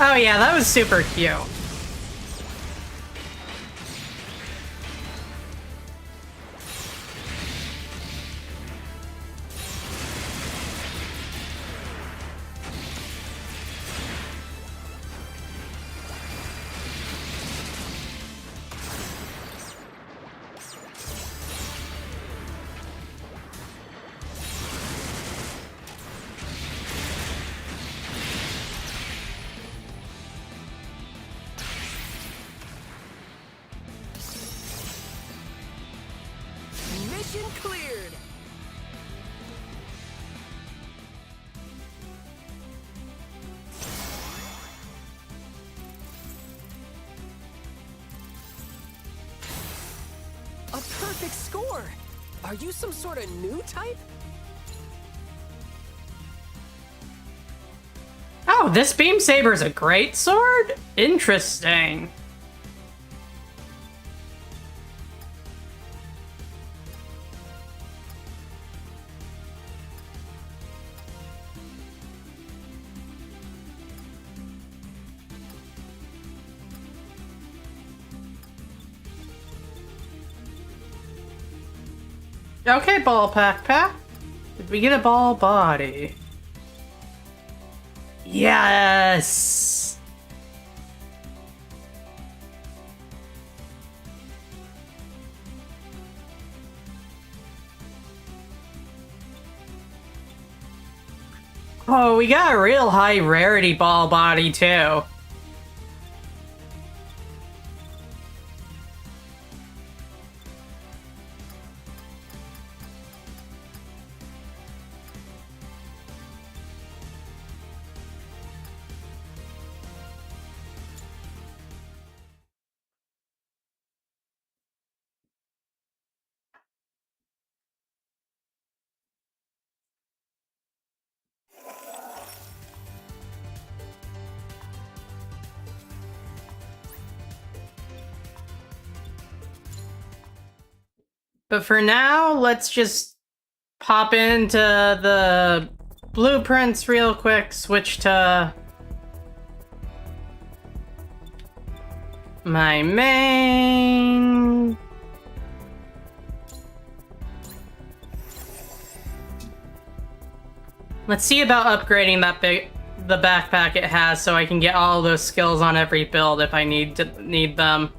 Oh yeah, that was super cute. Mission cleared! A perfect score! Are you some sort of new type? Oh, this beam saber is a great sword? Interesting. Okay, ball pack. Did we get a ball body? Yes! Oh, we got a real high rarity ball body too. But for now, let's just pop into the blueprints real quick, switch to my main. Let's see about upgrading the backpack it has so I can get all those skills on every build if I need them.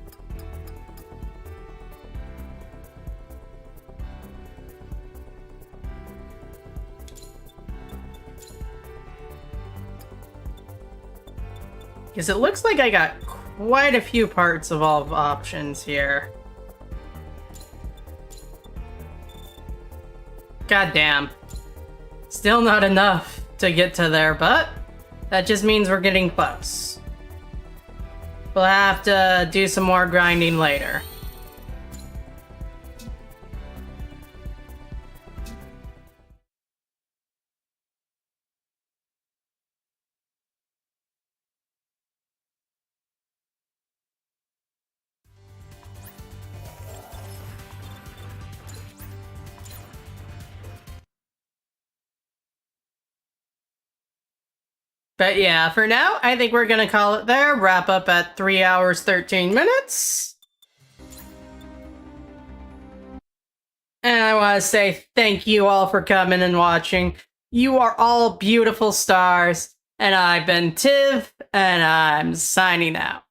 Because it looks like I got quite a few parts of all options here. God damn. Still not enough to get to there, but that just means we're getting close. We'll have to do some more grinding later. But yeah, for now, I think we're gonna call it there. Wrap up at 3 hours, 13 minutes. And I want to say thank you all for coming and watching. You are all beautiful stars. And I've been Tiv, and I'm signing out.